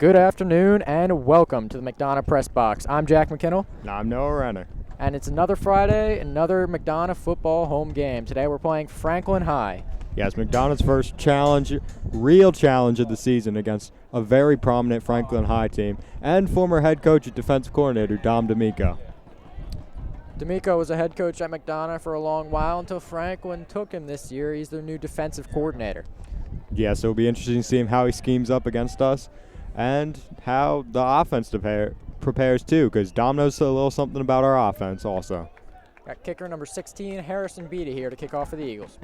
Good afternoon and welcome to the McDonogh Press Box. I'm Jack McKinnell. And I'm Noah Renner. And it's another Friday, another McDonogh football home game. Today we're playing Franklin High. Yes, McDonogh's first challenge, real challenge of the season against a very prominent Franklin High team and former head coach and defensive coordinator Dom D'Amico. D'Amico was a head coach at McDonogh for a long while until Franklin took him this year. He's their new defensive coordinator. Yeah, so it'll be interesting to see him how he schemes up against us and how the offense prepares too, because Dom knows a little something about our offense also. Got kicker number 16, Harrison Beatty, here to kick off for the Eagles.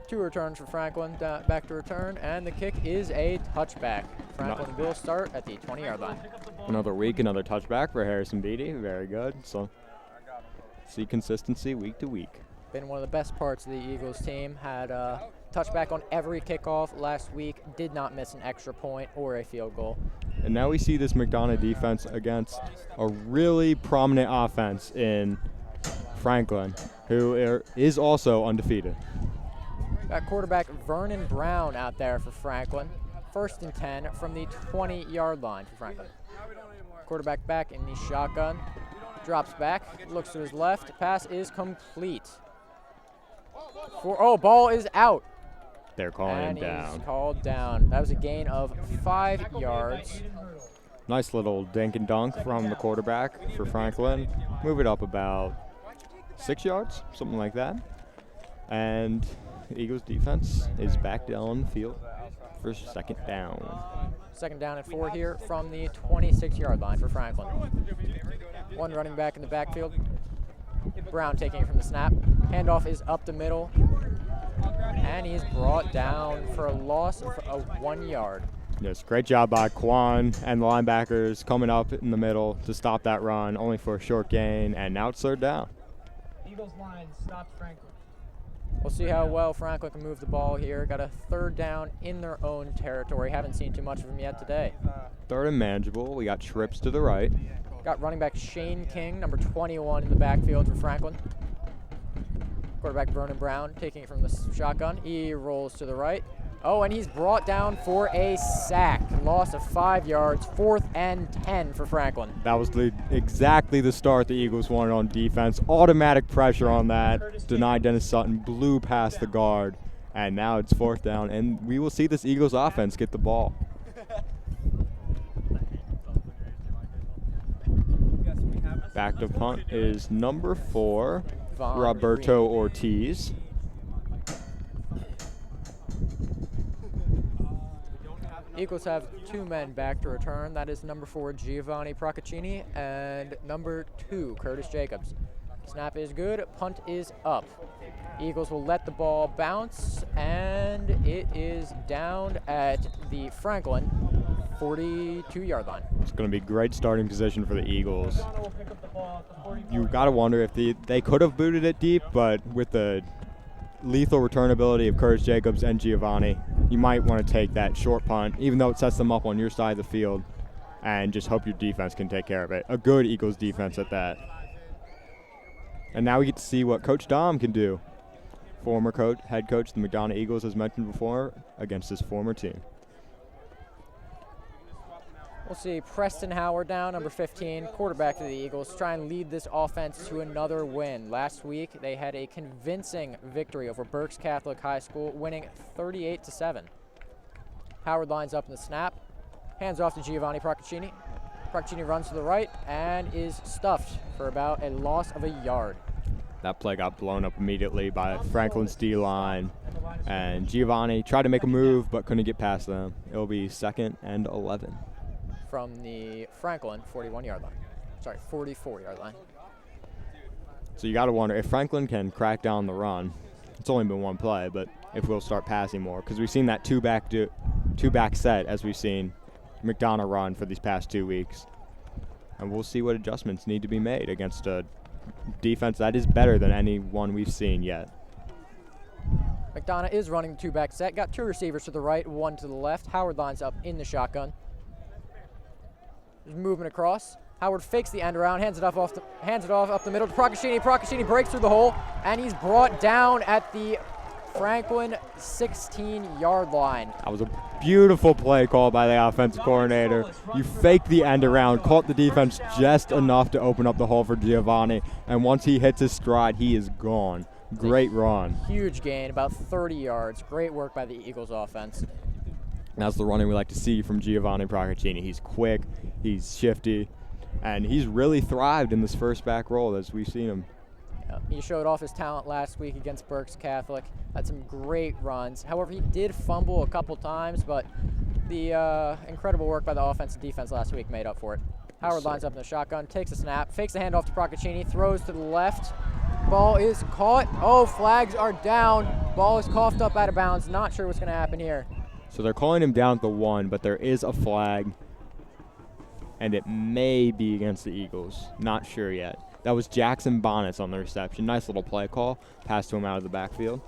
Two returns for Franklin, back to return, and the kick is a touchback. Franklin will start at the 20-yard line. Another week, another touchback for Harrison Beatty. Very good. So see consistency week to week. Been one of the best parts of the Eagles team. Had a touchback on every kickoff last week. Did not miss an extra point or a field goal. And now we see this McDonogh defense against a really prominent offense in Franklin, who is also undefeated. Got quarterback Vernon Brown out there for Franklin. 1st and 10 from the 20-yard line for Franklin. Quarterback back in the shotgun. Drops back, looks to his left. Pass is complete. Ball is out. They're calling him down. And he's called down. That was a gain of 5 yards. Nice little dink and dunk from the quarterback for Franklin. Move it up about 6 yards, something like that. And the Eagles defense is back down the field for second down. Second down and 4 here from the 26-yard line for Franklin. One running back in the backfield. Brown taking it from the snap. Handoff is up the middle. And he's brought down for a loss of 1 yard. Yes, great job by Quan and the linebackers coming up in the middle to stop that run, only for a short gain, and now it's third down. Eagles line stops Franklin. We'll see how well Franklin can move the ball here. Got a third down in their own territory. Haven't seen too much of him yet today. Third and manageable. We got trips to the right. Got running back Shane King, number 21 in the backfield for Franklin. Quarterback Vernon Brown taking it from the shotgun. He rolls to the right. Oh, and he's brought down for a sack. Loss of 5 yards, 4th and 10 for Franklin. That was exactly the start the Eagles wanted on defense. Automatic pressure on that. Denied Dennis Sutton, blew past the guard, and now it's 4th down, and we will see this Eagles offense get the ball. Back to punt is number 4, Roberto Ortiz. Eagles have 2 men back to return. That is number 4, Giovanni Procaccini, and number 2, Curtis Jacobs. Snap is good. Punt is up. Eagles will let the ball bounce, and it is down at the Franklin 42-yard line. It's going to be great starting position for the Eagles. You got to wonder if they could have booted it deep, but with the lethal return ability of Curtis Jacobs and Giovanni, you might want to take that short punt, even though it sets them up on your side of the field, and just hope your defense can take care of it. A good Eagles defense at that. And now we get to see what Coach Dom can do. Former head coach of the McDonogh Eagles, as mentioned before, against his former team. We'll see Preston Howard down, number 15, quarterback of the Eagles, try and lead this offense to another win. Last week, they had a convincing victory over Berks Catholic High School, winning 38-7. Howard lines up in the snap, hands off to Giovanni Procaccini. Procaccini runs to the right and is stuffed for about a loss of a yard. That play got blown up immediately by Franklin's D-line, and Giovanni tried to make a move but couldn't get past them. It'll be 2nd and 11. From the Franklin 41-yard line. Sorry, 44-yard line. So you got to wonder if Franklin can crack down the run. It's only been one play, but if we'll start passing more, because we've seen that two-back set as we've seen McDonogh run for these past 2 weeks. And we'll see what adjustments need to be made against a defense that is better than any one we've seen yet. McDonogh is running the two-back set. Got 2 receivers to the right, 1 to the left. Howard lines up in the shotgun. There's movement across. Howard fakes the end around, hands it off up the middle to Procaccini. Procaccini breaks through the hole, and he's brought down at the Franklin 16-yard line. That was a beautiful play call by the offensive coordinator. You faked the end around, caught the defense just enough to open up the hole for Giovanni, and once he hits his stride, he is gone. Great run. Huge gain, about 30 yards. Great work by the Eagles offense. That's the running we like to see from Giovanni Procaccini. He's quick, he's shifty, and he's really thrived in this first back role as we've seen him. He showed off his talent last week against Berks Catholic. Had some great runs. However, he did fumble a couple times, but the incredible work by the offense and defense last week made up for it. Howard lines up in the shotgun, takes a snap, fakes the handoff to Procaccini, throws to the left. Ball is caught. Oh, flags are down. Ball is coughed up out of bounds. Not sure what's going to happen here. So they're calling him down at the 1, but there is a flag, and it may be against the Eagles. Not sure yet. That was Jackson Bonnets on the reception. Nice little play call. Pass to him out of the backfield.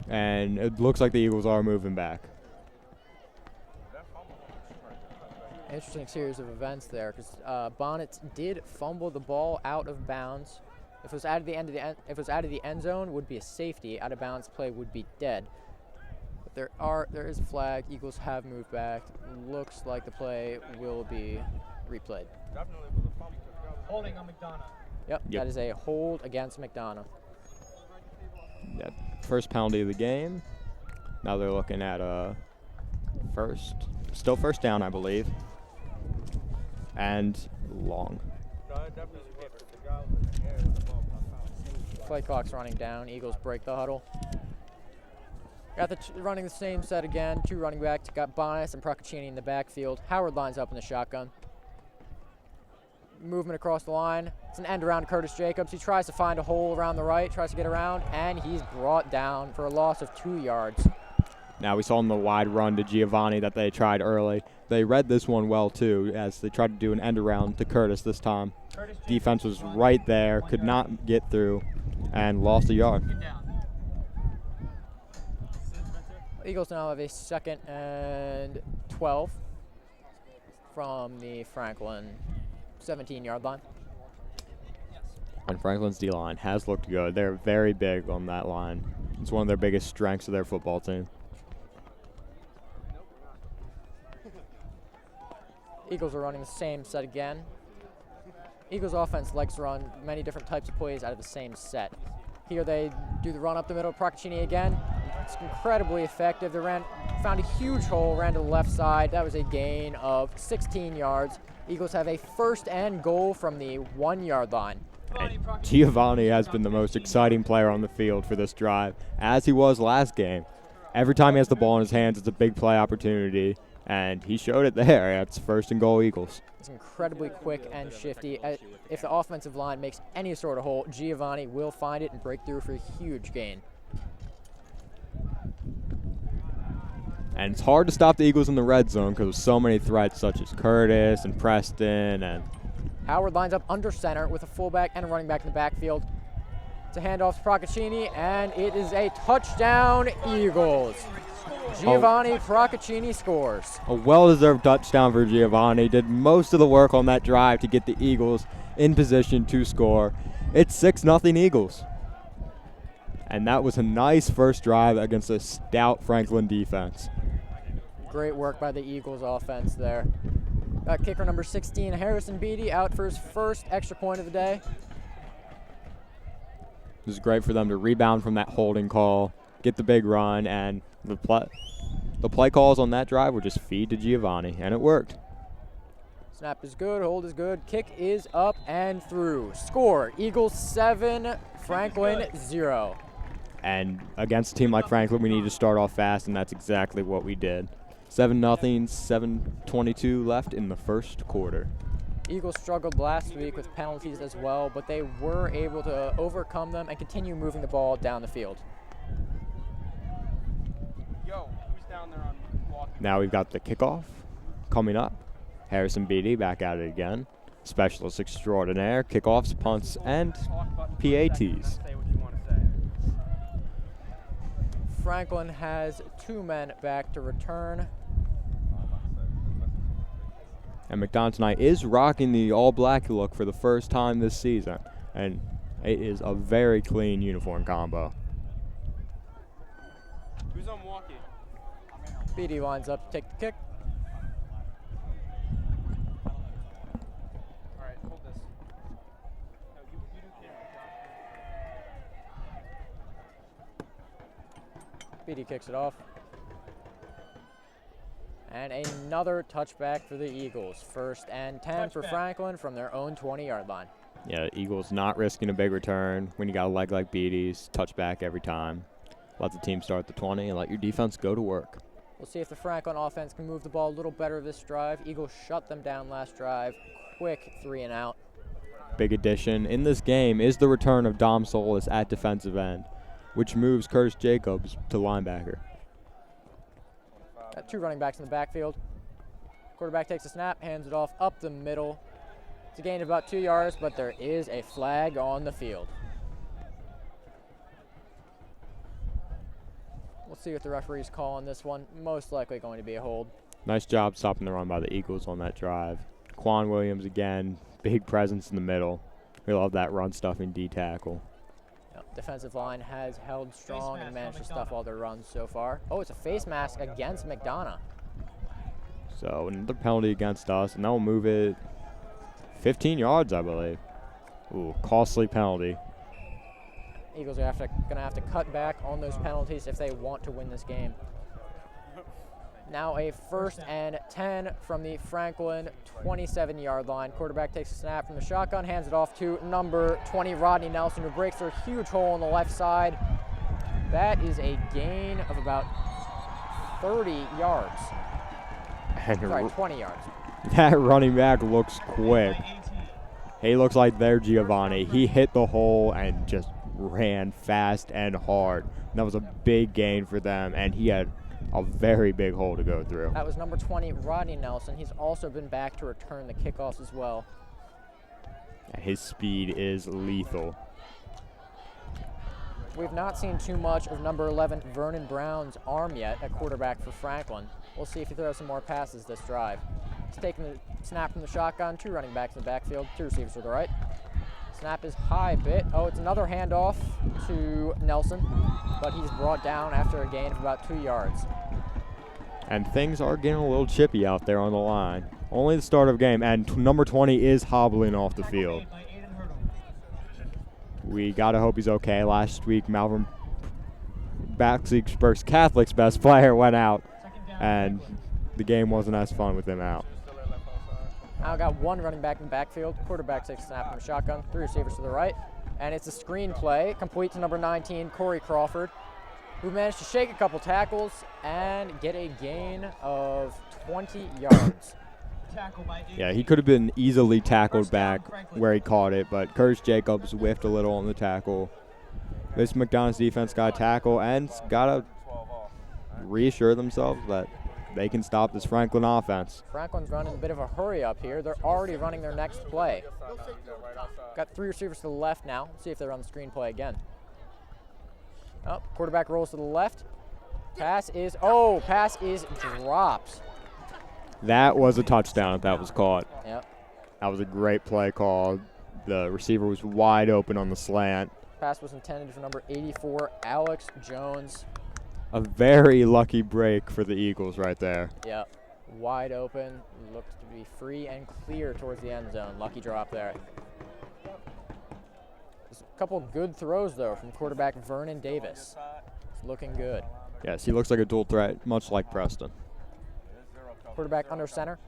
And it looks like the Eagles are moving back. Interesting series of events there, because Bonnets did fumble the ball out of bounds. If it was out of the end zone, would be a safety. Out of bounds play would be dead. But there is a flag. Eagles have moved back. Looks like the play will be replayed. Holding on McDonogh. Yep, that is a hold against McDonogh. That first penalty of the game. Now they're looking at still first down, I believe. And long. Play clock's running down. Eagles break the huddle. Got running the same set again. Two running backs. Got Bonnets and Procaccini in the backfield. Howard lines up in the shotgun. Movement across the line. It's an end around Curtis Jacobs. He tries to find a hole around the right, tries to get around, and he's brought down for a loss of 2 yards. Now we saw in the wide run to Giovanni that they tried early. They read this one well, too, as they tried to do an end around to Curtis this time. Defense was right there, could not get through, and lost a yard. Eagles now have a 2nd and 12 from the Franklin 17-yard line. And Franklin's D-line has looked good. They're very big on that line. It's one of their biggest strengths of their football team. Eagles are running the same set again. Eagles offense likes to run many different types of plays out of the same set. Here they do the run up the middle, Procaccini again. It's incredibly effective. They found a huge hole, ran to the left side. That was a gain of 16 yards. Eagles have a 1st and goal from the 1-yard line. And Giovanni has been the most exciting player on the field for this drive, as he was last game. Every time he has the ball in his hands, it's a big play opportunity, and he showed it there. It's 1st and goal Eagles. It's incredibly quick and shifty. If the offensive line makes any sort of hole, Giovanni will find it and break through for a huge gain. And it's hard to stop the Eagles in the red zone because of so many threats such as Curtis and Preston. And Howard lines up under center with a fullback and a running back in the backfield. It's a handoff to Procaccini, and it is a touchdown, Eagles. Giovanni Procaccini scores. A well-deserved touchdown for Giovanni. Did most of the work on that drive to get the Eagles in position to score. It's 6-0 Eagles. And that was a nice first drive against a stout Franklin defense. Great work by the Eagles offense there. Got kicker number 16, Harrison Beatty, out for his first extra point of the day. It was great for them to rebound from that holding call, get the big run, and the play calls on that drive were just feed to Giovanni, and it worked. Snap is good, hold is good, kick is up and through. Score, Eagles 7, Franklin 0. And against a team like Franklin, we need to start off fast, and that's exactly what we did. 7-0, 7:22 left in the first quarter. Eagles struggled last week with penalties as well, but they were able to overcome them and continue moving the ball down the field. Now we've got the kickoff coming up. Harrison Beatty back at it again. Specialist extraordinaire, kickoffs, punts, and PATs. Franklin has 2 men back to return. And McDonogh tonight is rocking the all-black look for the first time this season. And it is a very clean uniform combo. Who's on walkie? BD lines up to take the kick. All right, hold this. No, you do camera. BD kicks it off. And another touchback for the Eagles. 1st and 10 for Touchback. Franklin from their own 20-yard line. Yeah, Eagles not risking a big return. When you got a leg like Beatty's, touchback every time. Let the team start at the 20 and let your defense go to work. We'll see if the Franklin offense can move the ball a little better this drive. Eagles shut them down last drive. Quick 3 and out. Big addition in this game is the return of Dom Solis at defensive end, which moves Curtis Jacobs to linebacker. Got 2 running backs in the backfield. Quarterback takes a snap, hands it off up the middle. It's a gain of about 2 yards, but there is a flag on the field. We'll see what the referees call on this one. Most likely going to be a hold. Nice job stopping the run by the Eagles on that drive. Quan Williams again, big presence in the middle. We love that run stuffing D tackle. Yep, defensive line has held strong and managed to stuff all their runs so far. Oh, it's a face mask against McDonogh. So another penalty against us, and that will move it 15 yards, I believe. Ooh, costly penalty. Eagles are gonna have to cut back on those penalties if they want to win this game. Now a 1st and 10 from the Franklin 27-yard line. Quarterback takes a snap from the shotgun, hands it off to number 20, Rodney Nelson, who breaks through a huge hole on the left side. That is a gain of about 30 yards. And Sorry, 20 yards. that running back looks quick. He looks like their Giovanni. He hit the hole and just ran fast and hard. And that was a big gain for them, and he had a very big hole to go through. That was number 20, Rodney Nelson. He's also been back to return the kickoffs as well. And his speed is lethal. We've not seen too much of number 11, Vernon Brown's arm yet at quarterback for Franklin. We'll see if he throws some more passes this drive. He's taking the snap from the shotgun, 2 running backs in the backfield, 2 receivers to the right. Snap is high bit. Oh, it's another handoff to Nelson, but he's brought down after a gain of about 2 yards. And things are getting a little chippy out there on the line. Only the start of the game, and number 20 is hobbling off the field. We got to hope he's okay. Last week, Malvern Baxley Catholic's best player went out, and the game wasn't as fun with him out. Now got 1 running back in the backfield. Quarterback takes a snap from the shotgun, 3 receivers to the right. And it's a screen play, complete to number 19, Corey Crawford, who managed to shake a couple tackles and get a gain of 20 yards. Yeah, he could have been easily tackled back where he caught it, but Curtis Jacobs whiffed a little on the tackle. This McDonogh's defense got a tackle and got to reassure themselves that they can stop this Franklin offense. Franklin's running a bit of a hurry up here. They're already running their next play. Got 3 receivers to the left now. See if they run the screen play again. Oh, quarterback rolls to the left. Pass is dropped. That was a touchdown if that was caught. Yep. That was a great play call. The receiver was wide open on the slant. Pass was intended for number 84, Alex Jones. A very lucky break for the Eagles right there. Yep. Wide open. Looked to be free and clear towards the end zone. Lucky drop there. There's a couple good throws, though, from quarterback Vernon Davis. It's looking good. Yes, he looks like a dual threat, much like Preston. Quarterback under center.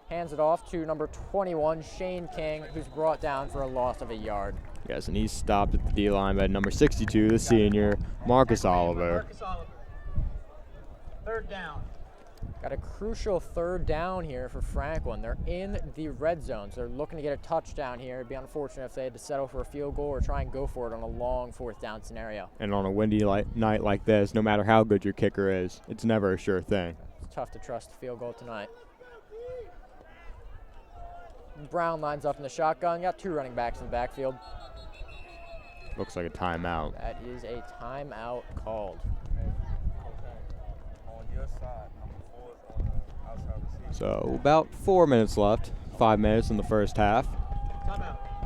Hands it off to number 21, Shane King, who's brought down for a loss of a yard. Yes, and he's stopped at the D-line by number 62, the senior, Marcus Oliver. 3rd down. Got a crucial 3rd down here for Franklin. They're in the red zone, so they're looking to get a touchdown here. It'd be unfortunate if they had to settle for a field goal or try and go for it on a long 4th down scenario. And on a windy night like this, no matter how good your kicker is, it's never a sure thing. It's tough to trust the field goal tonight. Brown lines up in the shotgun. Got 2 running backs in the backfield. Looks like a timeout. That is a timeout called. On your side, number 4 is on the outside receiver. So about 4 minutes left, 5 minutes in the first half.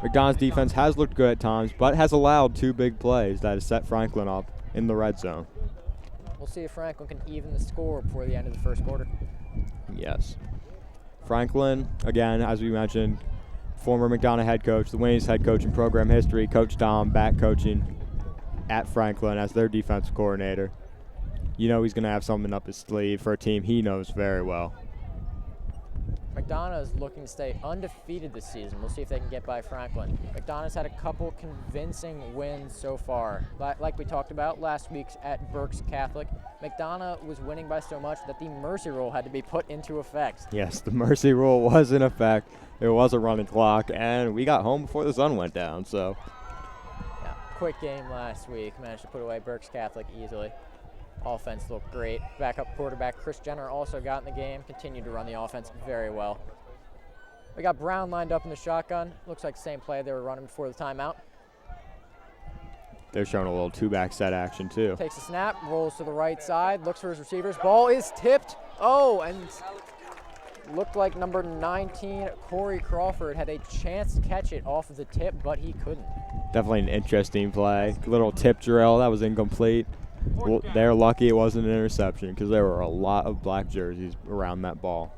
McDonogh's defense has looked good at times, but has allowed 2 big plays that has set Franklin up in the red zone. We'll see if Franklin can even the score before the end of the first quarter. Yes. Franklin, again, as we mentioned, former McDonogh head coach, the winningest head coach in program history, Coach Dom back coaching at Franklin as their defensive coordinator. You know he's going to have something up his sleeve for a team he knows very well. McDonogh is looking to stay undefeated this season. We'll see if they can get by Franklin. McDonogh's had a couple convincing wins so far. Like we talked about last week at Berks Catholic, McDonogh was winning by so much that the mercy rule had to be put into effect. Yes, the mercy rule was in effect. There was a running clock, and we got home before the sun went down. So, yeah, quick game last week. Managed to put away Berks Catholic easily. Offense looked great. Backup quarterback Chris Jenner also got in the game, continued to run the offense very well. We got Brown lined up in the shotgun. Looks like the same play they were running before the timeout. they're showing a little 2-back set action too. Takes a snap, rolls to the right side, looks for his receivers. Ball is tipped. Oh, and looked like number 19, Corey Crawford, had a chance to catch it off of the tip, but he couldn't. Definitely an interesting play. Little tip drill that was incomplete. Well, they're lucky it wasn't an interception because there were a lot of black jerseys around that ball.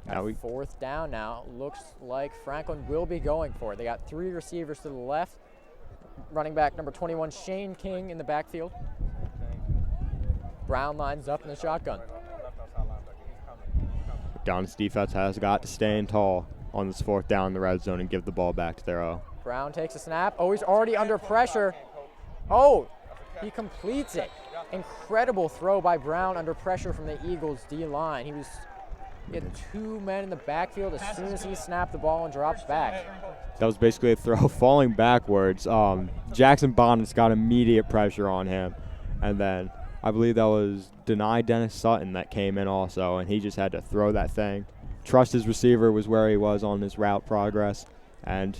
Now fourth down now. Looks like Franklin will be going for it. They got 3 receivers to the left. Running back number 21, Shane King, in the backfield. Brown lines up in the shotgun. McDonogh's defense has got to stand tall on this 4th down in the red zone and give the ball back to their O. Brown takes a snap. Oh, he's already under pressure. Oh, he completes it. Incredible throw by Brown under pressure from the Eagles D-line. He had 2 men in the backfield as soon as he snapped the ball and dropped back. That was basically a throw falling backwards. Jackson Bonnet's got immediate pressure on him. And then I believe that was Denied Dennis Sutton that came in also, and he just had to throw that thing. Trust his receiver was where he was on his route progress, and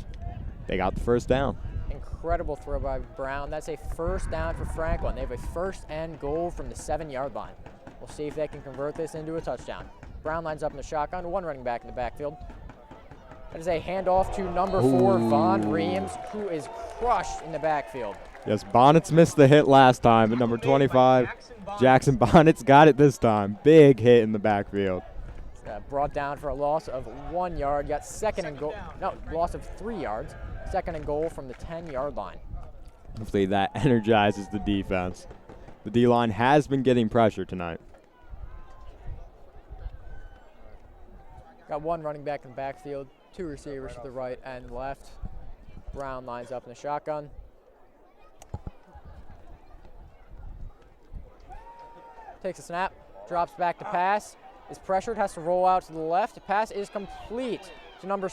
they got the 1st down. Incredible throw by Brown. That's a 1st down for Franklin. They have a 1st and goal from the 7-yard line. We'll see if they can convert this into a touchdown. Brown lines up in the shotgun, 1 running back in the backfield. That is a handoff to number 4, Von Reams, who is crushed in the backfield. Yes, Bonnet's missed the hit last time, but number 25, Jackson Bonnet's got it this time. Big hit in the backfield. Brought down for a loss of 1 yard. Got 2nd and goal. No, loss of 3 yards. 2nd and goal from the 10-yard line. Hopefully that energizes the defense. The D-line has been getting pressure tonight. Got 1 running back in the backfield, 2 receivers to the right and left. Brown lines up in the shotgun. Takes a snap, drops back to pass. Is pressured, has to roll out to the left. The pass is complete to number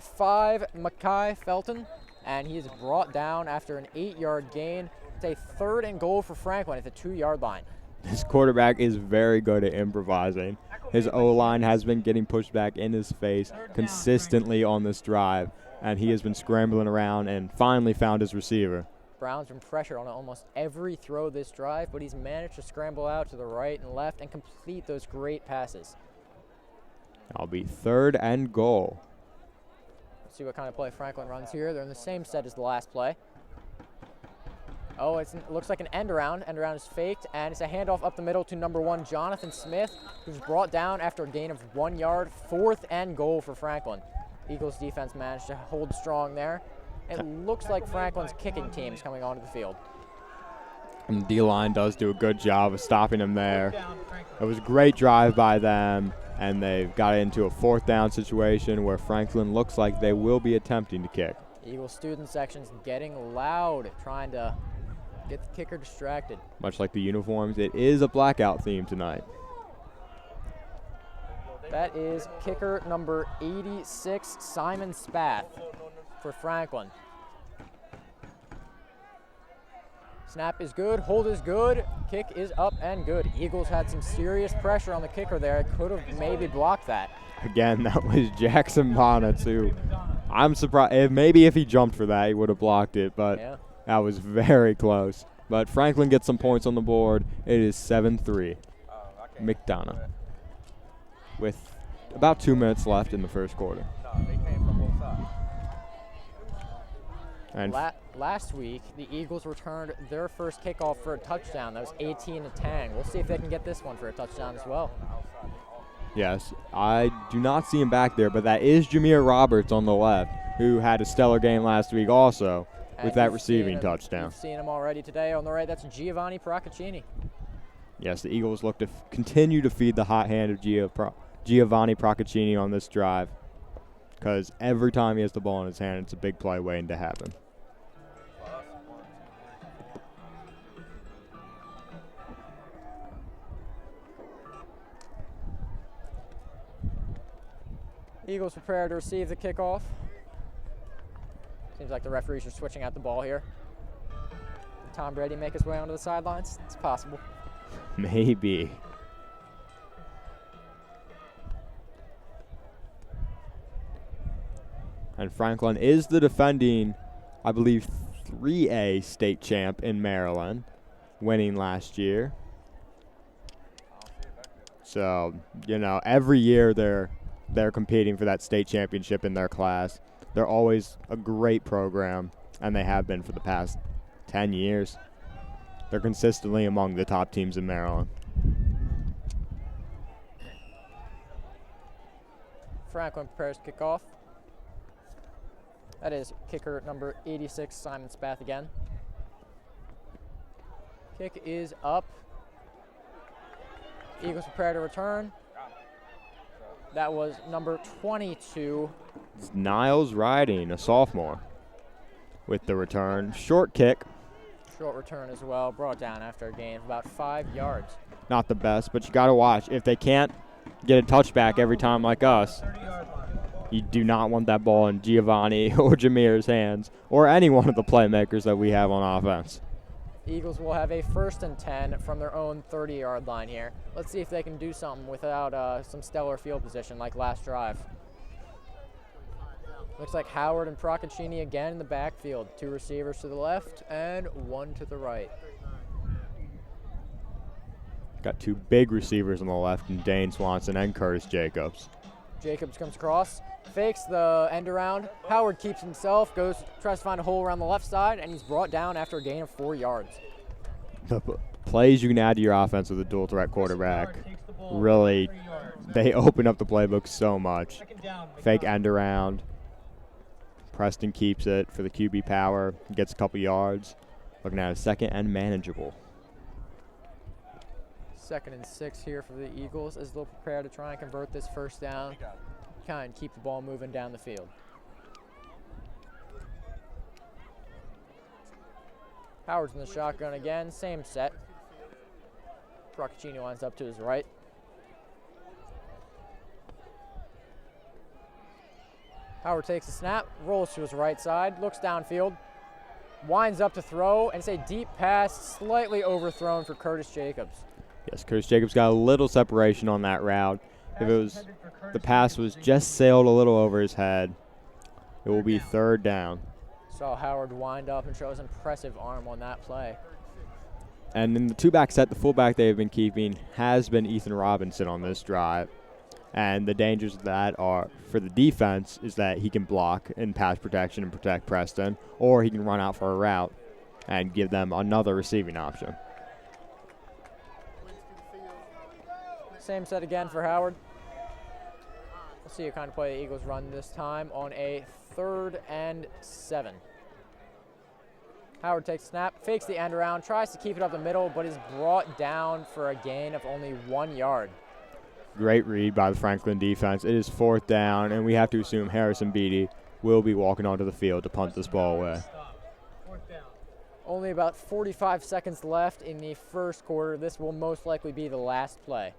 5, Mackay Felton, and he is brought down after an 8-yard gain. It's a 3rd and goal for Franklin at the 2-yard line. This quarterback is very good at improvising. His O-line has been getting pushed back in his face consistently on this drive, and he has been scrambling around and finally found his receiver. Brown's been pressured on almost every throw this drive, but he's managed to scramble out to the right and left and complete those great passes. That'll be 3rd and goal. Let's see what kind of play Franklin runs here. They're in the same set as the last play. Oh, it looks like an end around. End around is faked, and it's a handoff up the middle to number 1, Jonathan Smith, who's brought down after a gain of 1 yard. 4th and goal for Franklin. Eagles defense managed to hold strong there. It looks like Franklin's kicking team is coming onto the field. And the D-line does do a good job of stopping him there. It was a great drive by them, and they've got into a 4th down situation where Franklin looks like they will be attempting to kick. Eagles student section's getting loud, trying to get the kicker distracted. Much like the uniforms, it is a blackout theme tonight. That is kicker number 86, Simon Spath, for Franklin. Snap is good, hold is good, kick is up and good. Eagles had some serious pressure on the kicker there. It could have maybe blocked that. Again, that was Jackson Bonnet, who I'm surprised. Maybe if he jumped for that, he would have blocked it, but yeah, that was very close. But Franklin gets some points on the board. It is 7-3. McDonogh. with about 2 minutes left in the first quarter. They came from both sides. And Last week, the Eagles returned their first kickoff for a touchdown. That was 18-10. We'll see if they can get this one for a touchdown as well. yes, I do not see him back there, but that is Jameer Roberts on the left, who had a stellar game last week also with And that you've receiving seen touchdown. You've seen him already today. On the right, that's Giovanni Procaccini. Yes, the Eagles look to continue to feed the hot hand of Giovanni Procaccini on this drive, because every time he has the ball in his hand, it's a big play waiting to happen. Eagles prepare to receive the kickoff. Seems like the referees are switching out the ball here. Tom Brady make his way onto the sidelines? It's possible. Maybe. And Franklin is the defending, I believe, 3A state champ in Maryland, winning last year. So, you know, every year they're competing for that state championship in their class. They're always a great program, and they have been for the past 10 years. They're consistently among the top teams in Maryland. Franklin prepares to kick off. That is kicker number 86, Simon Spath again. Kick is up. Eagles prepare to return. That was number 22. It's Niles Riding, a sophomore, with the return. Short kick. Short return as well, brought down after a gain of about 5 yards. Not the best, but you got to watch. If they can't get a touchback every time like us, you do not want that ball in Giovanni or Jameer's hands or any one of the playmakers that we have on offense. Eagles will have a 1st and 10 from their own 30-yard line here. Let's see if they can do something without some stellar field position like last drive. Looks like Howard and Procaccini again in the backfield. 2 receivers to the left and 1 to the right. Got 2 big receivers on the left in Dane Swanson and Curtis Jacobs. Jacobs comes across, fakes the end around. Howard keeps himself, tries to find a hole around the left side, and he's brought down after a gain of 4 yards. The plays you can add to your offense with a dual threat quarterback, really, they open up the playbook so much. Fake end around. Preston keeps it for the QB power, gets a couple yards. Looking at a 2nd and manageable. 2nd and 6 here for the Eagles as they'll prepare to try and convert this 1st down, kind of keep the ball moving down the field. Howard's in the shotgun again, same set. Procaccini lines up to his right. Howard takes a snap, rolls to his right side, looks downfield, winds up to throw, and it's a deep pass, slightly overthrown for Curtis Jacobs. Yes, Curtis Jacobs got a little separation on that route. If the pass was just sailed a little over his head, it will be 3rd down. Saw Howard wind up and show his impressive arm on that play. And in the 2-back set, the fullback they've been keeping has been Ethan Robinson on this drive. And the dangers of that are, for the defense, is that he can block in pass protection and protect Preston, or he can run out for a route and give them another receiving option. Same set again for Howard. We'll see what kind of play the Eagles run this time on a 3rd and 7. Howard takes a snap, fakes the end around, tries to keep it up the middle, but is brought down for a gain of only 1 yard. Great read by the Franklin defense. It is 4th down, and we have to assume Harrison Beatty will be walking onto the field to punt this ball away. Only about 45 seconds left in the 1st quarter. This will most likely be the last play.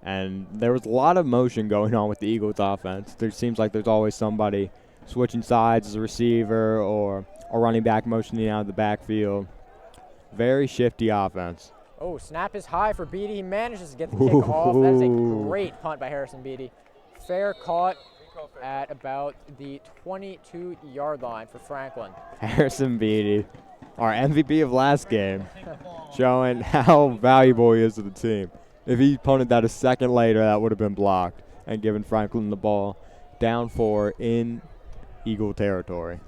And there was a lot of motion going on with the Eagles offense. There seems like there's always somebody switching sides as a receiver or a running back motioning out of the backfield. Very shifty offense. Oh, snap is high for Beatty. He manages to get the kick off. That is a great punt by Harrison Beatty. Fair caught at about the 22-yard line for Franklin. Harrison Beatty, our MVP of last game, showing how valuable he is to the team. If he punted that a second later, that would have been blocked. and giving Franklin the ball down 4 in Eagle territory.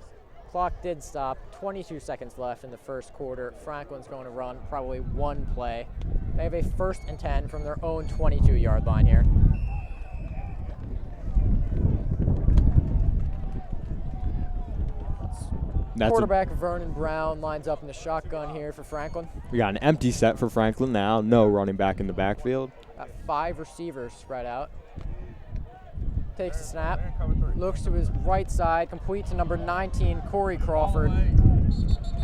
Clock did stop. 22 seconds left in the first quarter. Franklin's going to run probably one play. They have a 1st and 10 from their own 22-yard line here. Quarterback Vernon Brown lines up in the shotgun here for Franklin. We got an empty set for Franklin now. No running back in the backfield. Got 5 receivers spread out. Takes the snap, looks to his right side, complete to number 19, Corey Crawford.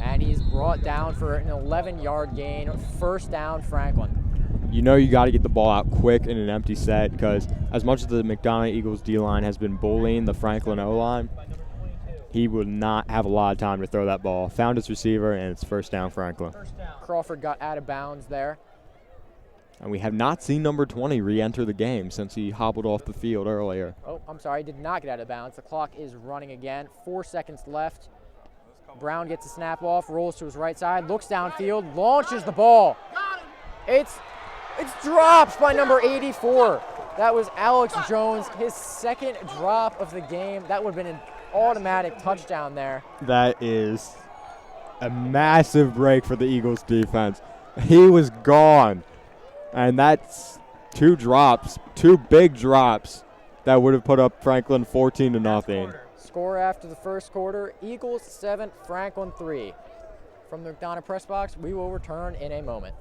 And he's brought down for an 11-yard gain. 1st down, Franklin. You know you got to get the ball out quick in an empty set because as much as the McDonogh Eagles D-line has been bullying the Franklin O-line, he would not have a lot of time to throw that ball. Found his receiver, and it's 1st down, Franklin. Crawford got out of bounds there. And we have not seen number 20 re-enter the game since he hobbled off the field earlier. Oh, I'm sorry, did not get out of bounds. The clock is running again. 4 seconds left. Brown gets the snap off, rolls to his right side, looks downfield, launches the ball. It's dropped by number 84. That was Alex Jones, his 2nd drop of the game. That would have been an automatic touchdown there. That is a massive break for the Eagles defense. He was gone. And that's 2 drops, 2 big drops that would have put up Franklin 14-0. Score after the first quarter, Eagles 7, Franklin 3. From the McDonogh press box, we will return in a moment.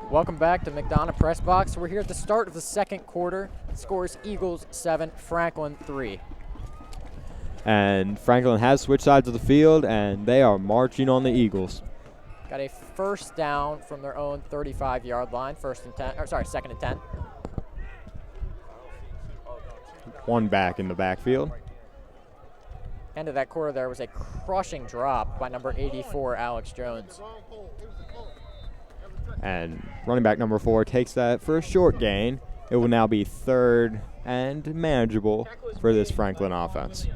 Welcome back to McDonogh Press Box. We're here at the start of the second quarter. Scores Eagles 7, Franklin 3. And Franklin has switched sides of the field, and they are marching on the Eagles. Got a 1st down from their own 35-yard line. 2nd and 10. 1 back in the backfield. End of that quarter there was a crushing drop by number 84, Alex Jones. And running back number 4 takes that for a short gain. It will now be 3rd and manageable for this Franklin offense.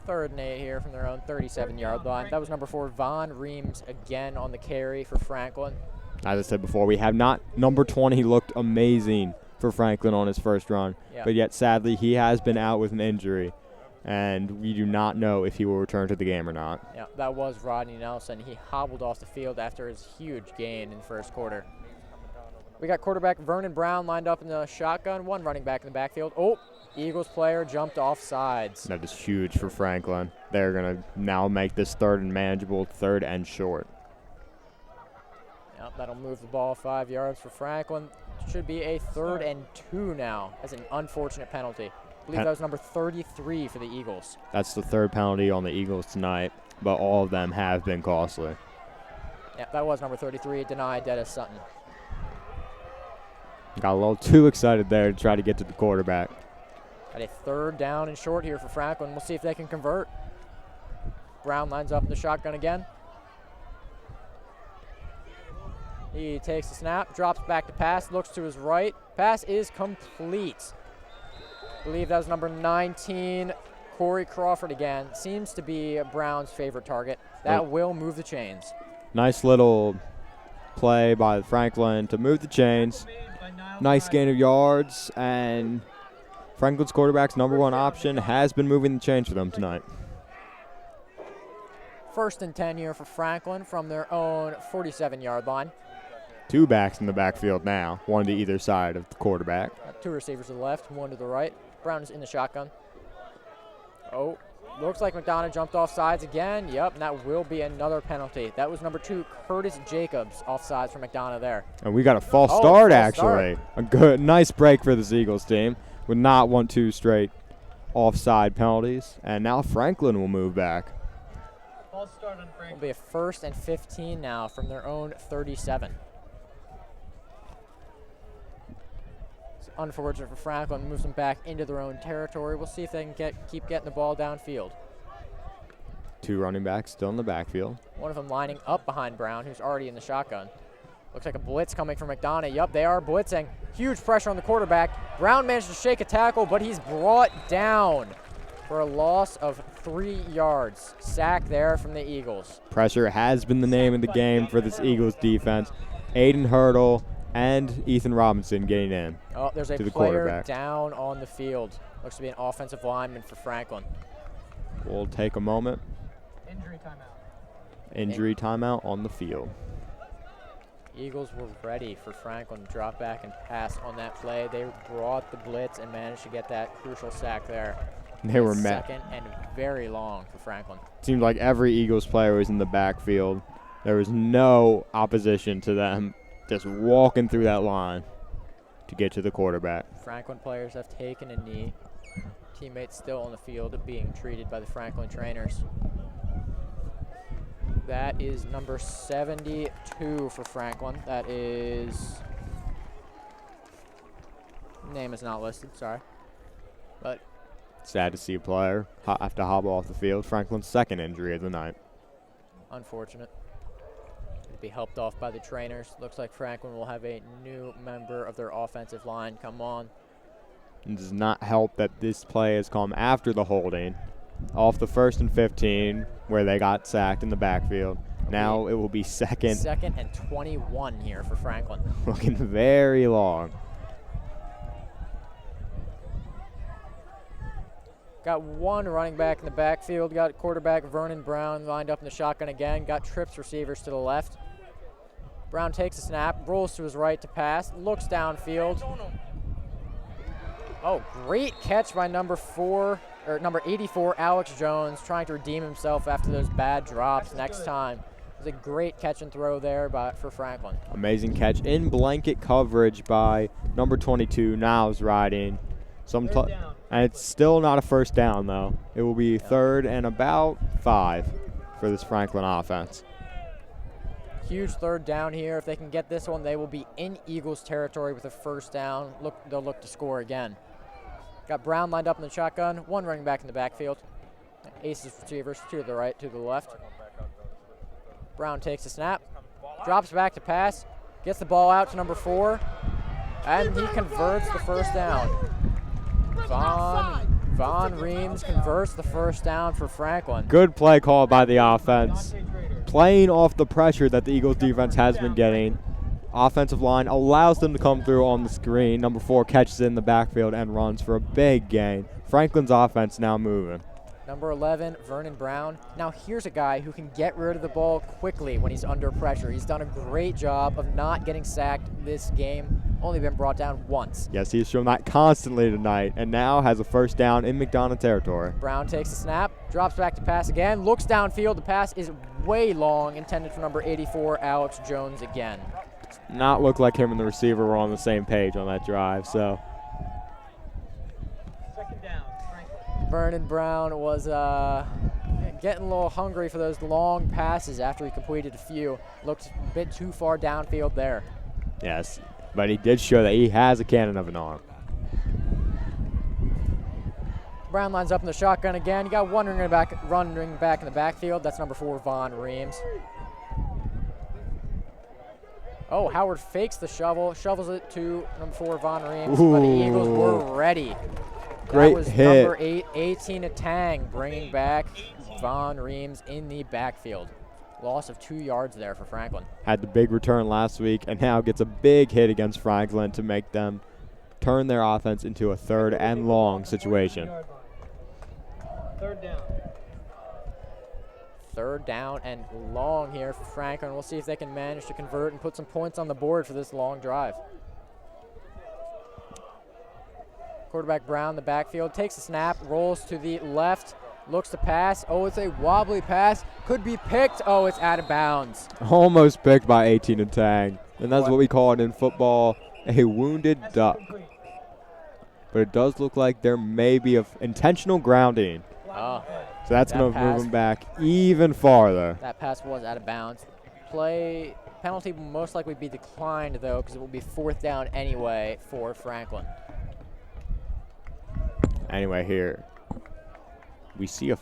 3rd and 8 here from their own 37-yard line. That was number 4, Von Reams, again on the carry for Franklin. As I said before, we have not. Number 20 looked amazing for Franklin on his first run. Yep. But yet, sadly, he has been out with an injury. And we do not know if he will return to the game or not. Yeah, that was Rodney Nelson. He hobbled off the field after his huge gain in the first quarter. We got quarterback Vernon Brown lined up in the shotgun, 1 running back in the backfield. Oh, Eagles player jumped off sides. That is huge for Franklin. They're going to now make this 3rd and manageable, 3rd and short. Yep, that'll move the ball 5 yards for Franklin. Should be a 3rd and 2 now as an unfortunate penalty. I believe that was number 33 for the Eagles. That's the 3rd penalty on the Eagles tonight, but all of them have been costly. Yeah, that was number 33, denied Dennis Sutton. Got a little too excited there to try to get to the quarterback. Got a 3rd down and short here for Franklin. We'll see if they can convert. Brown lines up in the shotgun again. He takes the snap, drops back to pass, looks to his right. Pass is complete. I believe that was number 19, Corey Crawford again. Seems to be Brown's favorite target. That will move the chains. Nice little play by Franklin to move the chains. Nice gain of yards, and Franklin's quarterback's number 1 option has been moving the chains for them tonight. 1st and 10 here for Franklin from their own 47-yard line. 2 backs in the backfield now, 1 to either side of the quarterback. 2 receivers to the left, 1 to the right. Brown is in the shotgun. Oh, Looks like McDonogh jumped off sides again. Yep, and that will be another penalty. That was number 2, Curtis Jacobs, off sides for McDonogh there. And we got a false Oh, start, false actually. A good, nice break for this Eagles team. Would not want 2 straight offside penalties. And now Franklin will move back. False start on Frank. Will be a 1st and 15 now from their own 37. It's unfortunate for Franklin. Moves them back into their own territory. We'll see if they can keep getting the ball downfield. 2 running backs still in the backfield. One of them lining up behind Brown, who's already in the shotgun. Looks like a blitz coming from McDonogh. Yup, they are blitzing. Huge pressure on the quarterback. Brown managed to shake a tackle, but he's brought down for a loss of 3 yards. Sack there from the Eagles. Pressure has been the name of the game for this Eagles defense. Aiden Hurdle and Ethan Robinson getting in. Oh, there's a to the player quarterback. down on the field. Looks to be an offensive lineman for Franklin. We'll take a moment. Injury timeout. Injury timeout on the field. Eagles were ready for Franklin to drop back and pass on that play. They brought the blitz and managed to get that crucial sack there. They were met. Second and very long for Franklin. Seemed like every Eagles player was in the backfield. There was no opposition to them just walking through that line to get to the quarterback. Franklin players have taken a knee. Teammates still on the field being treated by the Franklin trainers. That is number 72 for Franklin. That is, name is not listed, sorry. But Sad to see a player have to hobble off the field. Franklin's 2nd injury of the night. unfortunate. To be helped off by the trainers. Looks like Franklin will have a new member of their offensive line come on. It does not help that this play has come after the holding off the 1st and 15 where they got sacked in the backfield. Now it will be second and 21 here for Franklin. looking very long. Got one running back in the backfield. Got quarterback Vernon Brown lined up in the shotgun again. Got trips receivers to the left. Brown takes a snap, rolls to his right to pass, looks downfield. Oh, great catch by number 84, Alex Jones, trying to redeem himself after those bad drops next time. It was a great catch and throw there for Franklin. Amazing catch in blanket coverage by number 22, Niles Riding. And it's still not a first down, though. It will be 3rd and about 5 for this Franklin offense. Huge 3rd down here. If they can get this one, they will be in Eagles territory with a 1st down. They'll look to score again. Got Brown lined up in the shotgun. One running back in the backfield. Aces receivers, 2 to the right, 2 to the left. Brown takes a snap, drops back to pass, gets the ball out to number 4, and he converts the 1st down. Von Reams converts the 1st down for Franklin. Good play call by the offense. Playing off the pressure that the Eagles defense has been getting. Offensive line allows them to come through on the screen. Number 4 catches it in the backfield and runs for a big gain. Franklin's offense now moving. Number 11, Vernon Brown. Now here's a guy who can get rid of the ball quickly when he's under pressure. He's done a great job of not getting sacked this game. Only been brought down once. Yes, he's shown that constantly tonight and now has a 1st down in McDonogh territory. Brown takes a snap, drops back to pass again, looks downfield. The pass is way long, intended for number 84, Alex Jones again. Not look like him and the receiver were on the same page on that drive, so. 2nd down, Franklin. Vernon Brown was getting a little hungry for those long passes after he completed a few. Looked a bit too far downfield there. Yes, but he did show that he has a cannon of an arm. Brown lines up in the shotgun again. You got one running back in the backfield. That's number 4, Von Reams. Oh, Howard fakes the shovel, shovels it to number 4, Von Reams, but the Eagles were ready. Great that was hit. Number 8, 18 Tang, bringing back Von Reams in the backfield. Loss of 2 yards there for Franklin. Had the big return last week and now gets a big hit against Franklin to make them turn their offense into a 3rd and long situation. 3rd down. 3rd down and long here for Franklin. We'll see if they can manage to convert and put some points on the board for this long drive. Quarterback Brown, the backfield, takes a snap, rolls to the left, Looks to pass. Oh, it's a wobbly pass. Could be picked. Oh, it's out of bounds. Almost picked by 18 and Tang. And that's what we call it in football, a wounded duck. But it does look like there may be an intentional grounding. Oh, So that's going to move him back even farther. that pass was out of bounds. Penalty will most likely be declined, though, because it will be 4th down anyway for Franklin. Anyway, here we see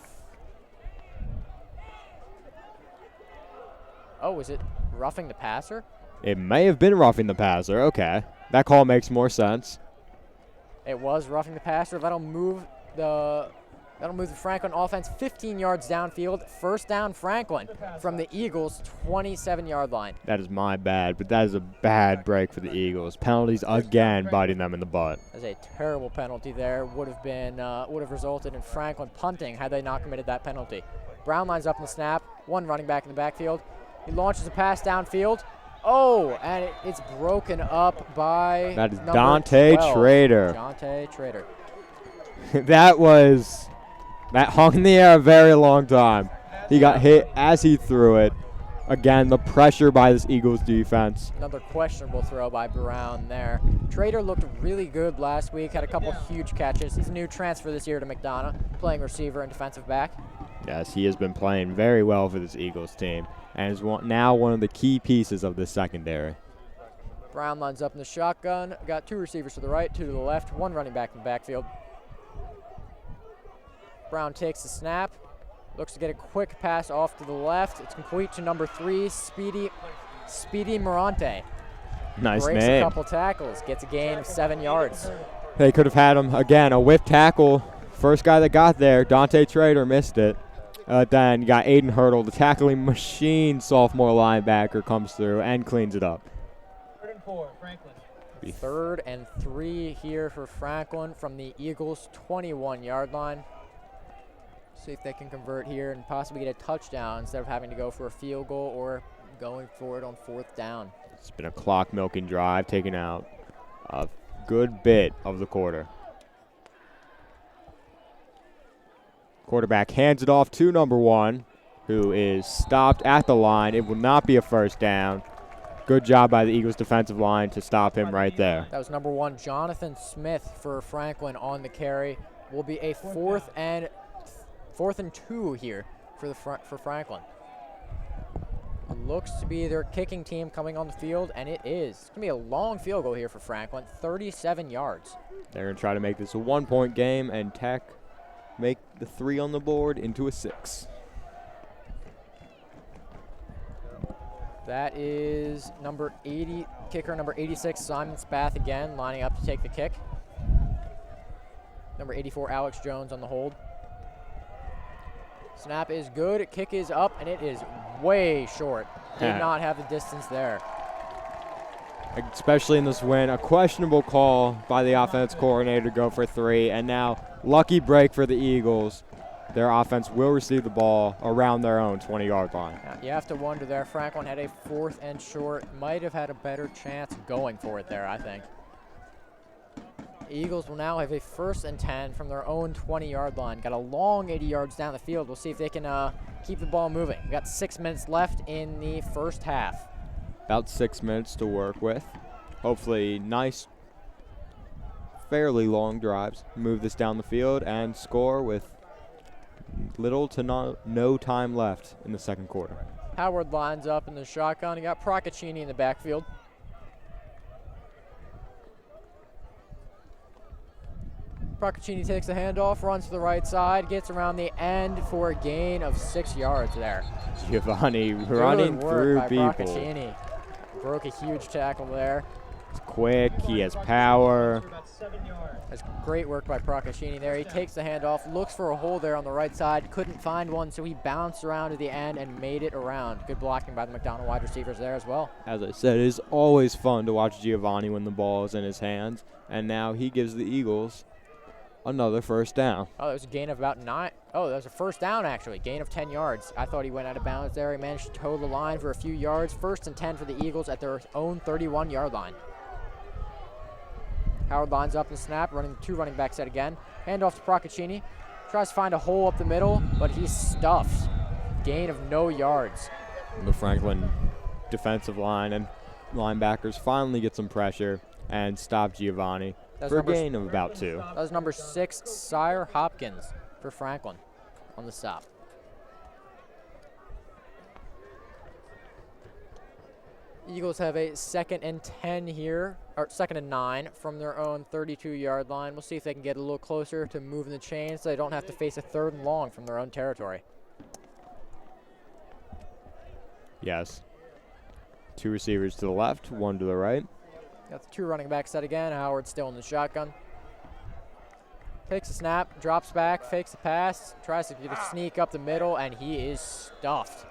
Oh, is it roughing the passer? it may have been roughing the passer. Okay. That call makes more sense. It was roughing the passer. That'll move the Franklin offense 15 yards downfield. 1st down Franklin from the Eagles' 27-yard line. That is my bad, but that is a bad break for the Eagles. Penalties again biting them in the butt. That's a terrible penalty there. Would have resulted in Franklin punting had they not committed that penalty. Brown lines up in the snap. One running back in the backfield. He launches a pass downfield. Oh, and it's broken up by That is number Dante 12. Trader. Dante Trader. That hung in the air a very long time. He got hit as he threw it. Again, the pressure by this Eagles defense. Another questionable throw by Brown there. Trader looked really good last week, had a couple huge catches. He's a new transfer this year to McDonogh, playing receiver and defensive back. Yes, he has been playing very well for this Eagles team and is now one of the key pieces of this secondary. Brown lines up in the shotgun. Got 2 receivers to the right, 2 to the left, 1 running back in the backfield. Brown takes the snap. Looks to get a quick pass off to the left. It's complete to number 3, Speedy Morante. Nice Breaks name. a couple tackles. Gets a gain of 7 yards. They could have had him, again, a whip tackle. First guy that got there, Dante Trader, missed it. Then you got Aiden Hurdle, the tackling machine sophomore linebacker, comes through and cleans it up. 3rd and 4, Franklin. 3rd and 3 here for Franklin from the Eagles' 21-yard line. See if they can convert here and possibly get a touchdown instead of having to go for a field goal or going for it on 4th down. It's been a clock milking drive, taking out a good bit of the quarter. Quarterback hands it off to number 1, who is stopped at the line. It will not be a 1st down. Good job by the Eagles defensive line to stop him right there. That was number 1, Jonathan Smith for Franklin on the carry. Will be a 4th and 2 here for Franklin. Looks to be their kicking team coming on the field, and it is. It's going to be a long field goal here for Franklin, 37 yards. They're going to try to make this a 1-point game and Tech make the 3 on the board into a 6. That is kicker number 86, Simon Spath again, lining up to take the kick. Number 84, Alex Jones on the hold. Snap is good, kick is up, and it is way short. Did not have the distance there. Especially in this win, a questionable call by the offense coordinator to go for 3, and now lucky break for the Eagles. Their offense will receive the ball around their own 20-yard line. You have to wonder there, Franklin had a 4th and short, might have had a better chance going for it there, I think. Eagles will now have a 1st and 10 from their own 20-yard line. Got a long 80 yards down the field. We'll see if they can keep the ball moving. We've got 6 minutes left in the first half. About 6 minutes to work with. Hopefully nice, fairly long drives. Move this down the field and score with little to no time left in the second quarter. Howard lines up in the shotgun. He got Procaccini in the backfield. Procaccini takes the handoff, runs to the right side, gets around the end for a gain of 6 yards there. Giovanni running through by people. Procaccini. Broke a huge tackle there. He's quick, he has power. About 7 yards. That's great work by Procaccini there. He takes the handoff, looks for a hole there on the right side, couldn't find one, so he bounced around to the end and made it around. Good blocking by the McDonogh wide receivers there as well. As I said, it is always fun to watch Giovanni when the ball is in his hands, and now he gives the Eagles another 1st down. Oh, that was a gain of about 9. Oh, that was a 1st down, actually. Gain of 10 yards. I thought he went out of bounds there. He managed to toe the line for a few yards. 1st and 10 for the Eagles at their own 31-yard line. Howard lines up and snap, running 2 running back set again. Handoff to Procaccini. Tries to find a hole up the middle, but he's stuffed. Gain of no yards. The Franklin defensive line and linebackers finally get some pressure and stop Giovanni for a gain of about 2. That was number 6, Sire Hopkins for Franklin on the stop. Eagles have a 2nd and 10 here, or 2nd and 9 from their own 32-yard line. We'll see if they can get a little closer to moving the chains so they don't have to face a 3rd and long from their own territory. Yes. 2 receivers to the left, 1 to the right. Got the 2 running backs set again. Howard still in the shotgun. Takes a snap, drops back, fakes the pass, tries to get a sneak up the middle, and he is stuffed.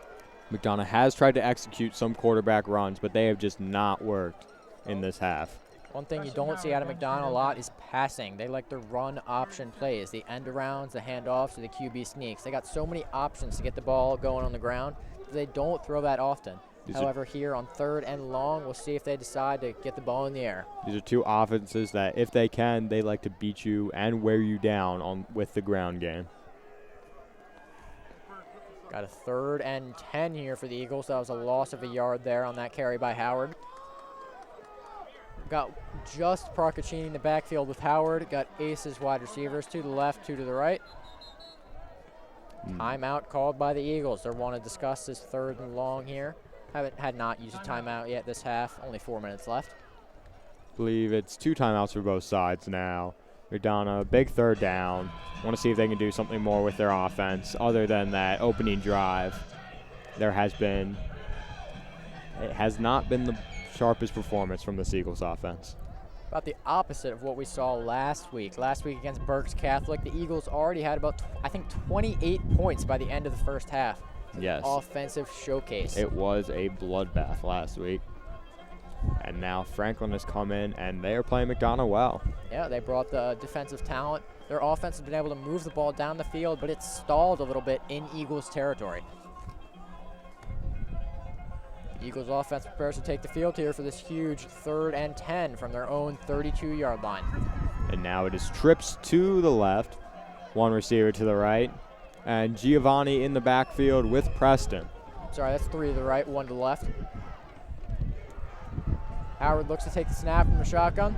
McDonogh has tried to execute some quarterback runs, but they have just not worked in this half. One thing you don't see out of McDonogh a lot is passing. They like to run option plays, the end arounds, the handoffs, or the QB sneaks. They got so many options to get the ball going on the ground. They don't throw that often. However, here on 3rd and long, we'll see if they decide to get the ball in the air. These are 2 offenses that, if they can, they like to beat you and wear you down with the ground game. Got a 3rd and 10 here for the Eagles. That was a loss of a yard there on that carry by Howard. Got just Procaccini in the backfield with Howard. Got aces wide receivers, 2 to the left, 2 to the right. Timeout called by the Eagles. They want to discuss this 3rd and long here. Had not used a timeout yet this half. Only 4 minutes left. I believe it's 2 timeouts for both sides now. McDonogh, big 3rd down. Want to see if they can do something more with their offense other than that opening drive. It has not been the sharpest performance from the Eagles offense. About the opposite of what we saw last week. Last week against Berks Catholic, the Eagles already had about, I think, 28 points by the end of the first half. Yes. Offensive showcase. It was a bloodbath last week. And now Franklin has come in, and they are playing McDonogh well. Yeah, they brought the defensive talent. Their offense has been able to move the ball down the field, but it's stalled a little bit in Eagles territory. Eagles offense prepares to take the field here for this huge 3rd and 10 from their own 32-yard line. And now it is trips to the left, 1 receiver to the right, and Giovanni in the backfield with Preston. Sorry, that's 3 to the right, 1 to the left. Howard looks to take the snap from the shotgun.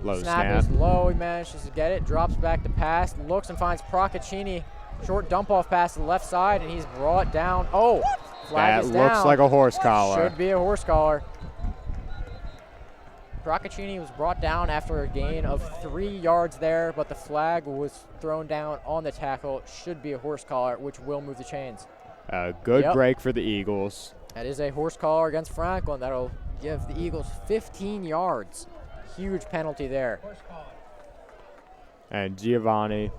Low Snap is low. He manages to get it. Drops back to pass. Looks and finds Procaccini. Short dump off pass to the left side, and he's brought down. Oh, flag is down. That looks like a horse collar. Should be a horse collar. Procaccini was brought down after a gain of 3 yards there, but the flag was thrown down on the tackle. Should be a horse collar, which will move the chains. A good break for the Eagles. That is a horse collar against Franklin. That'll give the Eagles 15 yards. Huge penalty there. And Giovanni,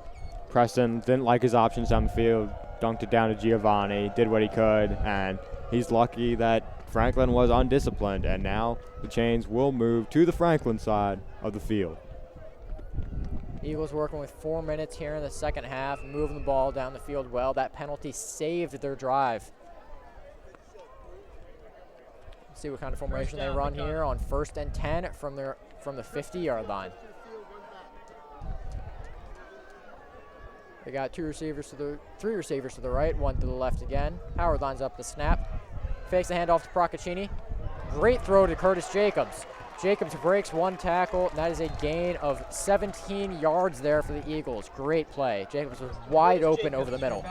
Preston didn't like his options down the field, dunked it down to Giovanni, did what he could, and he's lucky that Franklin was undisciplined, and now the chains will move to the Franklin side of the field. Eagles working with 4 minutes here in the second half, moving the ball down the field well. That penalty saved their drive. Let's see what kind of formation they run here on 1st and 10 from the 50-yard line. They got 3 receivers to the right, 1 to the left again. Howard lines up the snap, fakes the handoff to Procaccini. Great throw to Curtis Jacobs. Jacobs breaks 1 tackle, and that is a gain of 17 yards there for the Eagles. Great play. Jacobs was wide open over the middle.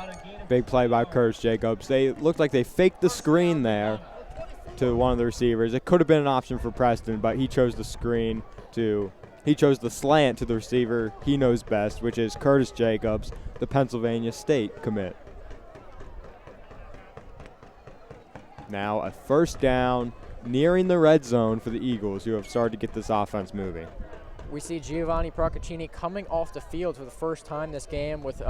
Big play by Curtis Jacobs. They looked like they faked the screen there to one of the receivers. It could have been an option for Preston, but he chose the slant to the receiver he knows best, which is Curtis Jacobs, the Pennsylvania State commit. Now a 1st down, nearing the red zone for the Eagles, who have started to get this offense moving. We see Giovanni Procaccini coming off the field for the first time this game with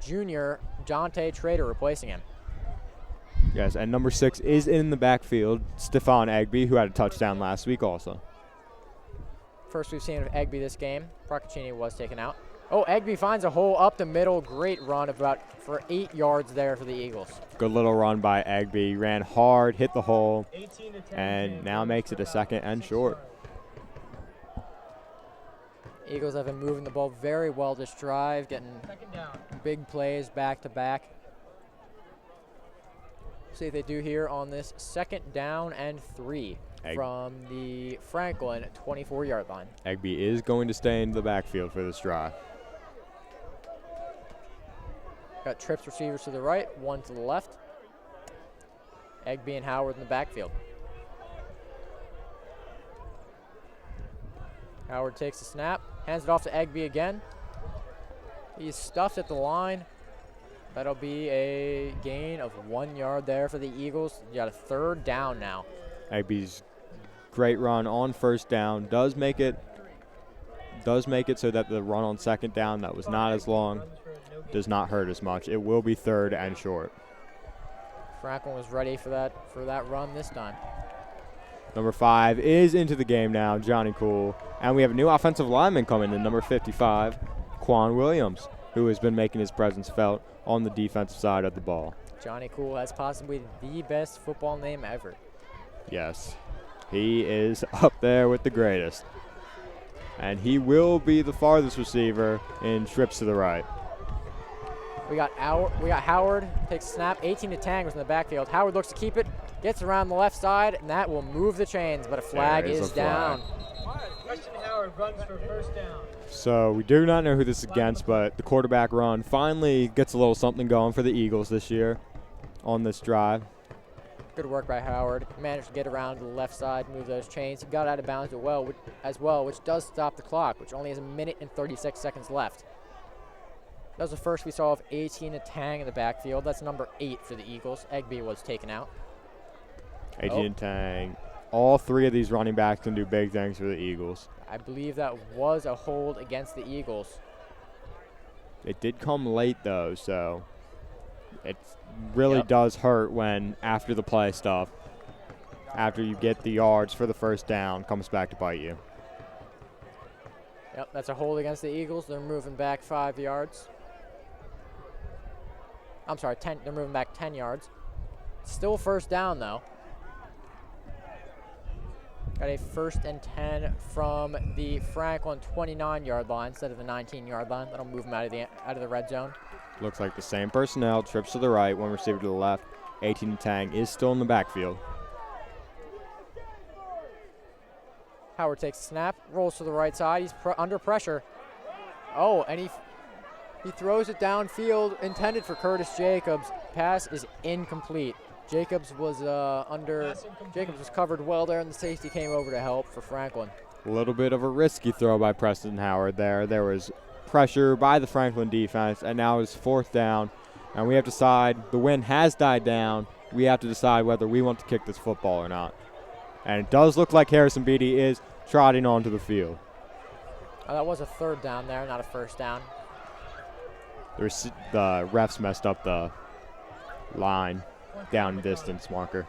junior Dante Trader replacing him. Yes, and number 6 is in the backfield, Stephon Egby, who had a touchdown last week also. First we've seen of Egby this game. Procaccini was taken out. Oh, Egby finds a hole up the middle. Great run for 8 yards there for the Eagles. Good little run by Egby. Ran hard, hit the hole, and now makes it a 2nd and short. Eagles have been moving the ball very well this drive, getting Second down. big plays back to back. See if they do here on this 2nd down and 3 from the Franklin 24-yard line. Egby is going to stay in the backfield for this drive. Got trips receivers to the right, one to the left. Egby and Howard in the backfield. Howard takes the snap, hands it off to Egby again. He's stuffed at the line. That'll be a gain of 1 yard there for the Eagles. You got a 3rd down now. Egby's great run on 1st down does make it so that the run on 2nd down that was not as long does not hurt as much. It will be 3rd and short. Franklin was ready for that run this time. Number 5 is into the game now, Johnny Cool. And we have a new offensive lineman coming in, number 55, Quan Williams, who has been making his presence felt on the defensive side of the ball. Johnny Cool has possibly the best football name ever. Yes, he is up there with the greatest. And he will be the farthest receiver in trips to the right. We got Howard, takes a snap, 18 to Tang was in the backfield. Howard looks to keep it, gets around the left side, and that will move the chains, but a flag is down. Preston Howard runs for 1st down. So we do not know who this is against, but the quarterback run finally gets a little something going for the Eagles this year on this drive. Good work by Howard. Managed to get around to the left side, move those chains. He got out of bounds as well, which does stop the clock, which only has 1 minute and 36 seconds left. That was the first we saw of 18 to Tang in the backfield. That's number 8 for the Eagles. Egby was taken out. 18 and Tang. All 3 of these running backs can do big things for the Eagles. I believe that was a hold against the Eagles. It did come late, though, so it really does hurt when after the play stuff, after you get the yards for the 1st down, comes back to bite you. Yep, that's a hold against the Eagles. They're moving back 5 yards. I'm sorry, 10. They're moving back 10 yards. Still 1st down, though. Got a 1st and 10 from the Franklin 29-yard line instead of the 19-yard line. That'll move them out of the red zone. Looks like the same personnel, trips to the right, one receiver to the left. 18 and Tang is still in the backfield. Howard takes a snap, rolls to the right side. He's under pressure. Oh, and he throws it downfield, intended for Curtis Jacobs. Pass is incomplete. Jacobs was covered well there, and the safety came over to help for Franklin. A little bit of a risky throw by Preston Howard there. There was pressure by the Franklin defense, and now it's 4th down. And we have to decide, the wind has died down. We have to decide whether we want to kick this football or not. And it does look like Harrison Beatty is trotting onto the field. Oh, that was a 3rd down there, not a 1st down. The refs messed up the line down distance marker.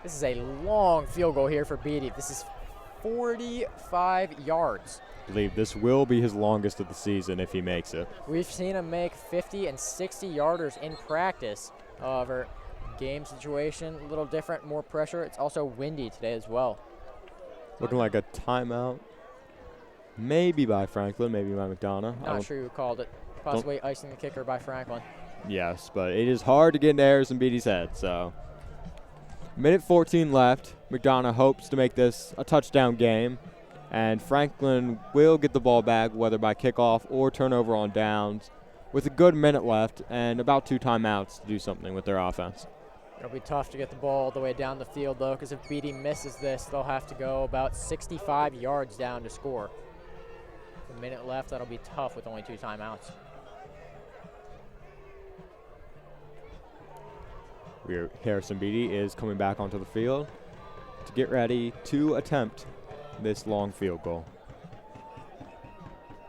This is a long field goal here for Beatty. This is 45 yards. I believe this will be his longest of the season if he makes it. We've seen him make 50 and 60 yarders in practice. However, game situation a little different, more pressure. It's also windy today as well. Looking like a timeout. Maybe by Franklin, maybe by McDonogh. Not sure who called it. Possibly icing the kicker by Franklin. Yes, but it is hard to get into Harrison Beatty's head, so. Minute 14 left. McDonogh hopes to make this a touchdown game, and Franklin will get the ball back, whether by kickoff or turnover on downs, with a good minute left and about 2 timeouts to do something with their offense. It'll be tough to get the ball all the way down the field, though, because if Beatty misses this, they'll have to go about 65 yards down to score. With a minute left, that'll be tough with only 2 timeouts. Harrison Beatty is coming back onto the field to get ready to attempt this long field goal.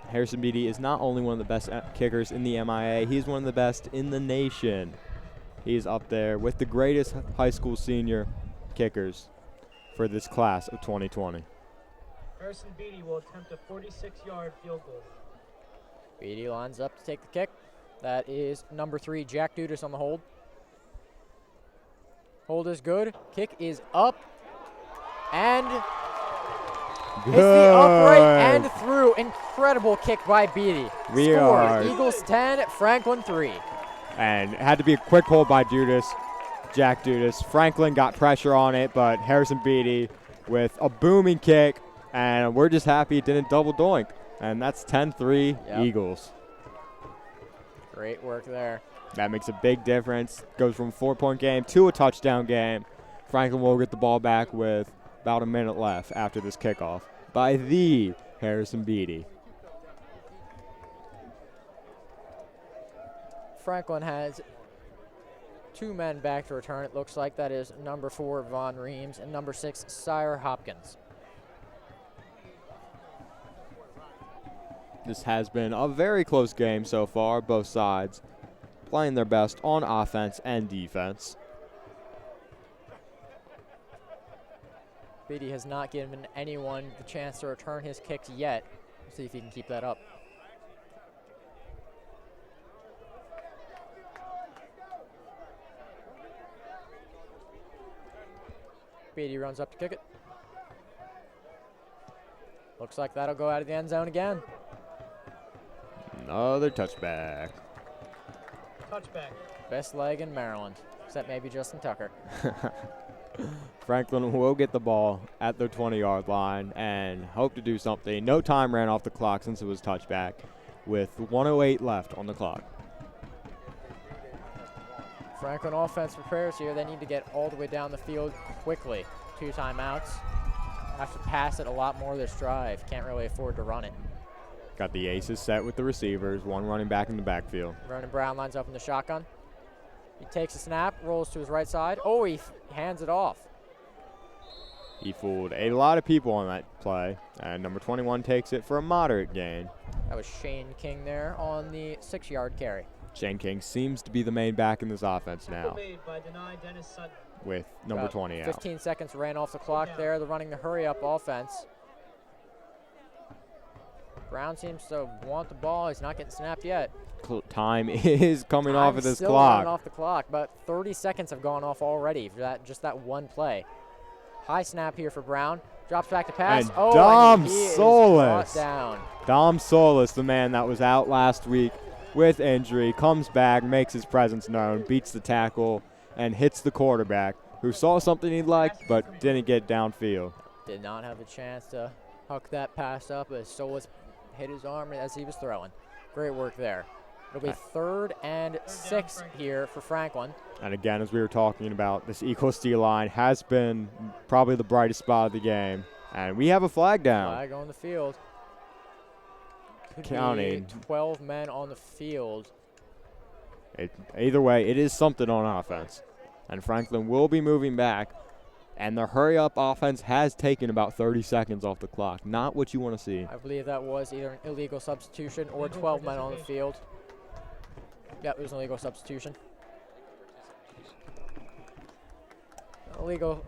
Harrison Beatty is not only one of the best kickers in the MIA, he's one of the best in the nation. He's up there with the greatest high school senior kickers for this class of 2020. Harrison Beatty will attempt a 46-yard field goal. Beatty lines up to take the kick. That is number 3, Jack Dudas on the hold. Hold is good. Kick is up. And Hits the upright and through. Incredible kick by Beatty. Score, Eagles 10, Franklin 3. And it had to be a quick hold by Jack Dudas. Franklin got pressure on it, but Harrison Beatty with a booming kick, and we're just happy it didn't double doink. And that's 10-3 Eagles. Great work there. That makes a big difference. Goes from a 4-point game to a touchdown game. Franklin will get the ball back with about a minute left after this kickoff by the Harrison Beatty. Franklin has 2 men back to return. It looks like that is number 4, Von Reams, and number 6, Sire Hopkins. This has been a very close game so far, both sides playing their best on offense and defense. Beatty has not given anyone the chance to return his kicks yet. We'll see if he can keep that up. Beatty runs up to kick it. Looks like that'll go out of the end zone again. Another touchback. Touchback. Best leg in Maryland, except maybe Justin Tucker. Franklin will get the ball at the 20-yard line and hope to do something. No time ran off the clock since it was touchback with 1:08 left on the clock. Franklin offense prepares here. They need to get all the way down the field quickly. 2 timeouts. Have to pass it a lot more this drive. Can't really afford to run it. Got the aces set with the receivers, 1 running back in the backfield. Vernon Brown lines up in the shotgun. He takes a snap, rolls to his right side. Oh, he hands it off. He fooled a lot of people on that play, and number 21 takes it for a moderate gain. That was Shane King there on the 6-yard carry. Shane King seems to be the main back in this offense now with number 20 out. 15 seconds ran off the clock there. They're running the hurry-up offense. Brown seems to want the ball. He's not getting snapped yet. Time is coming off of this still clock. Running off the clock, but 30 seconds have gone off already for just that one play. High snap here for Brown. Drops back to pass. And oh, Dom and he is Solis. brought down. Dom Solis, the man that was out last week with injury, comes back, makes his presence known, beats the tackle, and hits the quarterback, who saw something he liked but didn't get downfield. Did not have a chance to huck that pass up as Solis hit his arm as he was throwing. Great work there. It'll be 3rd and 6 here for Franklin. And again, as we were talking about, this Eagles D-line has been probably the brightest spot of the game. And we have a flag down. Flag on the field. Could Counting. be 12 men on the field. Either way, it is something on offense. And Franklin will be moving back. And the hurry-up offense has taken about 30 seconds off the clock. Not what you want to see. I believe that was either an illegal substitution or 12 men on the field. Yep, it was an illegal substitution. Illegal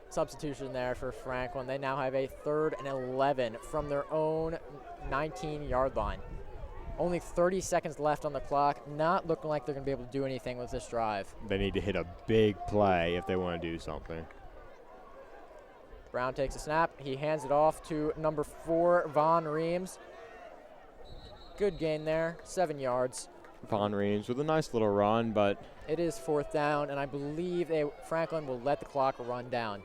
substitution there for Franklin. They now have a 3rd and 11 from their own 19-yard line. Only 30 seconds left on the clock. Not looking like they're going to be able to do anything with this drive. They need to hit a big play if they want to do something. Brown takes a snap. He hands it off to number 4, Von Reams. Good gain there, 7 yards. Von Reams with a nice little run, but it is 4th down, and I believe Franklin will let the clock run down.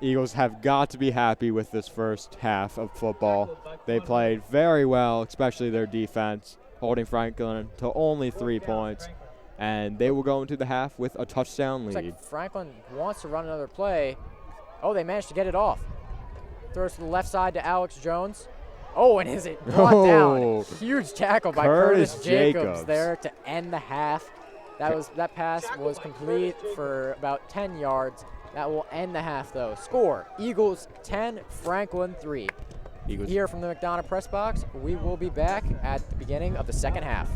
Eagles have got to be happy with this first half of football. They played very well, especially their defense, holding Franklin to only 3 points, and they will go into the half with a touchdown lead. Looks like Franklin wants to run another play. Oh, they managed to get it off. Throws to the left side to Alex Jones. Oh, and is it brought down? Huge tackle by Curtis Jacobs there to end the half. That pass was complete for about 10 yards. That will end the half, though. Score, Eagles 10, Franklin 3. Eagles. Here from the McDonogh press box, we will be back at the beginning of the second half.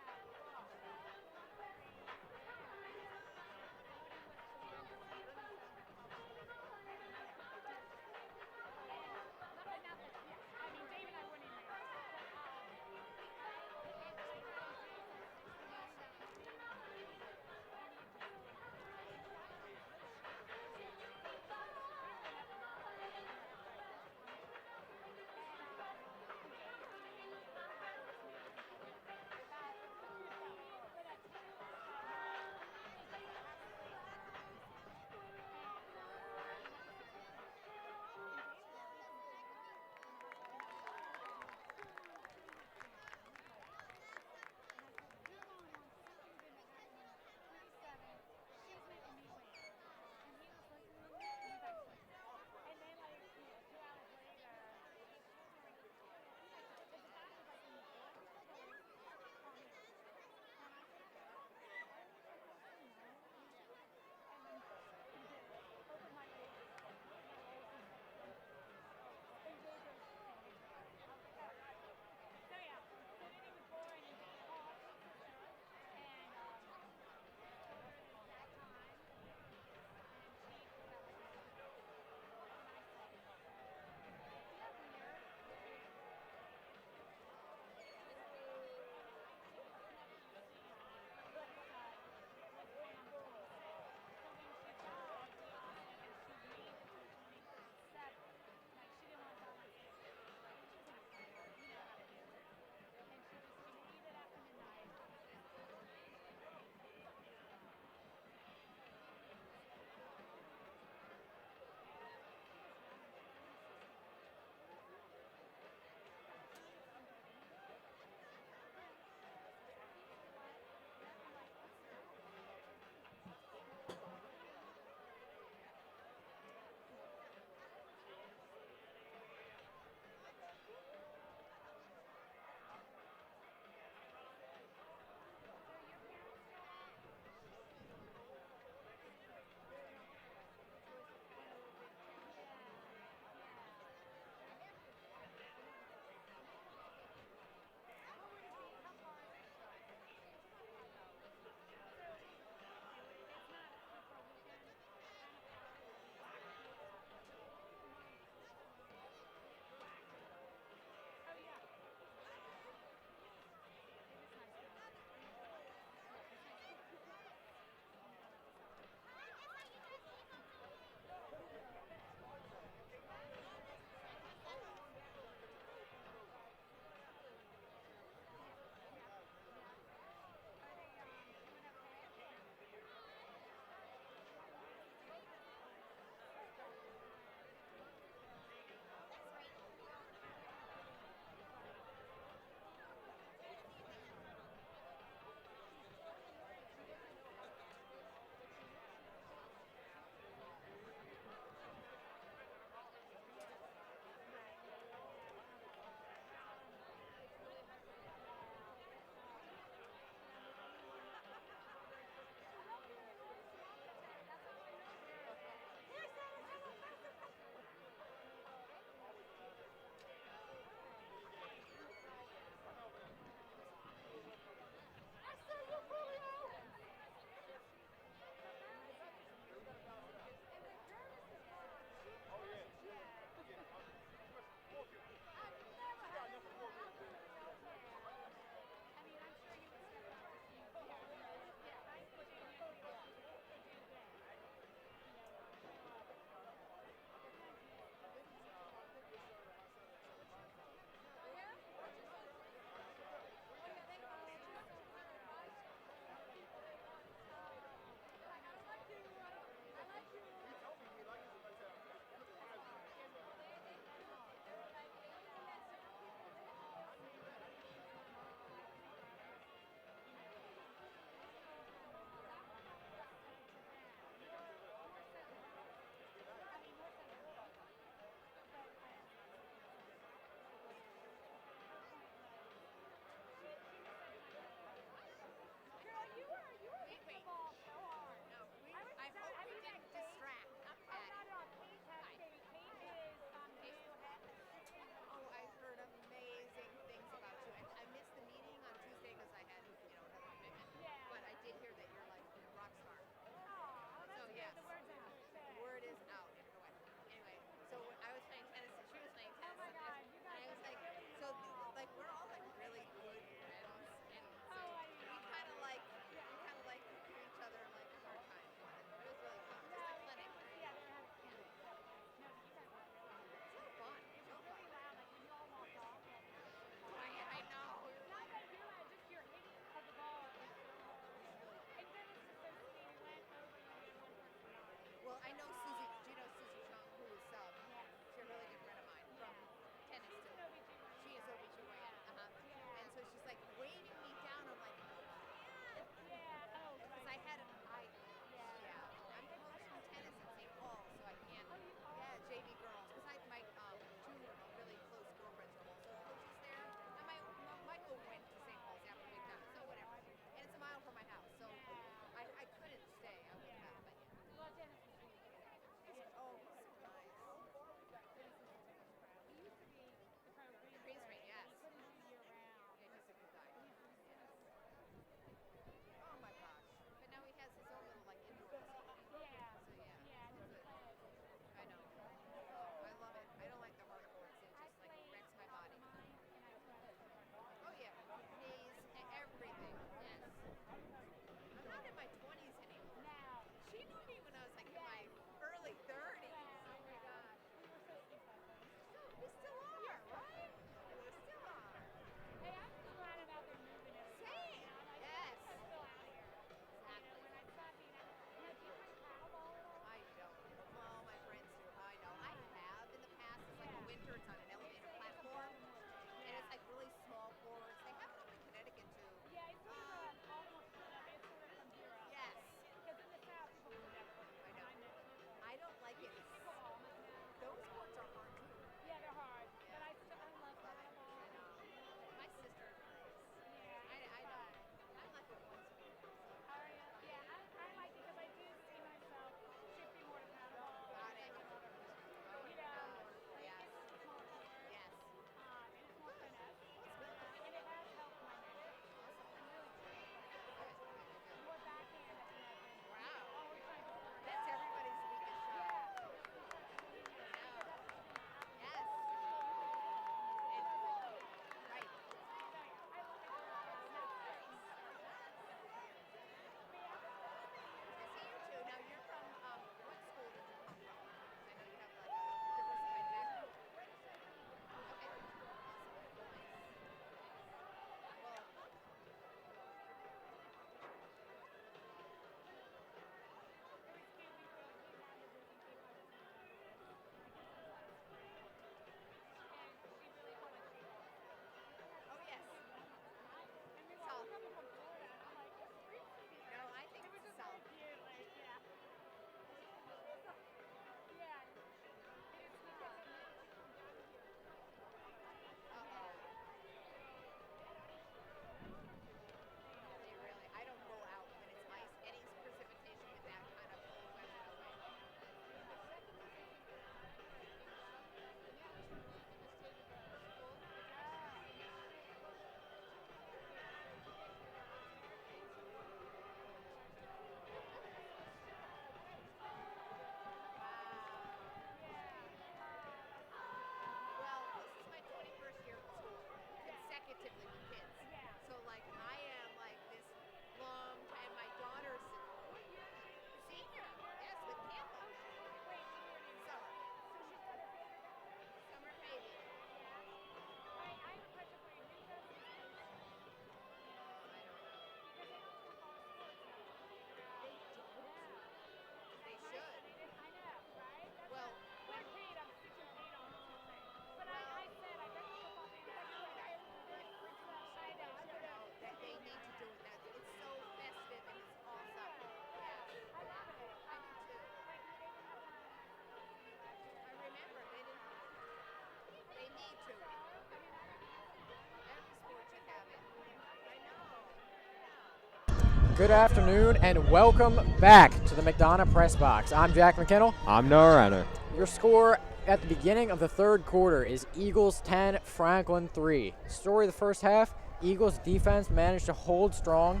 Good afternoon and welcome back to the McDonogh Press Box. I'm Jack McKinnell. I'm Noah Renner. Your score at the beginning of the third quarter is Eagles 10, Franklin 3. Story of the first half, Eagles defense managed to hold strong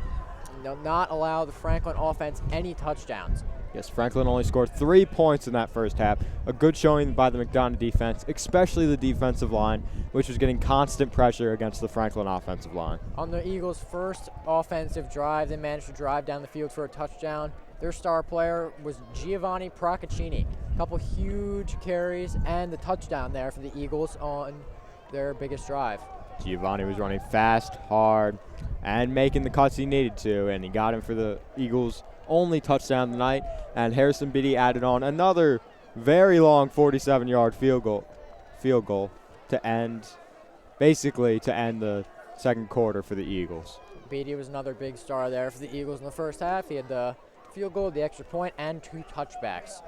and not allow the Franklin offense any touchdowns. Yes, Franklin only scored 3 points in that first half. A good showing by the McDonogh defense, especially the defensive line, which was getting constant pressure against the Franklin offensive line. On the Eagles' first offensive drive, they managed to drive down the field for a touchdown. Their star player was Giovanni Procaccini. A couple huge carries and the touchdown there for the Eagles on their biggest drive. Giovanni was running fast, hard, and making the cuts he needed to, and he got him for the Eagles' only touchdown tonight. And Harrison Beatty added on another very long 47-yard field goal to end the second quarter for the Eagles. Beatty was another big star there for the Eagles in the first half. He had the field goal, the extra point, and 2 touchbacks.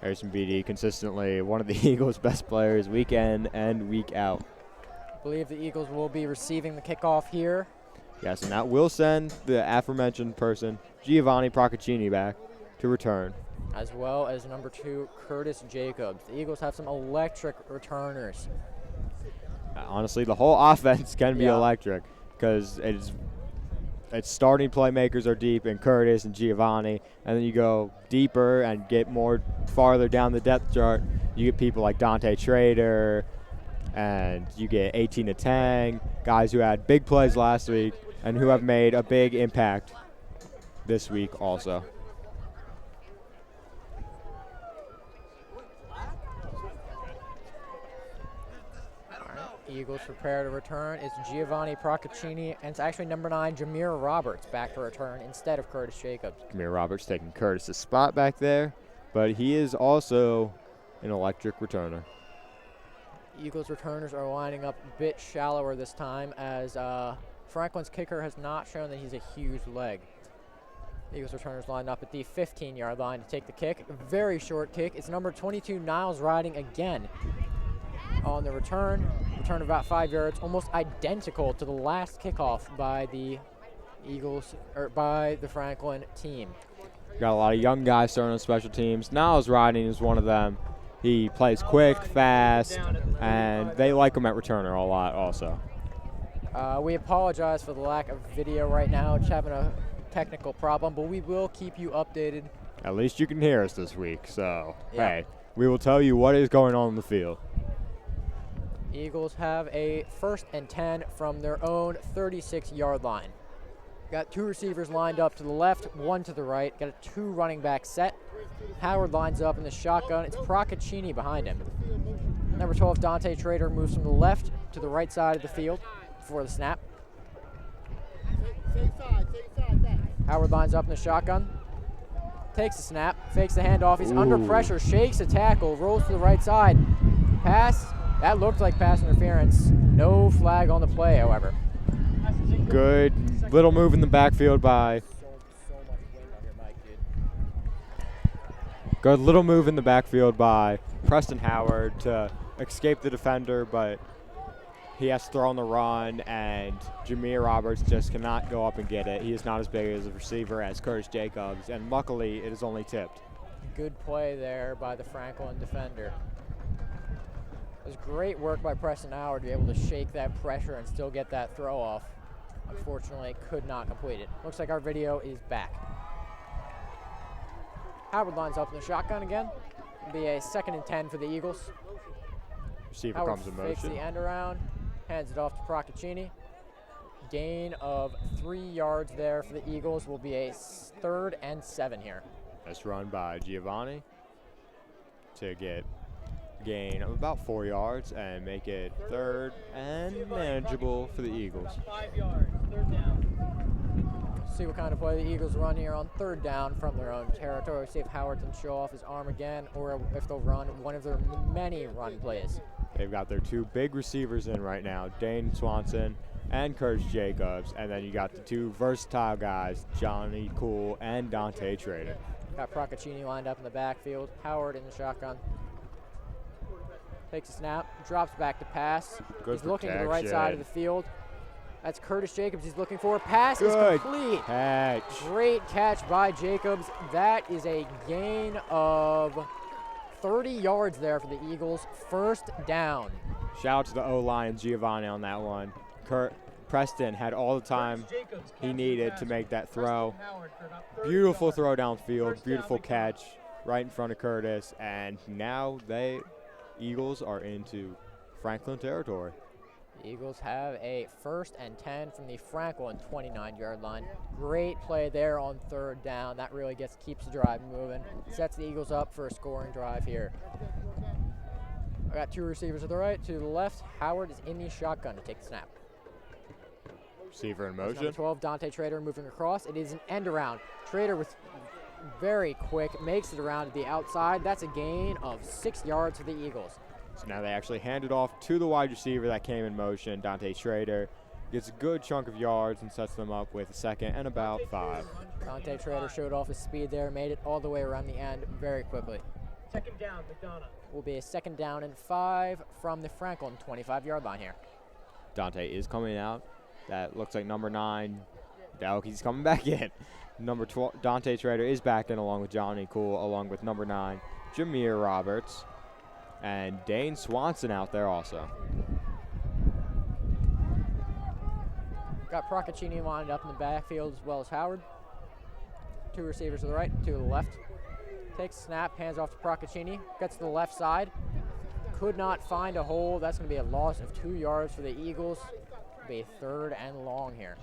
Harrison Beatty consistently one of the Eagles' best players week in and week out. I believe the Eagles will be receiving the kickoff here. Yes, and that will send the aforementioned person, Giovanni Procaccini, back to return. As well as number 2, Curtis Jacobs. The Eagles have some electric returners. Honestly, the whole offense can be electric because its starting playmakers are deep in Curtis and Giovanni, and then you go deeper and get more farther down the depth chart. You get people like Dante Trader, and you get 18 Tang, guys who had big plays last week and who have made a big impact this week also. Eagles prepare to return. It's Giovanni Procaccini, and it's actually number 9, Jameer Roberts, back to return instead of Curtis Jacobs. Jameer Roberts taking Curtis' spot back there, but he is also an electric returner. Eagles returners are lining up a bit shallower this time as Franklin's kicker has not shown that he's a huge leg. Eagles returners lined up at the 15-yard line to take the kick. A very short kick. It's number 22, Niles Riding again on the return. Return about 5 yards, almost identical to the last kickoff by the Eagles, or by the Franklin team. Got a lot of young guys starting on special teams. Niles Riding is one of them. He plays quick, fast, and they like him at returner a lot also. We apologize for the lack of video right now. Just having a technical problem, but we will keep you updated. At least you can hear us this week, so hey, we will tell you what is going on in the field. Eagles have a 1st and 10 from their own 36-yard line. Got 2 receivers lined up to the left, 1 to the right. Got a 2 running back set. Howard lines up in the shotgun. It's Procaccini behind him. Number 12, Dante Trader, moves from the left to the right side of the field before the snap. Howard lines up in the shotgun. Takes the snap, fakes the handoff. He's under pressure, shakes a tackle, rolls to the right side. Pass. That looked like pass interference. No flag on the play, however. Good little move in the backfield by Preston Howard to escape the defender, but he has to throw on the run, and Jameer Roberts just cannot go up and get it. He is not as big as a receiver as Curtis Jacobs, and luckily it is only tipped. Good play there by the Franklin defender. It was great work by Preston Howard to be able to shake that pressure and still get that throw off. Unfortunately, could not complete it. Looks like our video is back. Howard lines up in the shotgun again. It'll be a 2nd and 10 for the Eagles. Receiver Howard comes in fakes motion. the end around, hands it off to Procaccini. Gain of 3 yards there for the Eagles. Will be a 3rd and 7 here. Nice run by Giovanni to get gain of about 4 yards and make it 3rd and manageable for the Eagles. 5 yards, 3rd down. See what kind of play the Eagles run here on 3rd down from their own territory. See if Howard can show off his arm again, or if they'll run one of their many run plays. They've got their 2 big receivers in right now, Dane Swanson and Curtis Jacobs, and then you got the 2 versatile guys, Johnny Cool and Dante Trader. Got Procaccini lined up in the backfield, Howard in the shotgun. Takes a snap, drops back to pass. Good He's looking to the right side of the field. That's Curtis Jacobs he's looking for. Pass is Good complete. catch. Great catch by Jacobs. That is a gain of 30 yards there for the Eagles. First down. Shout out to the O-line and Giovanni on that one. Preston had all the time he needed to make that throw. Beautiful throw downfield, beautiful catch right in front of Curtis, and now Eagles are into Franklin territory. The Eagles have a 1st and 10 from the Franklin 29-yard line. Great play there on 3rd down. That really keeps the drive moving. Sets the Eagles up for a scoring drive here. I got 2 receivers to the right, to the left. Howard is in the shotgun to take the snap. Receiver in Number motion. 12, Dante Trader moving across. It is an end around. Trader with very quick, makes it around to the outside. That's a gain of 6 yards for the Eagles. So now they actually hand it off to the wide receiver that came in motion. Dante Schrader gets a good chunk of yards and sets them up with a 2nd and about 5. Dante Trader showed off his speed there, made it all the way around the end very quickly. 2nd down, McDonogh. Will be a 2nd down and 5 from the Franklin 25-yard line here. Dante is coming out. That looks like number 9. Now he's coming back in. Number 12, Dante Trader is back in along with Johnny Cool, along with number 9, Jameer Roberts. And Dane Swanson out there also. Got Procaccini lined up in the backfield as well as Howard. 2 receivers to the right, 2 to the left. Takes a snap, hands off to Procaccini. Gets to the left side. Could not find a hole. That's going to be a loss of 2 yards for the Eagles. Be 3rd and long here.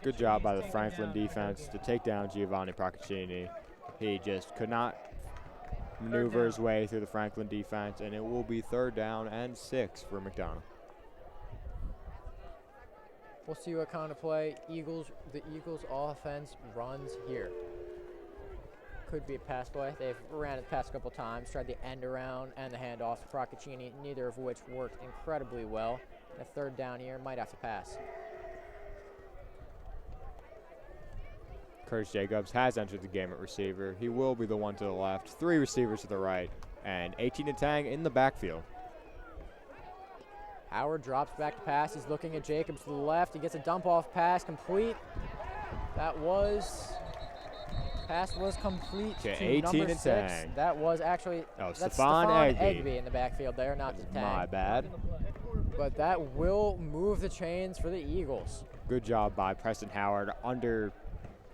Good job by the Franklin defense to take down Giovanni Procaccini. He just could not maneuver his way through the Franklin defense, and it will be 3rd down and 6 for McDonogh. We'll see what kind of play the Eagles offense runs here. Could be a pass play. They've ran it the past couple times, tried the end around and the handoff to Procaccini, neither of which worked incredibly well. A 3rd down here, might have to pass. Curtis Jacobs has entered the game at receiver. He will be the one to the left, 3 receivers to the right, and 18 to Tang in the backfield. Howard drops back to pass. He's looking at Jacobs to the left. He gets a dump-off pass complete. Pass was complete to 18 number to 6. Tang. That was actually That's Stephon Stephon Egby in the backfield there, not to Tang. My bad. But that will move the chains for the Eagles. Good job by Preston Howard under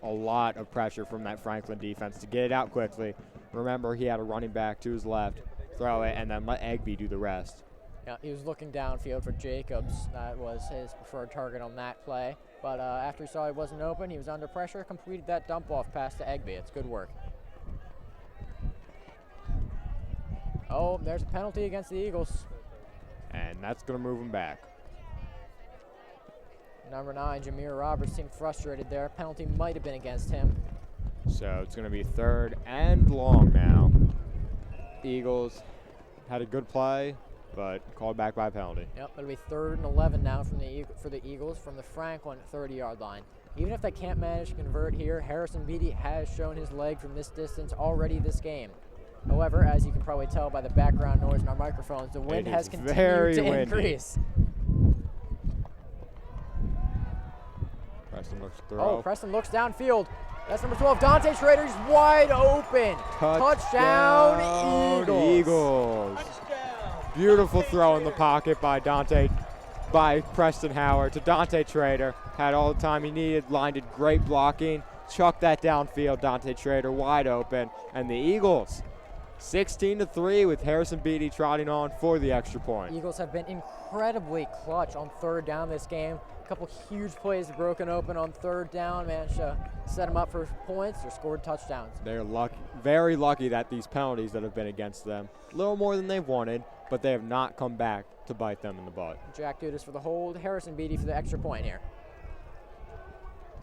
a lot of pressure from that Franklin defense to get it out quickly. Remember, he had a running back to his left, throw it, and then let Egby do the rest. Yeah, he was looking downfield for Jacobs. That was his preferred target on that play. But after he saw he wasn't open, he was under pressure, completed that dump-off pass to Egby. It's good work. Oh, there's a penalty against the Eagles. And that's going to move him back. Number 9, Jameer Roberts seemed frustrated there. Penalty might have been against him. So it's going to be 3rd and long now. The Eagles had a good play, but called back by a penalty. Yep, it'll be 3rd and 11 now for the Eagles from the Franklin 30-yard line. Even if they can't manage to convert here, Harrison Beatty has shown his leg from this distance already this game. However, as you can probably tell by the background noise in our microphones, the wind has continued to increase. Preston looks through. Oh, Preston looks downfield. That's number 12, Dante Schrader. He's wide open. Touchdown, Eagles. Beautiful throw in the pocket by Preston Howard to Dante Trader. Had all the time he needed, lined it, great blocking. Chucked that downfield, Dante Trader wide open. And the Eagles 16-3 with Harrison Beatty trotting on for the extra point. Eagles have been incredibly clutch on 3rd down this game. A couple huge plays broken open on 3rd down, managed to set them up for points or scored touchdowns. They're very lucky that these penalties that have been against them, a little more than they've wanted, but they have not come back to bite them in the butt. Jack Dudas for the hold, Harrison Beatty for the extra point here.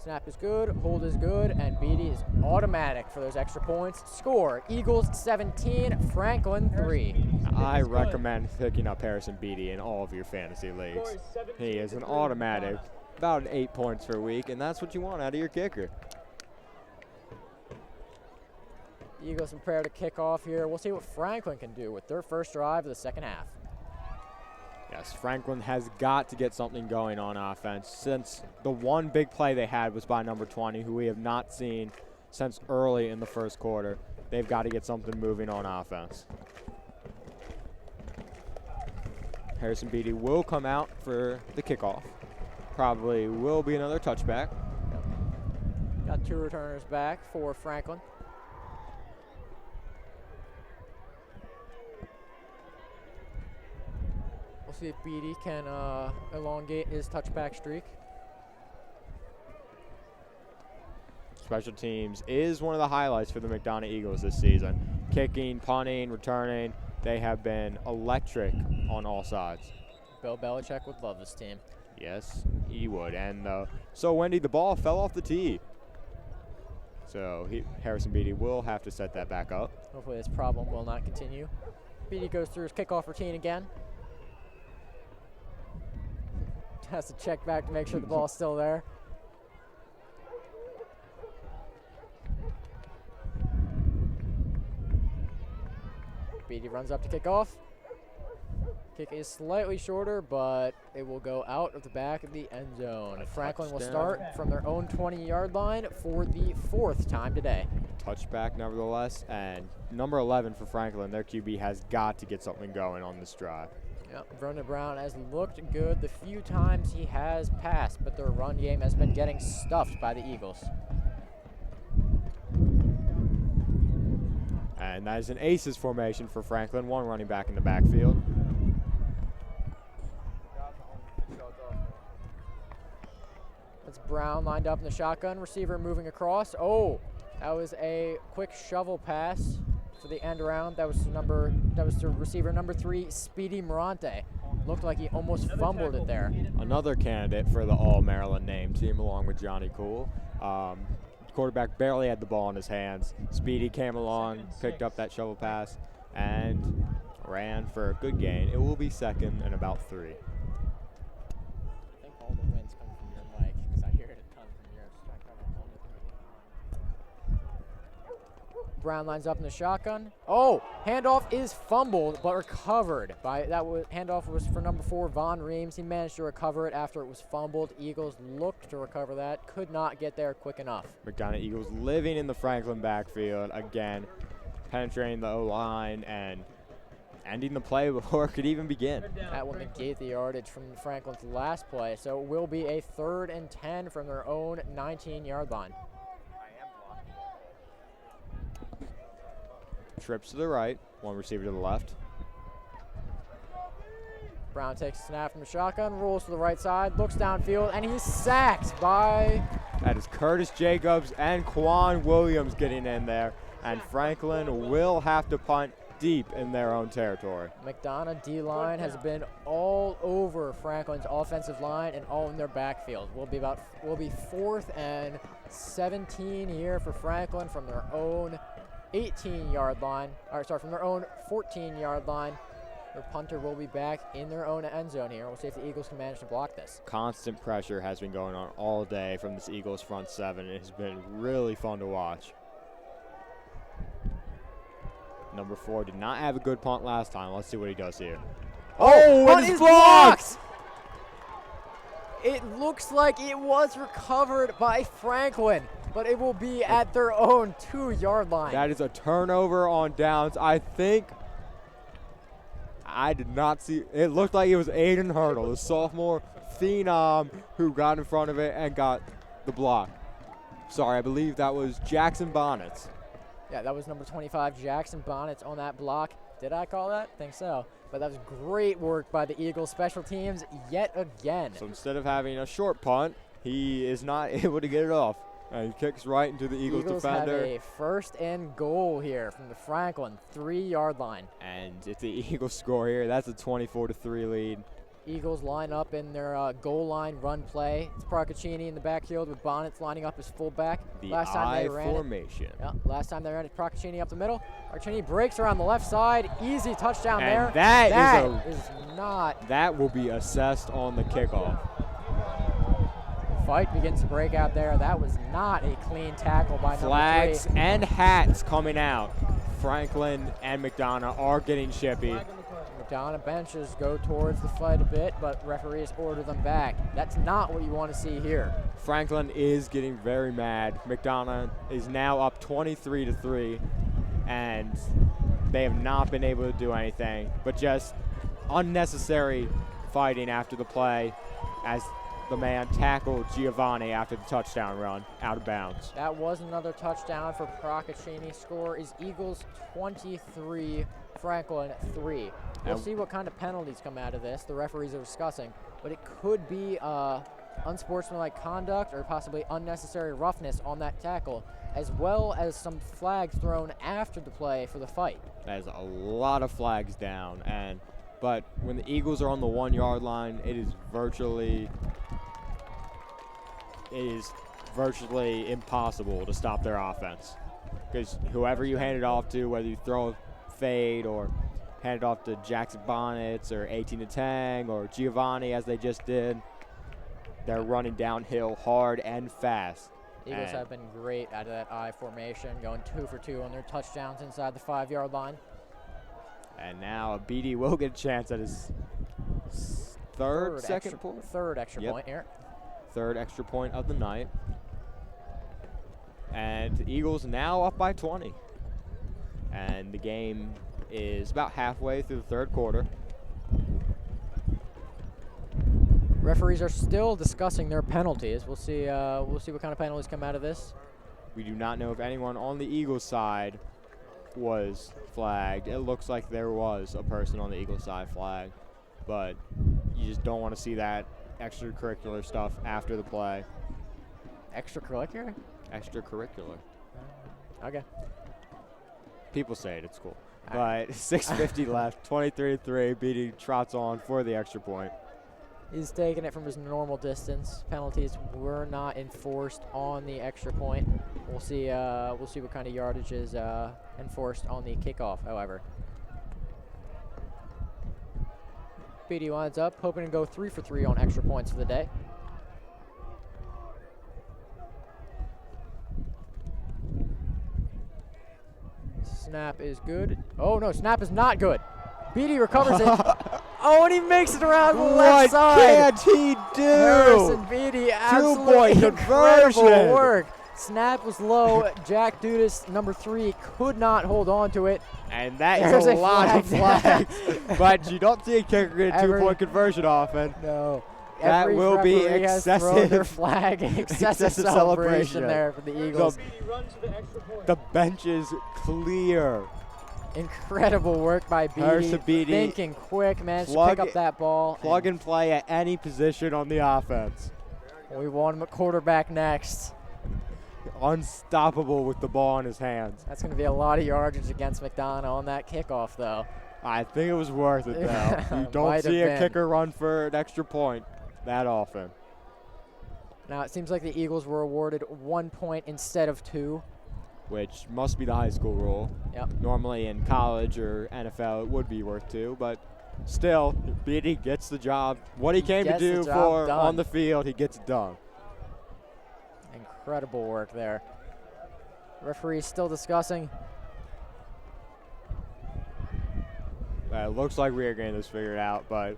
Snap is good, hold is good, and Beatty is automatic for those extra points. Score, Eagles 17, Franklin 3. I recommend picking up Harrison Beatty in all of your fantasy leagues. He is an automatic, about 8 points per week, and that's what you want out of your kicker. The Eagles prepare to kick off here. We'll see what Franklin can do with their first drive of the second half. Yes, Franklin has got to get something going on offense since the one big play they had was by number 20, who we have not seen since early in the first quarter. They've got to get something moving on offense. Harrison Beatty will come out for the kickoff. Probably will be another touchback. Got 2 returners back for Franklin. We'll see if Beatty can elongate his touchback streak. Special teams is one of the highlights for the McDonogh Eagles this season. Kicking, punting, returning, they have been electric on all sides. Bill Belichick would love this team. Yes, he would. And so, Wendy, the ball fell off the tee. So Harrison Beatty will have to set that back up. Hopefully this problem will not continue. Beatty goes through his kickoff routine again. Has to check back to make sure the ball's still there. Beatty runs up to kick off. Kick is slightly shorter, but it will go out of the back of the end zone. Franklin will start from their own 20-yard line for the 4th time today. Touchback, nevertheless, and number 11 for Franklin, their QB, has got to get something going on this drive. Yep, Vernon Brown has looked good the few times he has passed, but their run game has been getting stuffed by the Eagles. And that is an aces formation for Franklin, 1 running back in the backfield. That's Brown lined up in the shotgun, receiver moving across. Oh, that was a quick shovel pass for the end around. That was to receiver number 3, Speedy Morante. Looked like he almost fumbled it there. Another candidate for the All-Maryland name team, along with Johnny Cool. Quarterback barely had the ball in his hands. Speedy came along, picked up that shovel pass, and ran for a good gain. It will be 2nd and about 3. I think all the wins come from your mic, because I hear it a ton from yours. Brown lines up in the shotgun. Oh, handoff is fumbled, but recovered. Handoff was for number 4, Von Reams. He managed to recover it after it was fumbled. Eagles looked to recover that, could not get there quick enough. McDonogh Eagles living in the Franklin backfield again, penetrating the O-line and ending the play before it could even begin. That will negate the yardage from Franklin's last play, so it will be a 3rd and 10 from their own 19-yard line. Trips to the right, 1 receiver to the left. Brown takes a snap from the shotgun, rolls to the right side, looks downfield, and he's sacked by... That is Curtis Jacobs and Quan Williams getting in there, and Franklin will have to punt deep in their own territory. McDonogh D-line has been all over Franklin's offensive line and all in their backfield. Will be 4th and 17 here for Franklin from their own 18-yard line, from their own 14-yard line. Their punter will be back in their own end zone here. We'll see if the Eagles can manage to block this. Constant pressure has been going on all day from this Eagles front 7. It has been really fun to watch. Number 4 did not have a good punt last time. Let's see what he does here. Oh, it is blocked! It looks like it was recovered by Franklin, but it will be at their own 2-yard line. That is a turnover on downs. I did not see. It looked like it was Aiden Hurdle, the sophomore phenom, who got in front of it and got the block. Sorry, I believe that was Jackson Bonnets. Yeah, that was number 25, Jackson Bonnets on that block. Did I call that? I think so. But that was great work by the Eagles special teams yet again. So instead of having a short punt, he is not able to get it off. And he kicks right into the Eagles defender. Have a 1st and goal here from the Franklin 3-yard line. And if the Eagles score here, that's a 24-3 lead. Eagles line up in their goal line run play. It's Procaccini in the backfield with Bonnets lining up as fullback. The last time they ran formation. Last time they ran it, Procaccini up the middle. Procaccini breaks around the left side. Easy touchdown and there. That is not. That will be assessed on the kickoff. Fight begins to break out there. That was not a clean tackle by number 3. Flags and hats coming out Franklin and McDonogh are getting chippy. Flag on the play. McDonogh benches go towards the fight a bit, but referees order them back. That's not what you want to see here. Franklin is getting very mad. McDonogh is now up 23-3, and they have not been able to do anything, but just unnecessary fighting after the play as the man tackled Giovanni after the touchdown run out of bounds. That was another touchdown for Procaccini. Score is Eagles 23, Franklin 3. We'll see what kind of penalties come out of this. The referees are discussing, but it could be unsportsmanlike conduct or possibly unnecessary roughness on that tackle, as well as some flags thrown after the play for the fight. There's a lot of flags down, but when the Eagles are on the 1 yard line, it is virtually impossible to stop their offense, because whoever you hand it off to, whether you throw a fade or hand it off to Jackson Bonnets or 18 to Tang or Giovanni as they just did, they're running downhill hard and fast. Eagles have been great out of that I formation, going 2 for 2 on their touchdowns inside the 5 yard line. And now BD will get a chance at his third extra point here. Third extra point of the night. And the Eagles now up by 20. And the game is about halfway through the third quarter. Referees are still discussing their penalties. We'll see what kind of penalties come out of this. We do not know if anyone on the Eagles side was flagged. It looks like there was a person on the Eagles side flagged, but you just don't want to see that extracurricular stuff after the play. Extracurricular? Extracurricular. Okay. People say it at school. But 6:50 left, 23-3. BD trots on for the extra point. He's taking it from his normal distance. Penalties were not enforced on the extra point. We'll see what kind of yardage is enforced on the kickoff, however. BD lines up, hoping to go 3 for 3 on extra points for the day. Snap is good. Oh no, snap is not good. BD recovers it. Oh, and he makes it around the left side. What can't he do? Harrison Beatty, absolutely incredible work. Snap was low. Jack Dudas, number 3, could not hold on to it. And that is a lot of flags. But you don't see a kicker get a 2-point conversion often. No. That will be excessive. Their flag, excessive celebration there for the Eagles. The bench is clear. Incredible work by Beatty. Thinking quick, managed to pick up that ball. Plug and play at any position on the offense. We want him at quarterback next. Unstoppable with the ball in his hands. That's going to be a lot of yardage against McDonogh on that kickoff, though. I think it was worth it, though. You don't see a kicker run for an extra point that often. Now, it seems like the Eagles were awarded 1 point instead of 2. Which must be the high school rule. Yep. Normally in college or NFL, it would be worth 2, but still, Beatty gets the job. What he came to do on the field, he gets it done. Incredible work there. Referee still discussing. It looks like we are getting this figured out, but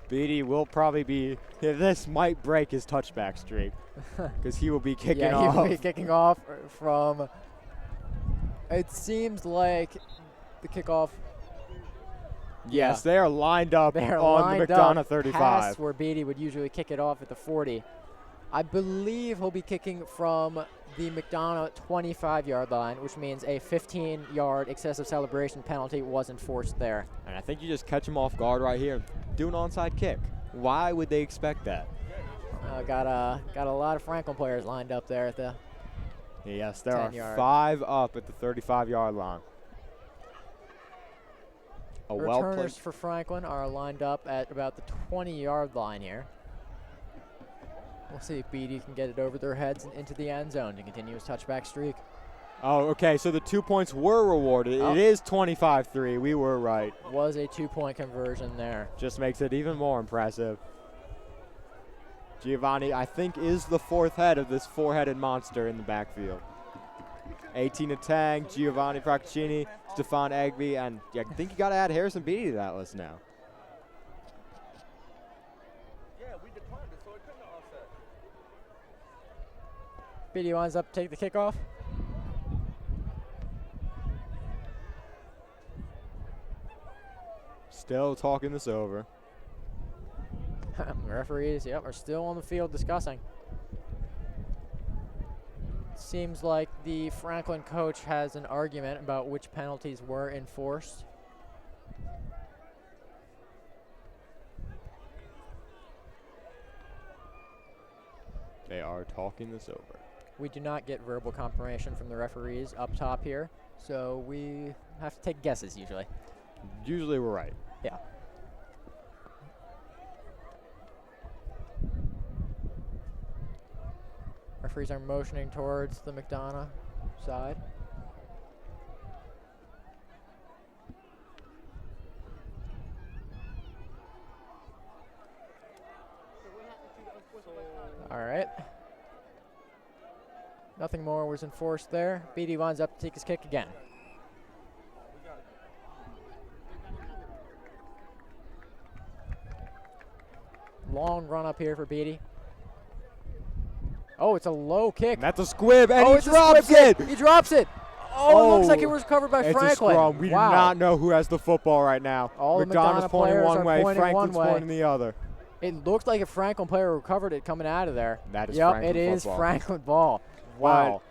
Beatty will probably be, this might break his touchback streak, because he will be kicking off. He will be kicking off from, it seems like the kickoff. Yes, they are lined up on the McDonogh 35. Past where Beatty would usually kick it off at the 40. I believe he'll be kicking from the McDonogh 25-yard line, which means a 15-yard excessive celebration penalty was enforced there. And I think you just catch him off guard right here. Do an onside kick. Why would they expect that? Got a lot of Franklin players lined up there at the Yes, there are 10-yard. 5 up at the 35-yard line. Returners for Franklin are lined up at about the 20-yard line here. We'll see if Beatty can get it over their heads and into the end zone to continue his touchback streak. Oh, okay, so the 2 points were rewarded. It is 25-3. We were right. Was a 2-point conversion there. Just makes it even more impressive. Giovanni, I think, is the 4th head of this 4-headed monster in the backfield. 18-10, Giovanni Procaccini, Stefan Egby, and I think you got to add Harrison Beatty to that list now. Yeah, we declined it, so it couldn't offset. Beatty winds up to take the kickoff. Still talking this over. The referees, yep, are still on the field discussing. Seems like the Franklin coach has an argument about which penalties were enforced. They are talking this over. We do not get verbal confirmation from the referees up top here, so we have to take guesses usually. Usually we're right. Yeah. Referees are motioning towards the McDonogh side. All right. Nothing more was enforced there. Beatty winds up to take his kick again. Long run up here for Beatty. Oh, it's a low kick. And that's a squib, and Oh, he it's a drops squib it. kick. He drops it. Oh, it looks like it Oh, was covered by It's Franklin. a scrum. We do Wow. not know who has the football right now. All the McDonough's McDonogh pointing players one are way, pointing Franklin's one way. pointing the other. It looked like a Franklin player recovered it coming out of there. That is Yep, Franklin it is football. Franklin ball. Wow.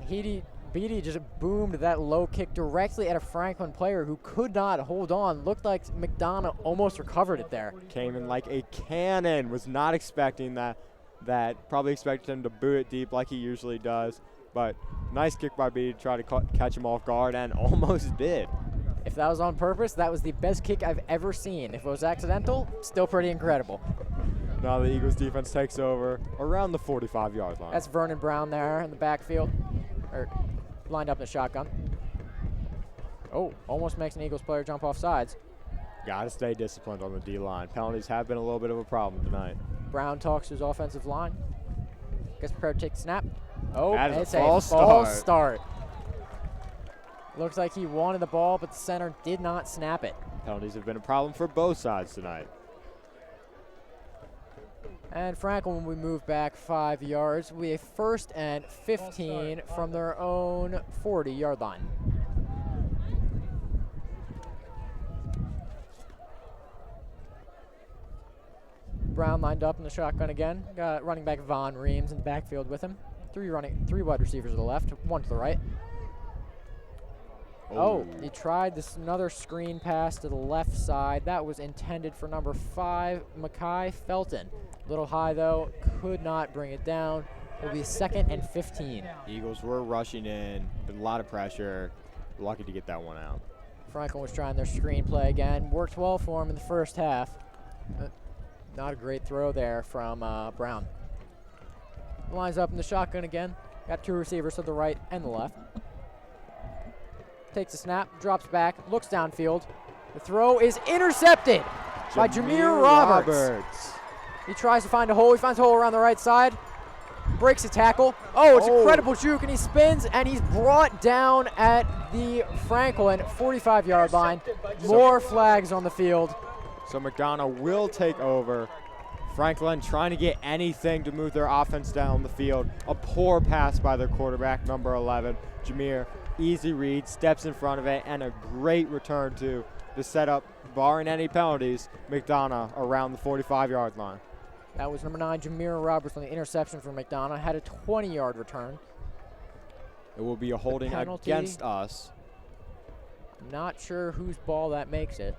Beatty just boomed that low kick directly at a Franklin player who could not hold on. Looked like McDonogh almost recovered it there. Came in like a cannon. Was not expecting that. Probably expected him to boot it deep like he usually does. But nice kick by Beatty to try to catch him off guard, and almost did. If that was on purpose, that was the best kick I've ever seen. If it was accidental, still pretty incredible. Now the Eagles defense takes over around the 45-yard line. That's Vernon Brown there in the backfield, or lined up in the shotgun. Oh, almost makes an Eagles player jump off sides. Got to stay disciplined on the D-line. Penalties have been a little bit of a problem tonight. Brown talks to his offensive line. Gets prepared to take the snap. Oh, That is a it's false false start. start. Looks like he wanted the ball, but the center did not snap it. Penalties have been a problem for both sides tonight. And Franklin will move back 5 yards. We have 1st and 15 from their own 40-yard line. Brown lined up in the shotgun again. Got running back Von Reams in the backfield with him. Three wide receivers to the left, one to the right. Oh, he tried this another screen pass to the left side. That was intended for number 5, Mackay Felton. Little high though, could not bring it down. It'll be 2nd and 15. Eagles were rushing in, but a lot of pressure. Lucky to get that one out. Franklin was trying their screen play again. Worked well for him in the first half. Not a great throw there from Brown. Lines up in the shotgun again. Got 2 receivers to the right and the left. Takes a snap, drops back, looks downfield. The throw is intercepted by Jameer Roberts. He tries to find a hole. He finds a hole around the right side. Breaks a tackle. Oh, it's a credible juke, and he spins, and he's brought down at the Franklin 45-yard line. More flags on the field. So McDonogh will take over. Franklin trying to get anything to move their offense down the field. A poor pass by their quarterback, number 11, Jameer. Easy read, steps in front of it, and a great return to set up, barring any penalties, McDonogh around the 45-yard line. That was number 9, Jameer Roberts on the interception for McDonogh. Had a 20-yard return. It will be a holding penalty. against us. Not sure whose ball that makes it.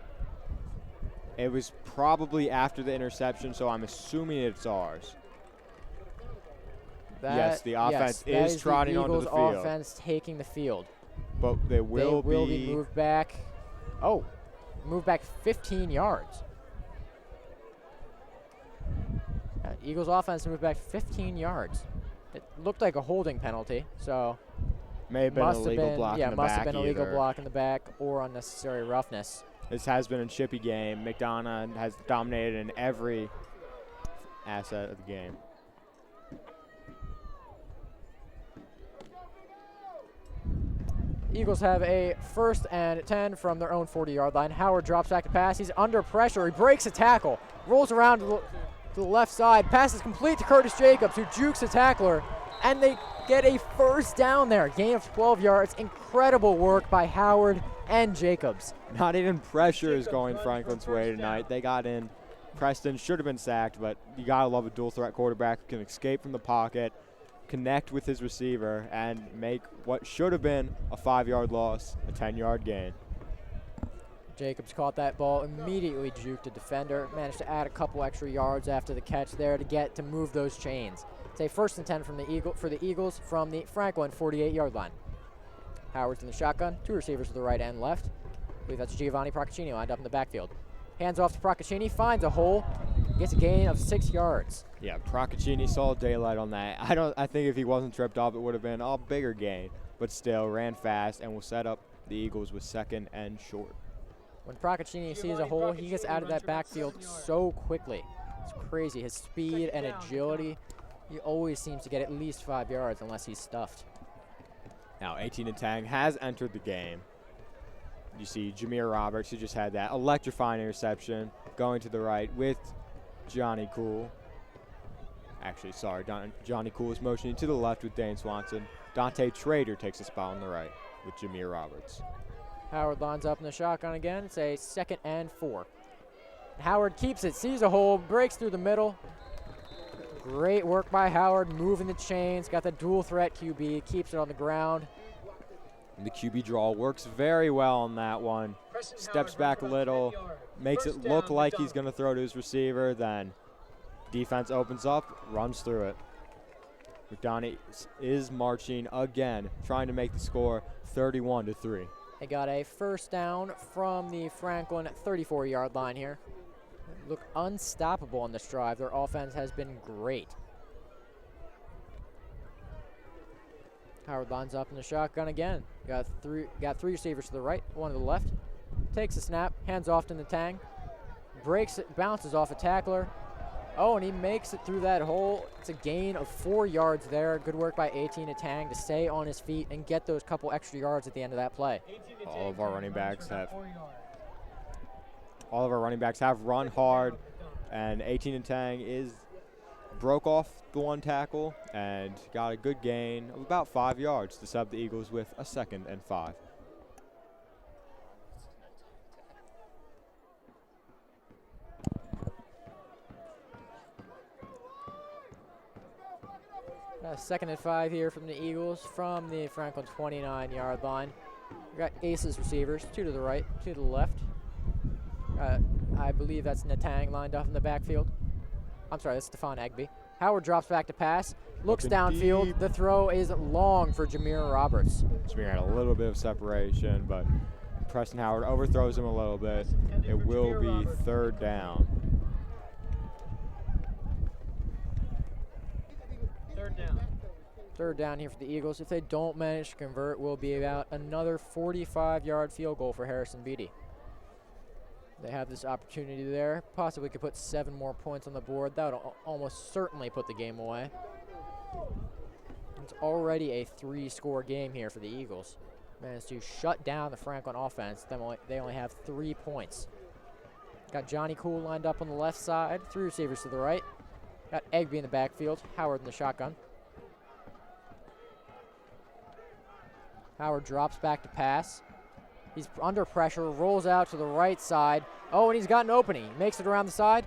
It was probably after the interception, so I'm assuming it's ours. Yes, the offense is trotting onto the field. Eagles offense taking the field. But they will be moved back. Oh, moved back 15 yards. Eagles offense moved back 15 yards. It looked like a holding penalty, so may have been an illegal block in the back. Yeah, must have been a legal either. block in the back or unnecessary roughness. This has been a chippy game. McDonogh has dominated in every asset of the game. Eagles have a 1st and 10 from their own 40-yard line. Howard drops back to pass. He's under pressure. He breaks a tackle, rolls around to the left side, passes complete to Curtis Jacobs, who jukes a tackler, and they get a 1st down there. Gain of 12 yards. Incredible work by Howard and Jacobs. Not even pressure is going Franklin's way tonight. They got in. Preston should have been sacked, but you got to love a dual threat quarterback who can escape from the pocket, connect with his receiver, and make what should have been a 5-yard loss a 10-yard gain. Jacobs caught that ball, immediately juked a defender, managed to add a couple extra yards after the catch there to move those chains. It's a 1st and 10 from for the Eagles from the Franklin 48-yard line. Howard's in the shotgun, 2 receivers to the right and left. I believe that's Giovanni Procaccini lined up in the backfield. Hands off to Procaccini, finds a hole, gets a gain of 6 yards. Yeah, Procaccini saw daylight on that. I think if he wasn't tripped up, it would have been a bigger gain, but still ran fast and will set up the Eagles with 2nd and short. When Procaccini sees a hole, he gets out of that backfield so quickly. It's crazy. His speed and agility, he always seems to get at least 5 yards unless he's stuffed. Now 18 and Tang has entered the game. You see Jameer Roberts, who just had that electrifying interception, going to the right with Johnny Cool. Actually, sorry, Johnny Cool is motioning to the left with Dane Swanson. Dante Trader takes a spot on the right with Jameer Roberts. Howard lines up in the shotgun again. It's a 2nd and 4. Howard keeps it, sees a hole, breaks through the middle. Great work by Howard, moving the chains, got the dual threat QB, keeps it on the ground. And the QB draw works very well on that one. Steps back a little, makes it look like he's going to throw to his receiver, then defense opens up, runs through it. McDonogh is marching again, trying to make the score 31-3. They got a 1st down from the Franklin 34-yard line here. Look unstoppable on this drive. Their offense has been great. Howard lines up in the shotgun again. Got three receivers to the right, 1 to the left. Takes a snap, hands off to Natang. Breaks it, bounces off a tackler. Oh, and he makes it through that hole. It's a gain of 4 yards there. Good work by 18 Natang to stay on his feet and get those couple extra yards at the end of that play. All of our running backs have run hard, and 18 Natang broke off the 1 tackle and got a good gain of about 5 yards to sub the Eagles with a 2nd and 5. A 2nd and 5 here from the Eagles from the Franklin 29-yard line. We got aces receivers, 2 to the right, 2 to the left. I believe that's Natang lined up in the backfield. I'm sorry, that's Stephon Egby. Howard drops back to pass, looks downfield. Deep. The throw is long for Jameer Roberts. Jameer had a little bit of separation, but Preston Howard overthrows him a little bit. It will be 3rd down. 3rd down. 3rd down here for the Eagles. If they don't manage to convert, will be about another 45-yard field goal for Harrison Beatty. They have this opportunity there. Possibly could put 7 more points on the board. That would almost certainly put the game away. It's already a 3-score game here for the Eagles. Managed to shut down the Franklin offense. They only have 3 points. Got Johnny Cool lined up on the left side. 3 receivers to the right. Got Egby in the backfield. Howard in the shotgun. Howard drops back to pass. He's under pressure, rolls out to the right side. Oh, and he's got an opening. He makes it around the side,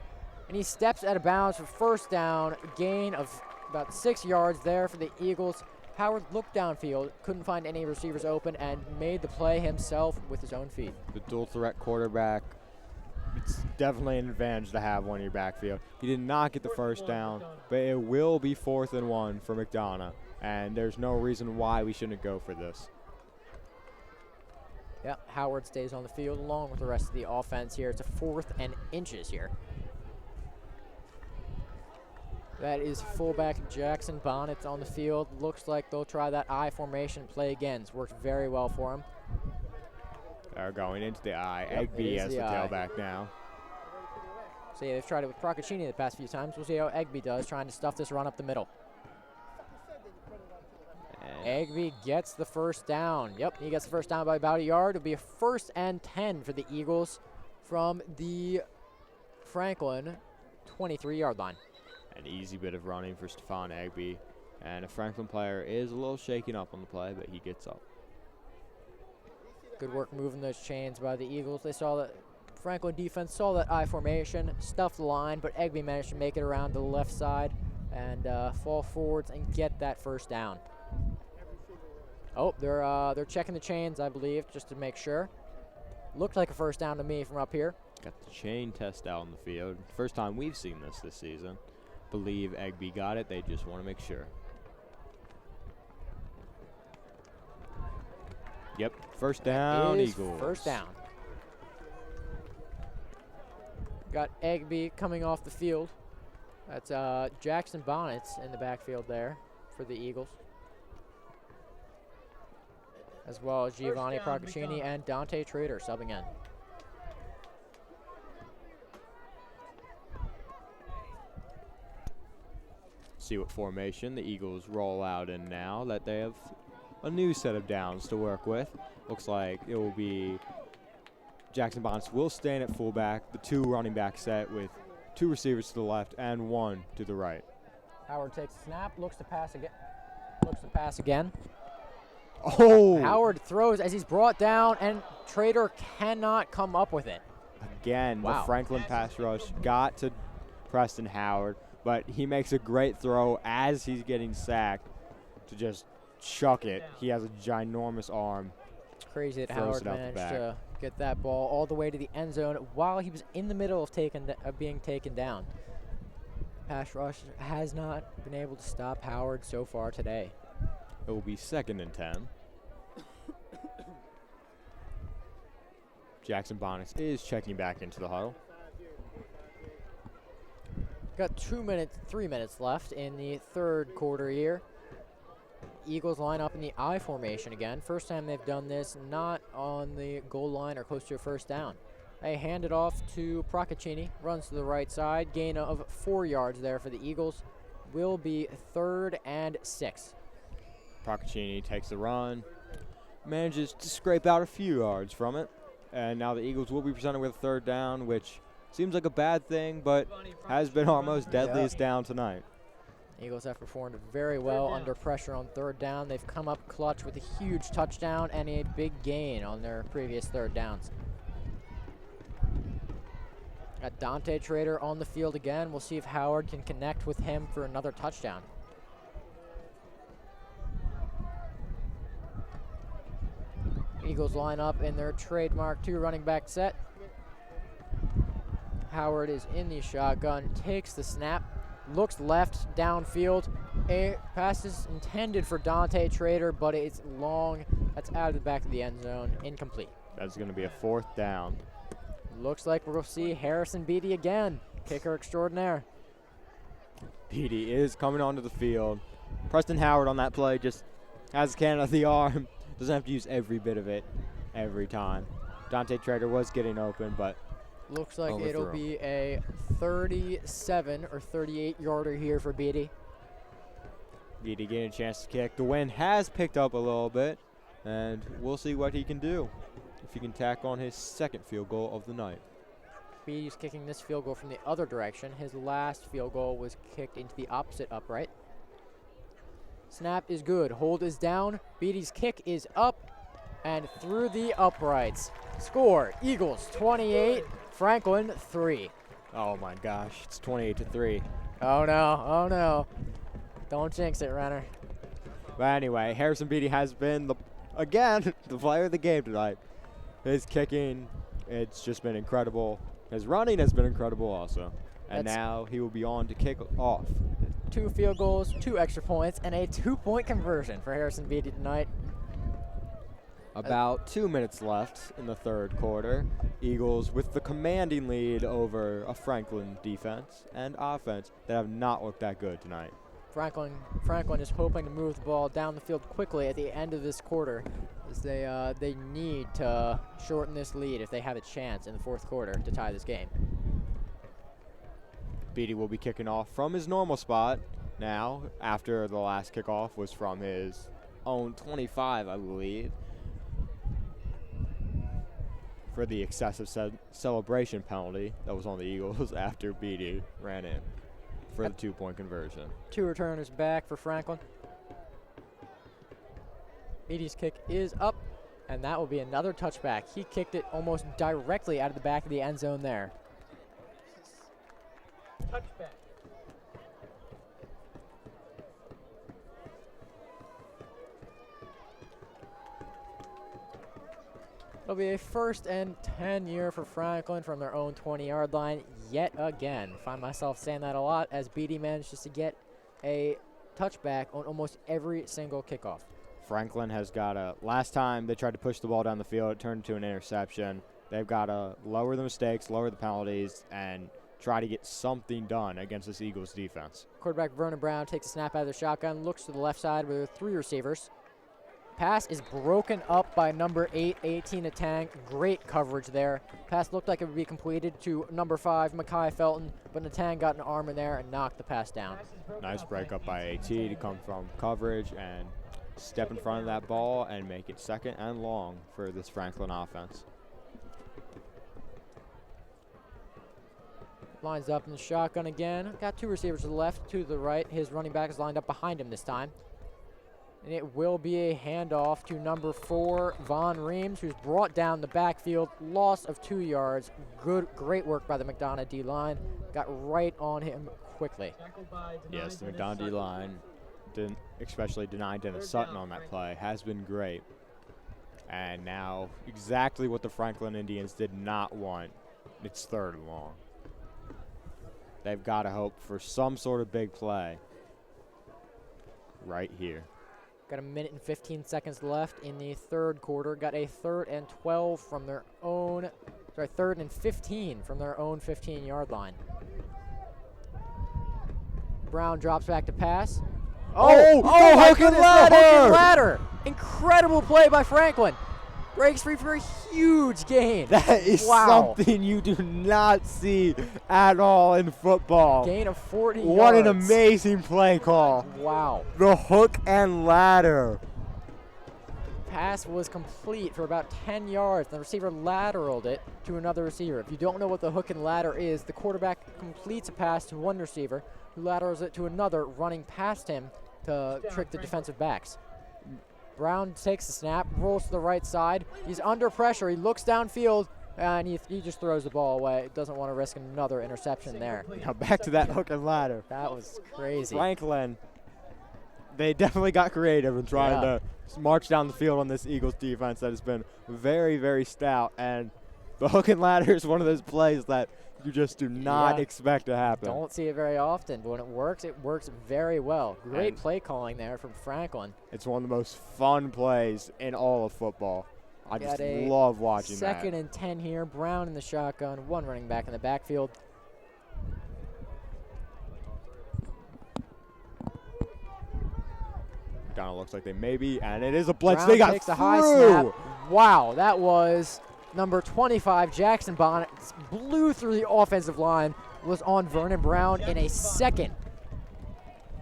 and he steps out of bounds for 1st down. Gain of about 6 yards there for the Eagles. Howard looked downfield, couldn't find any receivers open, and made the play himself with his own feet. The dual threat quarterback, it's definitely an advantage to have one in your backfield. He did not get the 1st down, but it will be 4th and 1 for McDonogh, and there's no reason why we shouldn't go for this. Yeah, Howard stays on the field along with the rest of the offense here. It's a 4th and inches here. That is fullback Jackson Bonnet on the field. Looks like they'll try that I formation play again. It's worked very well for him. They're going into the I. Yep, Egby as the tailback now. So yeah, they've tried it with Procaccini the past few times. We'll see how Egby does, trying to stuff this run up the middle. Egby gets the first down. Yep, he gets the first down by about a yard. It'll be a 1st and 10 for the Eagles from the Franklin 23-yard line. An easy bit of running for Stephon Egby. And a Franklin player is a little shaken up on the play, but he gets up. Good work moving those chains by the Eagles. They saw that Franklin defense saw that I formation, stuffed the line, but Egby managed to make it around to the left side and fall forwards and get that first down. Oh, they're checking the chains, I believe, just to make sure. Looked like a first down to me from up here. Got the chain test out on the field. First time we've seen this season. Believe Egby got it. They just want to make sure. Yep, first down, Eagles. First down. Got Egby coming off the field. That's Jackson Bonnets in the backfield there for the Eagles, as well as Giovanni Procaccini and Dante Trader subbing in. See what formation the Eagles roll out in now that they have a new set of downs to work with. Looks like it will be Jackson Bonnets will stand at fullback, the 2 running back set with 2 receivers to the left and 1 to the right. Howard takes a snap, looks to pass again. Oh! Howard throws as he's brought down, and Trader cannot come up with it. Again, wow. The Franklin pass rush got to Preston Howard, but he makes a great throw as he's getting sacked to just chuck it. He has a ginormous arm. Crazy that Howard managed to get that ball all the way to the end zone while he was in the middle of being taken down. Pass rush has not been able to stop Howard so far today. It will be 2nd and 10. Jackson Bonnets is checking back into the huddle. Got 3 minutes left in the 3rd quarter here. Eagles line up in the I formation again. First time they've done this, not on the goal line or close to a first down. They hand it off to Procaccini, runs to the right side. Gain of 4 yards there for the Eagles. Will be 3rd and 6. Procaccini takes the run, manages to scrape out a few yards from it. And now the Eagles will be presented with a 3rd down, which seems like a bad thing, but has been our most deadliest down tonight. Eagles have performed very well under pressure on 3rd down. They've come up clutch with a huge touchdown and a big gain on their previous 3rd downs. Got Dante Trader on the field again. We'll see if Howard can connect with him for another touchdown. Eagles line up in their trademark 2 running back set. Howard is in the shotgun, takes the snap, looks left downfield. A pass is intended for Dante Trader, but it's long. That's out of the back of the end zone, incomplete. That's going to be a 4th down. Looks like we'll see Harrison Beatty again, kicker extraordinaire. Beatty is coming onto the field. Preston Howard on that play just has a cannon of the arm. Doesn't have to use every bit of it every time. Dante Trader was getting open, but looks like overthrew. It'll be a 37 or 38 yarder here for Beatty. Beatty getting a chance to kick. The wind has picked up a little bit, and we'll see what he can do if he can tack on his 2nd field goal of the night. Beatty's kicking this field goal from the other direction. His last field goal was kicked into the opposite upright. Snap is good. Hold is down. Beatty's kick is up and through the uprights. Score, Eagles 28, Franklin 3. Oh my gosh, it's 28-3. Oh no. Don't jinx it, Renner. But anyway, Harrison Beatty has been, the player of the game tonight. His kicking, it's just been incredible. His running has been incredible also. And now he will be on to kick off. 2 field goals, 2 extra points, and a 2-point conversion for Harrison Beatty tonight. About 2 minutes left in the 3rd quarter. Eagles with the commanding lead over a Franklin defense and offense that have not looked that good tonight. Franklin is hoping to move the ball down the field quickly at the end of this quarter, as they need to shorten this lead if they have a chance in the 4th quarter to tie this game. Beatty will be kicking off from his normal spot now, after the last kickoff was from his own 25, I believe, for the excessive celebration penalty that was on the Eagles after Beatty ran in for the 2-point conversion. 2 returners back for Franklin. Beatty's kick is up, and that will be another touchback. He kicked it almost directly out of the back of the end zone there. Touchback. It'll be a 1st and 10 year for Franklin from their own 20-yard line yet again. Find myself saying that a lot as Beatty manages to get a touchback on almost every single kickoff. Franklin has got a, last time they tried to push the ball down the field, it turned into an interception. They've got to lower the mistakes, lower the penalties, and try to get something done against this Eagles defense. Quarterback Vernon Brown takes a snap out of the shotgun, looks to the left side with 3 receivers. Pass is broken up by number 8, 18 Natang. Great coverage there. Pass looked like it would be completed to number 5, Makai Felton, but Natang got an arm in there and knocked the pass down. Nice break up by AT to come from coverage and step in front of that ball and make it 2nd and long for this Franklin offense. Lines up in the shotgun again. Got 2 receivers to the left, 2 to the right. His running back is lined up behind him this time. And it will be a handoff to number 4, Von Reams, who's brought down the backfield. Loss of 2 yards. Great work by the McDonogh D-line. Got right on him quickly. Yes, the McDonogh D-line, especially denying Dennis Sutton on that play, has been great. And now exactly what the Franklin Indians did not want. It's 3rd and long. They've got to hope for some sort of big play right here. Got 1 minute and 15 seconds left in the 3rd quarter. Got a 3rd and 12 from their own, 3rd and 15 from their own 15-yard line. Brown drops back to pass. Oh, my goodness, the hook and ladder. Incredible play by Franklin. Breaks free for a huge gain. That is something you do not see at all in football. Gain of 40 yards. What an amazing play call. Wow. The hook and ladder. Pass was complete for about 10 yards. The receiver lateraled it to another receiver. If you don't know what the hook and ladder is, the quarterback completes a pass to one receiver who laterals it to another, running past him to trick the defensive backs. Brown takes the snap, rolls to the right side. He's under pressure. He looks downfield, and he just throws the ball away. Doesn't want to risk another interception there. Now back to that hook and ladder. That was crazy. Franklin, they definitely got creative in trying to march down the field on this Eagles defense that has been very, very stout. And the hook and ladder is one of those plays that you just do not expect to happen. Don't see it very often, but when it works very well. Great play calling there from Franklin. It's one of the most fun plays in all of football. I just love watching that. 2nd and 10 here. Brown in the shotgun, 1 running back in the backfield. McDonogh looks like they may be, and it is a blitz. Brown they got takes through. A high snap. Wow, that was number 25, Jackson Bonnet, blew through the offensive line, was on Vernon Brown in a second.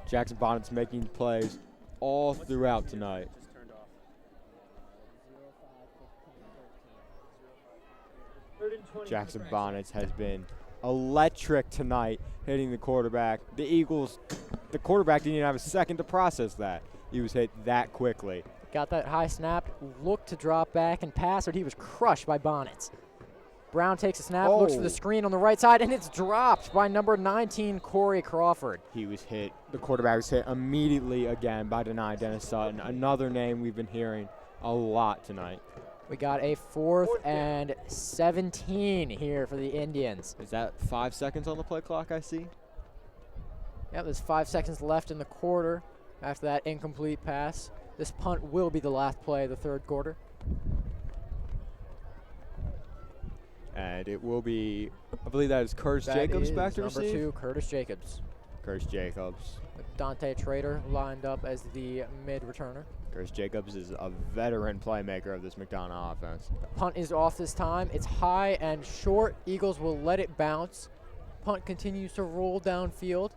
Jackson Bonnet's making plays all throughout tonight. Jackson Bonnet has been electric tonight, hitting the quarterback. The Eagles, the quarterback didn't even have a second to process that. He was hit that quickly. Got that high snap, looked to drop back and pass, but he was crushed by Bonnets. Brown takes a snap, looks for the screen on the right side, and it's dropped by number 19, Corey Crawford. He was hit. The quarterback was hit immediately again by Dennis Sutton, another name we've been hearing a lot tonight. We got a 4th and 17 here for the Indians. Is that 5 seconds on the play clock I see? Yep, there's 5 seconds left in the quarter after that incomplete pass. This punt will be the last play of the 3rd quarter. And it will be, I believe that is Curtis Jacobs back to receive. Number 2, Curtis Jacobs. Curtis Jacobs. With Dante Trader lined up as the mid-returner. Curtis Jacobs is a veteran playmaker of this McDonogh offense. Punt is off this time. It's high and short. Eagles will let it bounce. Punt continues to roll downfield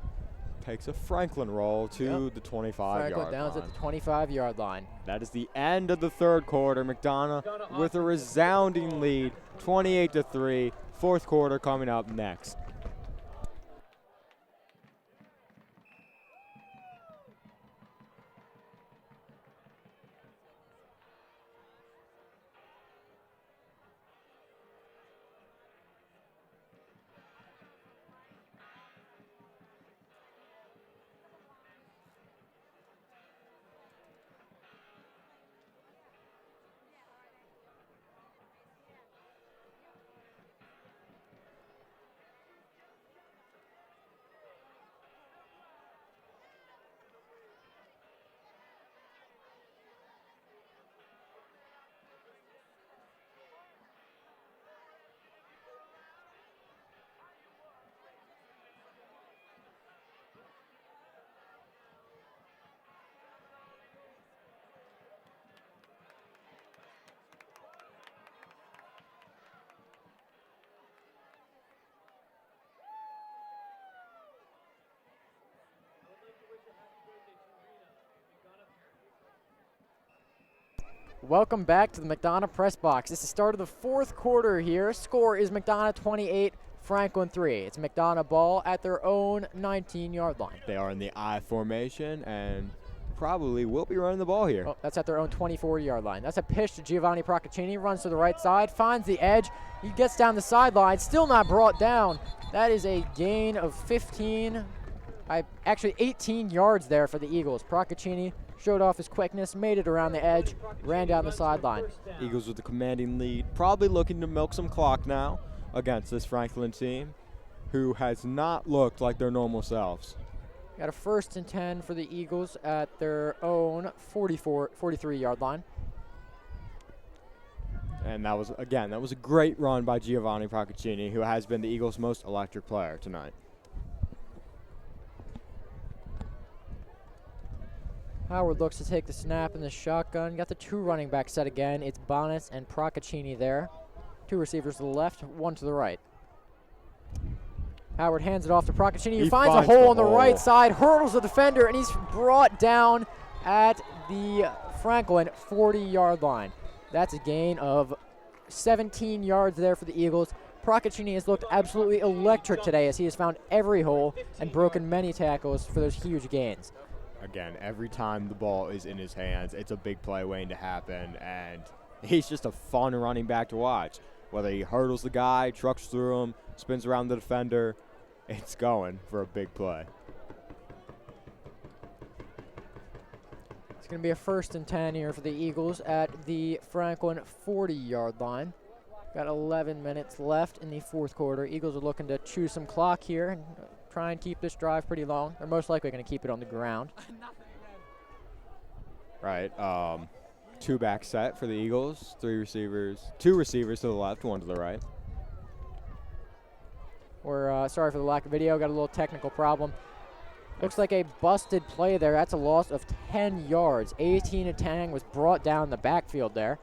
takes a Franklin roll to the 25-yard Franklin downs line. at the 25-yard line. That is the end of the third quarter. McDonogh with a resounding lead, 28-3. Fourth quarter coming up next. Welcome back to the McDonogh press box. This is the start of the fourth quarter here. Score is McDonogh 28, Franklin 3. It's McDonogh ball at their own 19-yard line. They are in the I formation and probably will be running the ball here. Oh, that's at their own 24-yard line. That's a pitch to Giovanni Procaccini. Runs to the right side, finds the edge. He gets down the sideline, still not brought down. That is a gain of 18 yards there for the Eagles. Procaccini showed off his quickness, made it around the edge, ran down the sideline. Eagles with the commanding lead, probably looking to milk some clock now against this Franklin team, who has not looked like their normal selves. Got a 1st and 10 for the Eagles at their own 43-yard line. And that was a great run by Giovanni Procaccini, who has been the Eagles' most electric player tonight. Howard looks to take the snap in the shotgun. Got the 2 running backs set again. It's Bonas and Procaccini there. 2 receivers to the left, 1 to the right. Howard hands it off to Procaccini. He finds a hole on the right side, hurdles the defender, and he's brought down at the Franklin 40-yard line. That's a gain of 17 yards there for the Eagles. Procaccini has looked absolutely electric today as he has found every hole and broken many tackles for those huge gains. Again, every time the ball is in his hands, it's a big play waiting to happen, and he's just a fun running back to watch. Whether he hurdles the guy, trucks through him, spins around the defender, it's going for a big play. It's going to be a 1st and 10 here for the Eagles at the Franklin 40-yard line. Got 11 minutes left in the fourth quarter. Eagles are looking to chew some clock here and try and keep this drive pretty long. They're most likely going to keep it on the ground. Right. 2-back set for the Eagles. 2 receivers to the left, 1 to the right. We're sorry for the lack of video. Got a little technical problem. Looks like a busted play there. That's a loss of 10 yards. 18 Tang was brought down the backfield there.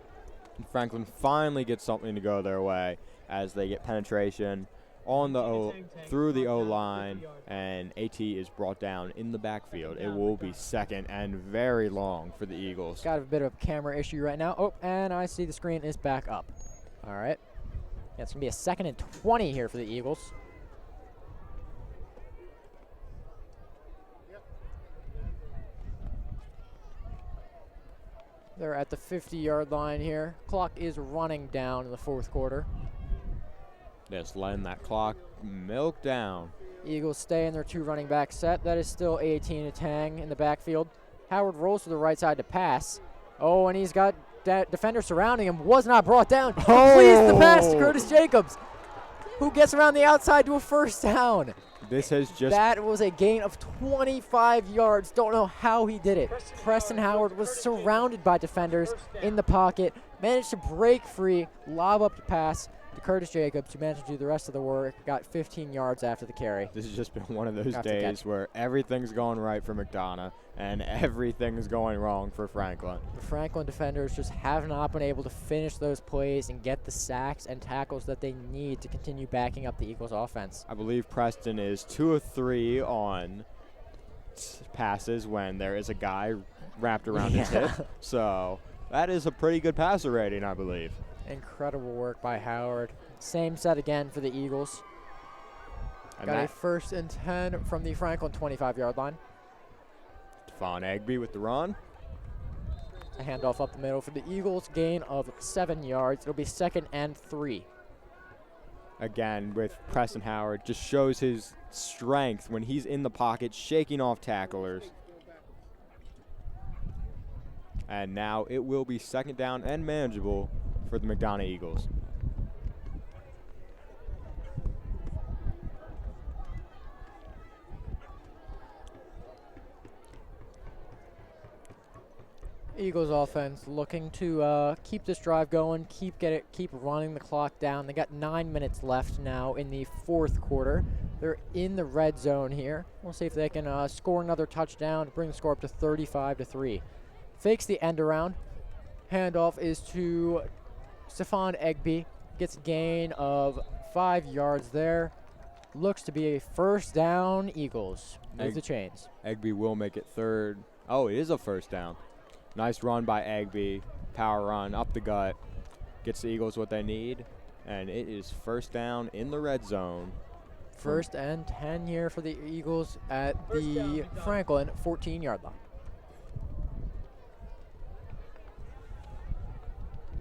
And Franklin finally gets something to go their way as they get penetration on the through the O-line, and AT is brought down in the backfield. It will be 2nd and very long for the Eagles. Got a bit of a camera issue right now. Oh, and I see the screen is back up. All right. Yeah, it's going to be a 2nd and 20 here for the Eagles. They're at the 50-yard line here. Clock is running down in the fourth quarter. Just letting that clock milk down. Eagles stay in their 2 running back set. That is still 18 Tang in the backfield. Howard rolls to the right side to pass. Oh, and he's got that defender surrounding him. Was not brought down. Completes the pass to Curtis Jacobs, who gets around the outside to a 1st down. This has just... That was a gain of 25 yards. Don't know how he did it. Preston Howard was surrounded by defenders in the pocket, managed to break free, lob up the pass to Curtis Jacobs, who managed to do the rest of the work, got 15 yards after the carry. This has just been one of those days where everything's going right for McDonogh and everything's going wrong for Franklin. The Franklin defenders just have not been able to finish those plays and get the sacks and tackles that they need to continue backing up the Eagles offense. I believe Preston is 2 of 3 on passes when there is a guy wrapped around his hip. So that is a pretty good passer rating, I believe. Incredible work by Howard. Same set again for the Eagles. And Got a that 1st and 10 from the Franklin 25-yard line. Devon Egby with the run. A handoff up the middle for the Eagles. Gain of 7 yards. It'll be 2nd and 3. Again, with Preston Howard, just shows his strength when he's in the pocket, shaking off tacklers. And now it will be 2nd down and manageable for the McDonogh Eagles. Eagles offense looking to keep this drive going, keep running the clock down. They got 9 minutes left now in the 4th quarter. They're in the red zone here. We'll see if they can score another touchdown to bring the score up to 35-3. Fakes the end around. Handoff is to Stephon Egby. Gets a gain of 5 yards there. Looks to be a 1st down Eagles. Move the chains. Egby will make it 3rd. Oh, it is a 1st down. Nice run by Egby. Power run up the gut. Gets the Eagles what they need. And it is 1st down in the red zone. 1st and 10 here for the Eagles at the Franklin 14-yard line.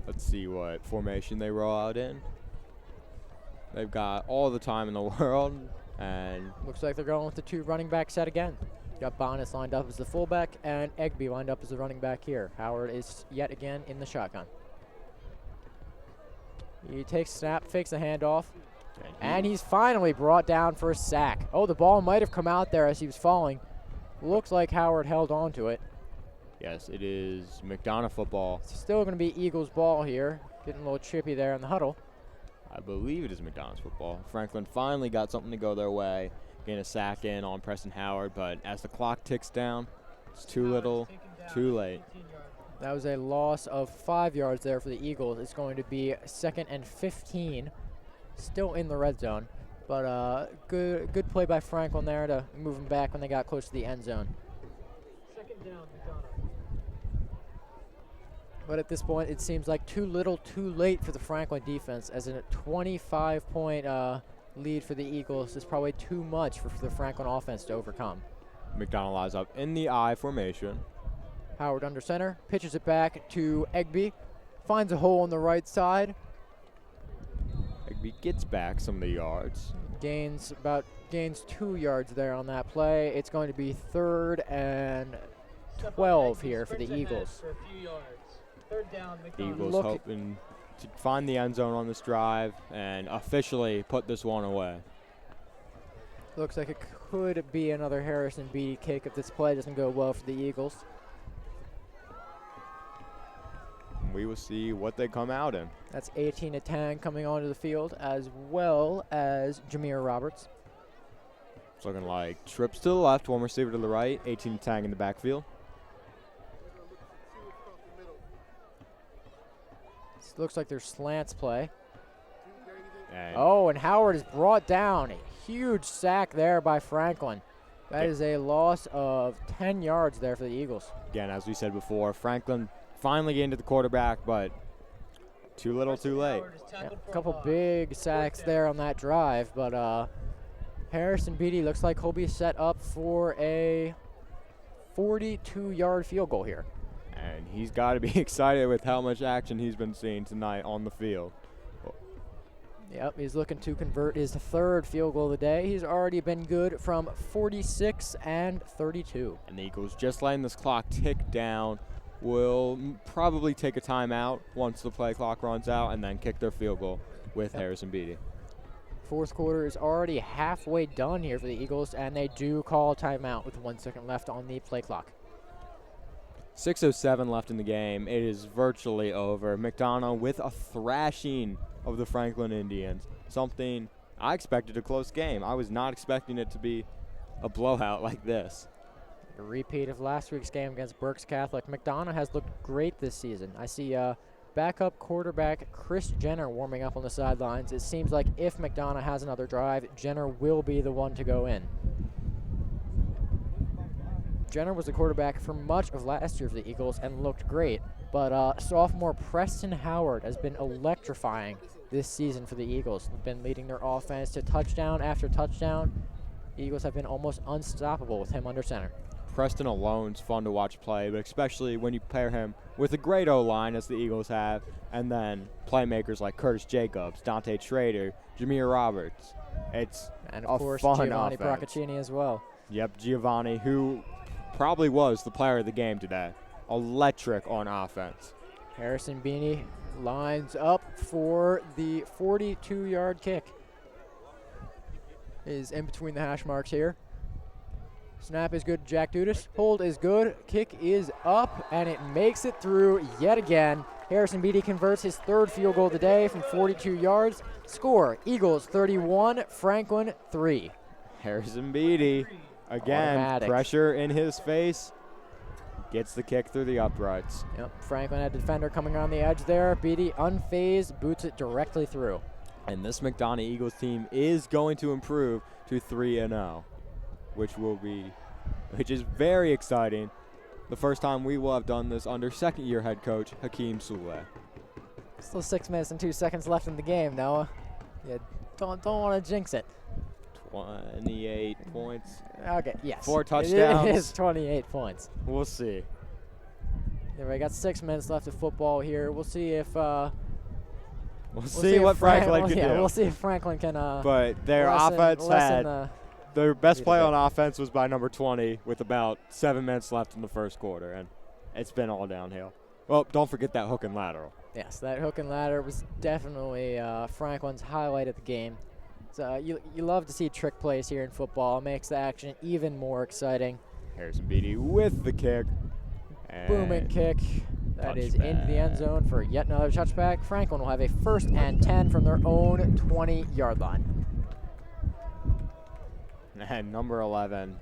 Let's see what formation they roll out in. They've got all the time in the world. And looks like they're going with the 2 running back set again. Got Bonus lined up as the fullback and Egby lined up as the running back here. Howard is yet again in the shotgun. He takes snap, fakes the handoff, and he's finally brought down for a sack. Oh, the ball might have come out there as he was falling. Looks like Howard held on to it. yes, it is McDonogh football. It's still going to be Eagles ball here. Getting a little chippy there in the huddle. I believe it is McDonogh's football. Franklin finally got something to go their way. Getting a sack in on Preston Howard, but as the clock ticks down, it's too little, too late. That was a loss of 5 yards there for the Eagles. It's going to be 2nd and 15. Still in the red zone, but good play by Franklin there to move him back when they got close to the end zone. 2nd down, McDonogh. But at this point, it seems like too little, too late for the Franklin defense, as a 25-point lead for the Eagles is probably too much for the Franklin offense to overcome. McDonogh lines up in the I formation. Howard under center, pitches it back to Egby, finds a hole on the right side. Egby gets back some of the yards. Gains 2 yards there on that play. It's going to be 3rd and 12 here for the Eagles. For a few yards. 3rd down, McDonogh. Eagles hoping to find the end zone on this drive and officially put this one away. Looks like it could be another Harrison Beatty kick if this play doesn't go well for the Eagles. We will see what they come out in. That's 18-10 coming onto the field, as well as Jameer Roberts. It's looking like trips to the left, one receiver to the right, 18-10 in the backfield. This looks like their slants play. And And Howard is brought down. A huge sack there by Franklin. That is a loss of 10 yards there for the Eagles. again, as we said before, Franklin finally getting to the quarterback, but too little, too late. Yeah, a couple big sacks there on that drive, but Harrison Beatty looks like he'll be set up for a 42-yard field goal here. And he's got to be excited with how much action he's been seeing tonight on the field. Yep, he's looking to convert his 3rd field goal of the day. He's already been good from 46 and 32. And the Eagles just letting this clock tick down. Will probably take a timeout once the play clock runs out and then kick their field goal with Harrison Beatty. 4th quarter is already halfway done here for the Eagles, and they do call a timeout with 1 second left on the play clock. 6:07 left in the game. It is virtually over. McDonogh with a thrashing of the Franklin Indians. Something I expected a close game. I was not expecting it to be a blowout like this. A repeat of last week's game against Berks Catholic. McDonogh has looked great this season. I see backup quarterback Chris Jenner warming up on the sidelines. It seems like if McDonogh has another drive, Jenner will be the one to go in. Jenner was the quarterback for much of last year for the Eagles and looked great, but sophomore Preston Howard has been electrifying this season for the Eagles. They've been leading their offense to touchdown after touchdown. The Eagles have been almost unstoppable with him under center. Preston alone's fun to watch play, but especially when you pair him with a great O-line, as the Eagles have, and then playmakers like Curtis Jacobs, Dante Schrader, Jameer Roberts. It's And a of course, fun Giovanni offense. Procaccini as well. Yep, Giovanni, who probably was the player of the game today. Electric on offense. Harrison Beanie lines up for the 42-yard kick. Is in between the hash marks here. Snap is good, Jack Dudas. Hold is good. Kick is up, and it makes it through yet again. Harrison Beatty converts his third field goal of the day from 42 yards. Score, Eagles 31, Franklin 3. Harrison Beatty, again, Automatic. pressure in his face. Gets the kick through the uprights. Yep, Franklin had a defender coming on the edge there. Beatty, unfazed, boots it directly through. And this McDonogh Eagles team is going to improve to 3-0, which is very exciting. The first time we will have done this under second-year head coach Hakeem Souleh. Still 6 minutes and 2 seconds left in the game, Noah. You don't want to jinx it. 28 points. Okay, yes. 4 touchdowns. It is 28 points. We'll see. Yeah, we got 6 minutes left of football here. We'll see if We'll see what Franklin can do. We'll see if Franklin can. But their offense had their best play on offense was by number 20 with about 7 minutes left in the first quarter, and it's been all downhill. Well, don't forget that hook and lateral. Yes, that hook and ladder was definitely Franklin's highlight of the game. So you love to see trick plays here in football. It makes the action even more exciting. Harrison Beatty with the kick. Booming kick. That is into the end zone for yet another touchback. Franklin will have a 1st and 10 from their own 20-yard line. And number 11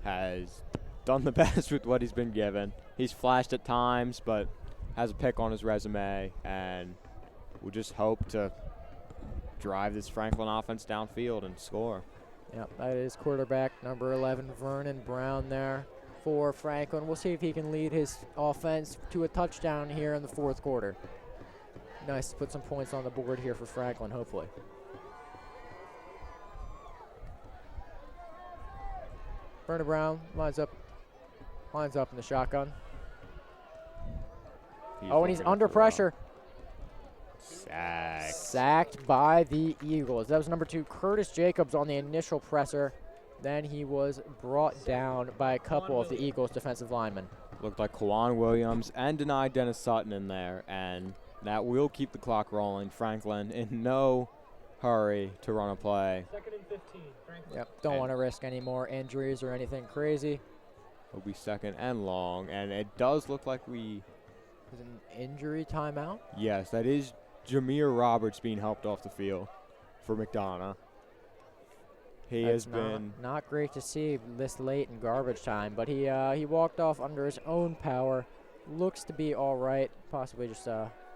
has done the best with what he's been given. He's flashed at times, but has a pick on his resume, and we'll just hope to drive this Franklin offense downfield and score. Yep, that is quarterback number 11, Vernon Brown there for Franklin. We'll see if he can lead his offense to a touchdown here in the 4th quarter. Nice to put some points on the board here for Franklin, hopefully. Vernon Brown lines up in the shotgun. And he's under pressure. Sacked by the Eagles. That was number 2, Curtis Jacobs, on the initial presser. Then he was brought down by a couple of the Eagles' defensive linemen. Looked like Kwan Williams and denied Dennis Sutton in there, and that will keep the clock rolling. Franklin in no hurry to run a play. 2nd and 15, Franklin. Yep, don't want to risk any more injuries or anything crazy. It'll be 2nd and long, and it does look like Is it an injury timeout? Yes, that is Jameer Roberts being helped off the field for McDonogh. He That's has been not great to see this late in garbage time, but he walked off under his own power. Looks to be all right, possibly just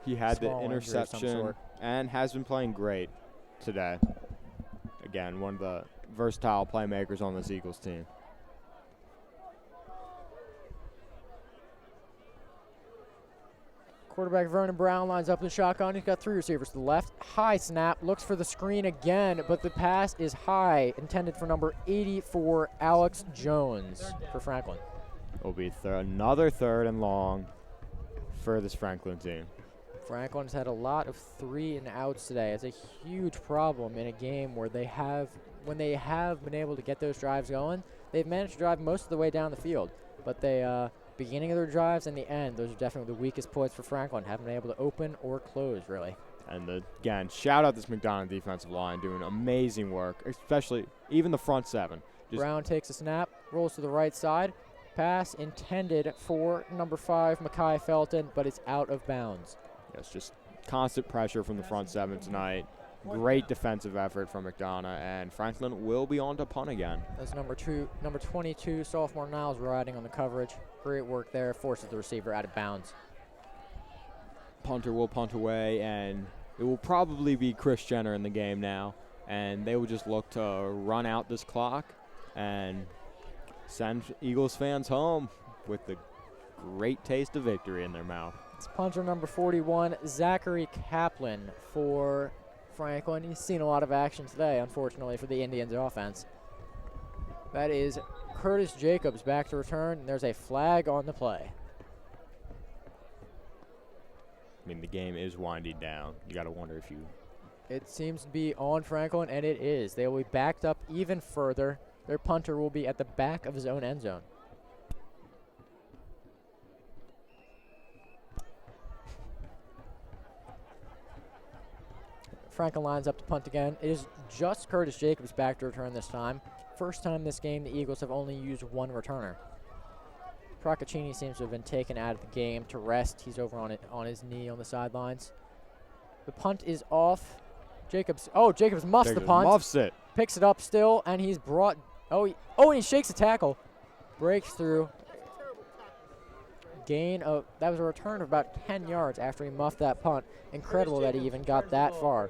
he had the small injury of some interception sort. and has been playing great today. Again, one of the versatile playmakers on this Eagles team. Quarterback Vernon Brown lines up in the shotgun. He's got 3 receivers to the left. High snap, looks for the screen again, but the pass is high, intended for number 84, Alex Jones for Franklin. It'll be another 3rd and long for this Franklin team. Franklin's had a lot of 3 and outs today. It's a huge problem in a game where when they have been able to get those drives going, they've managed to drive most of the way down the field, but they beginning of their drives and the end, those are definitely the weakest points for Franklin. Haven't been able to open or close, really. And again, shout out this McDonogh defensive line doing amazing work, especially even the front 7. Brown takes a snap, rolls to the right side. Pass intended for number 5, Mekhi Felton, but it's out of bounds. Yes, just constant pressure from the front 7 tonight. Great defensive effort from McDonogh, and Franklin will be on to punt again. That's number 22, sophomore Niles riding on the coverage. Great work there, forces the receiver out of bounds. Punter will punt away, and it will probably be Chris Jenner in the game now, and they will just look to run out this clock and send Eagles fans home with the great taste of victory in their mouth. It's punter number 41, Zachary Kaplan for Franklin. He's seen a lot of action today, unfortunately, for the Indians offense. That is Curtis Jacobs back to return, and there's a flag on the play. I mean, the game is winding down. You got to wonder if you... It seems to be on Franklin, and it is. They will be backed up even further. Their punter will be at the back of his own end zone. Franklin lines up to punt again. It is just Curtis Jacobs back to return this time. First time this game, the Eagles have only used one returner. Procaccini seems to have been taken out of the game to rest. He's over on his knee on the sidelines. The punt is off. Jacobs muffs the punt. Muffs it. Picks it up still, and he's brought. And he shakes a tackle. Breaks through. Gain of, that was a return of about 10 yards after he muffed that punt. Incredible that he even got that far.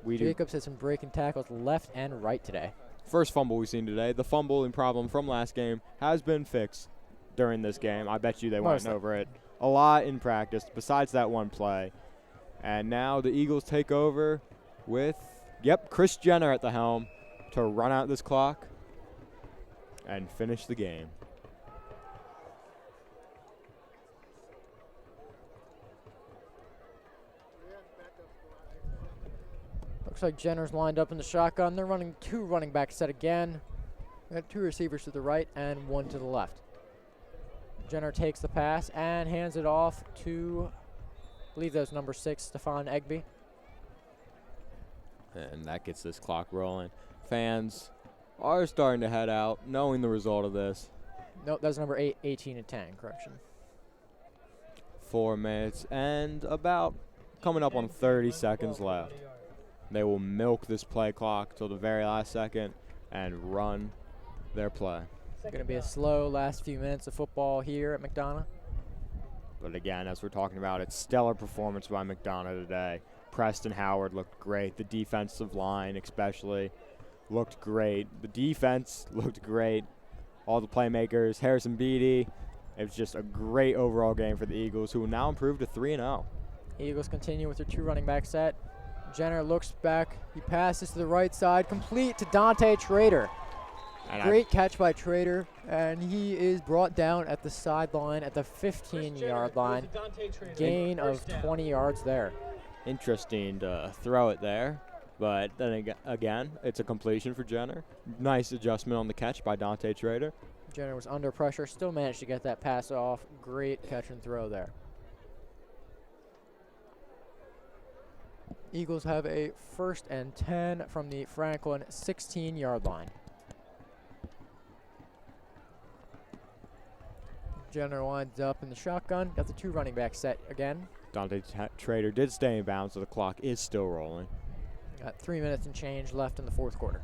Jacobs has some breaking tackles left and right today. First fumble we've seen today. The fumbling problem from last game has been fixed during this game. I bet you they went over it a lot in practice besides that one play. And now the Eagles take over with, Chris Jenner at the helm to run out this clock and finish the game. Looks like Jenner's lined up in the shotgun. They're running two running back set again. We got two receivers to the right and one to the left. Jenner takes the pass and hands it off to, I believe that was number 6, Stephon Egby. And that gets this clock rolling. Fans are starting to head out, knowing the result of this. Nope, that was number 8, 18 and 10, correction. 4 minutes and about coming up on 30 seconds left. They will milk this play clock till the very last second and run their play. It's going to be a slow last few minutes of football here at McDonogh. But again, as we're talking about, it's stellar performance by McDonogh today. Preston Howard looked great. The defensive line especially looked great. The defense looked great. All the playmakers, Harrison Beatty. It was just a great overall game for the Eagles, who will now improve to 3-0. Eagles continue with their 2 running back set. Jenner looks back. He passes to the right side, complete to Dante Trader. Great catch by Trader, and he is brought down at the sideline at the 15-yard line. Gain of 20 yards there. Interesting to throw it there, but then again, it's a completion for Jenner. Nice adjustment on the catch by Dante Trader. Jenner was under pressure, still managed to get that pass off. Great catch and throw there. Eagles have a 1st and 10 from the Franklin 16-yard line. Jenner lines up in the shotgun. Got the 2 running back set again. Dante Trader did stay in bounds, so the clock is still rolling. Got 3 minutes and change left in the 4th quarter.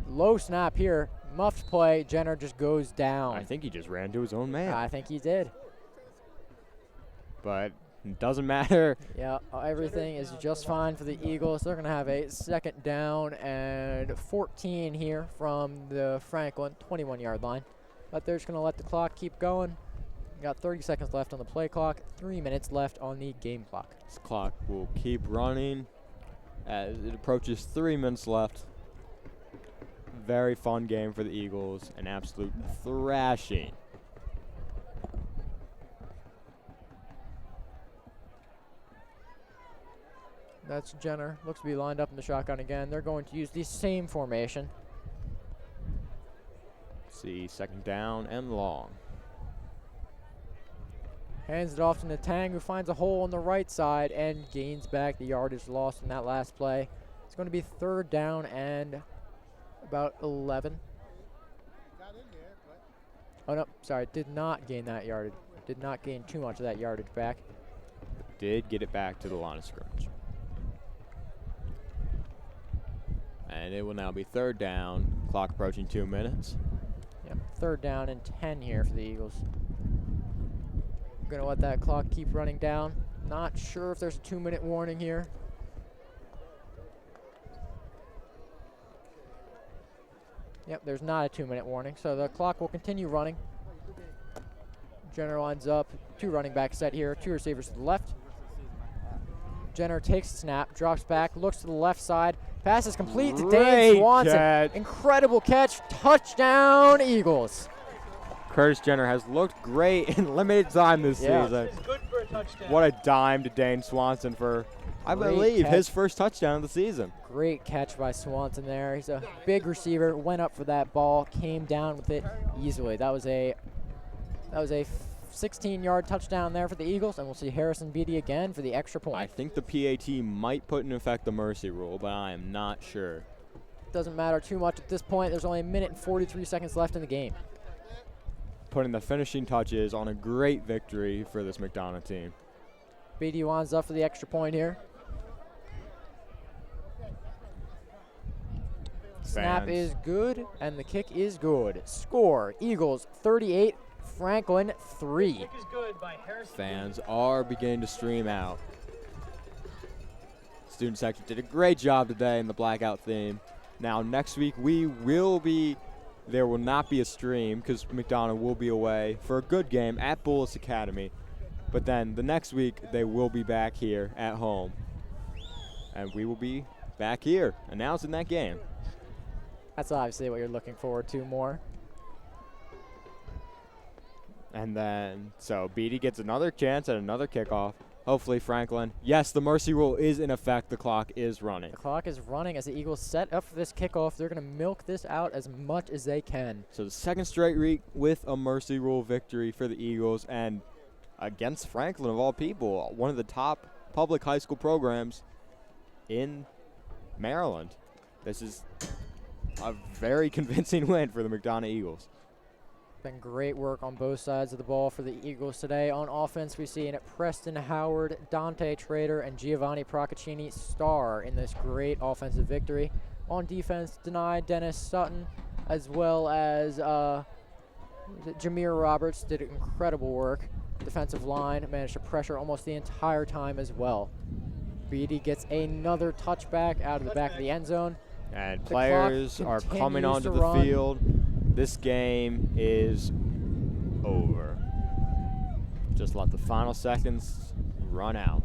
Low snap here. Muffed play. Jenner just goes down. I think he just ran to his own man. I think he did. But it doesn't matter. Yeah, everything is just fine for the Eagles. They're going to have a 2nd down and 14 here from the Franklin 21-yard line. But they're just going to let the clock keep going. Got 30 seconds left on the play clock, 3 minutes left on the game clock. This clock will keep running as it approaches 3 minutes left. Very fun game for the Eagles, an absolute thrashing. That's Jenner. Looks to be lined up in the shotgun again. They're going to use the same formation. Let's see, 2nd down and long. Hands it off to Natang, who finds a hole on the right side and gains back the yardage lost in that last play. It's going to be 3rd down and about 11. Oh, no, sorry, did not gain that yardage. Did not gain too much of that yardage back. Did get it back to the line of scrimmage. And it will now be 3rd down, clock approaching 2 minutes. Yep, 3rd down and 10 here for the Eagles. Going to let that clock keep running down. Not sure if there's a 2-minute warning here. Yep, there's not a 2-minute warning, so the clock will continue running. Jenner lines up, 2 running back set here, 2 receivers to the left. Jenner takes the snap, drops back, looks to the left side, pass is complete to Dane Swanson. Catch. Incredible catch, touchdown Eagles. Curtis Jenner has looked great in limited time this season. Good for a touchdown. What a dime to Dane Swanson for, I Great believe, catch. his first touchdown of the season. Great catch by Swanson there. He's a big receiver, went up for that ball, came down with it easily. That was a 16-yard touchdown there for the Eagles, and we'll see Harrison Beatty again for the extra point. I think the PAT might put in effect the mercy rule, but I am not sure. Doesn't matter too much at this point. There's only 1 minute and 43 seconds left in the game. Putting the finishing touches on a great victory for this McDonogh team. Beatty winds up for the extra point here. Snap Fans. is good, and the kick is good. Score, Eagles 38, Franklin 3. Kick is good by Harrison. Fans are beginning to stream out. Student section did a great job today in the blackout theme. Now next week there will not be a stream because McDonogh will be away for a good game at Bullis Academy. But then the next week they will be back here at home. And we will be back here announcing that game. That's obviously what you're looking forward to more. And then, so Beatty gets another chance at another kickoff. Hopefully Franklin. Yes, the mercy rule is in effect. The clock is running. The clock is running as the Eagles set up for this kickoff. They're going to milk this out as much as they can. So the second straight week with a mercy rule victory for the Eagles and against Franklin of all people, one of the top public high school programs in Maryland. This is a very convincing win for the McDonogh Eagles. Been great work on both sides of the ball for the Eagles today. On offense, we see Preston Howard, Dante Trader, and Giovanni Procaccini star in this great offensive victory. On defense, denied Dennis Sutton, as well as Jameer Roberts did incredible work. Defensive line managed to pressure almost the entire time as well. Beatty gets another touchback out of the back of the end zone. And The players clock are coming continues onto to the run. field. This game is over. Just let the final seconds run out.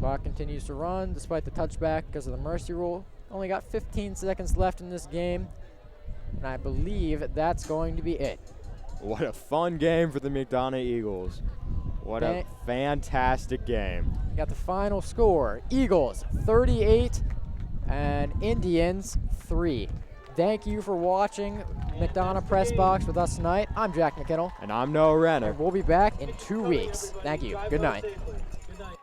Clock continues to run despite the touchback because of the mercy rule. Only got 15 seconds left in this game, and I believe that's going to be it. What a fun game for the McDonogh Eagles. What a fantastic game. We got the final score. Eagles 38 and Indians 3. Thank you for watching McDonogh Press Box with us tonight. I'm Jack McKinnell, And I'm Noah Renner. and we'll be back in 2 weeks. Thank you. Good night. Good night.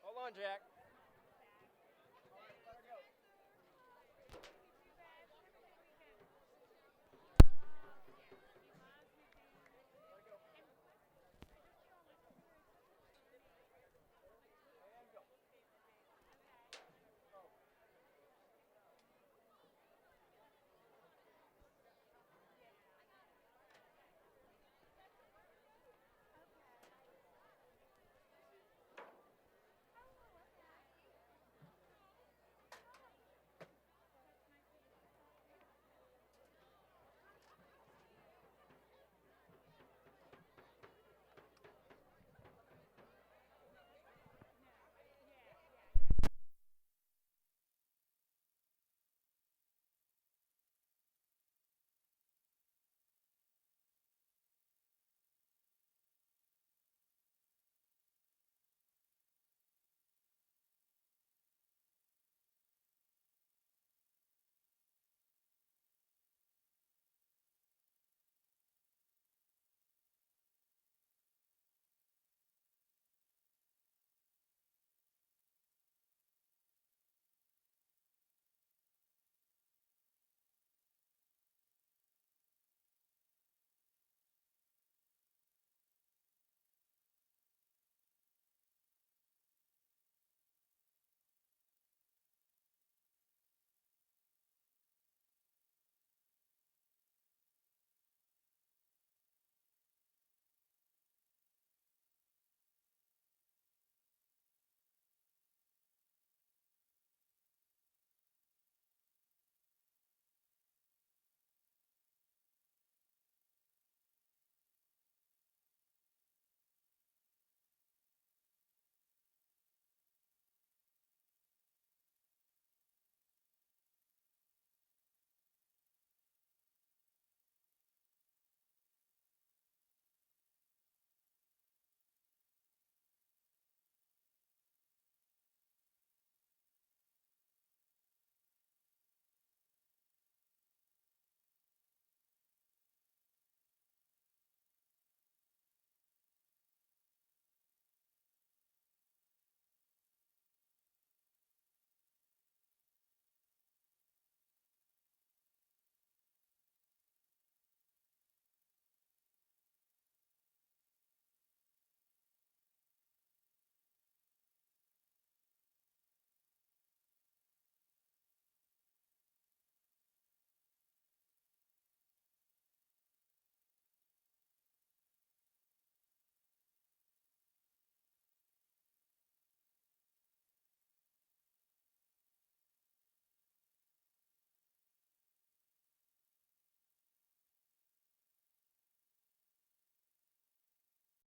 Hold on, Jack.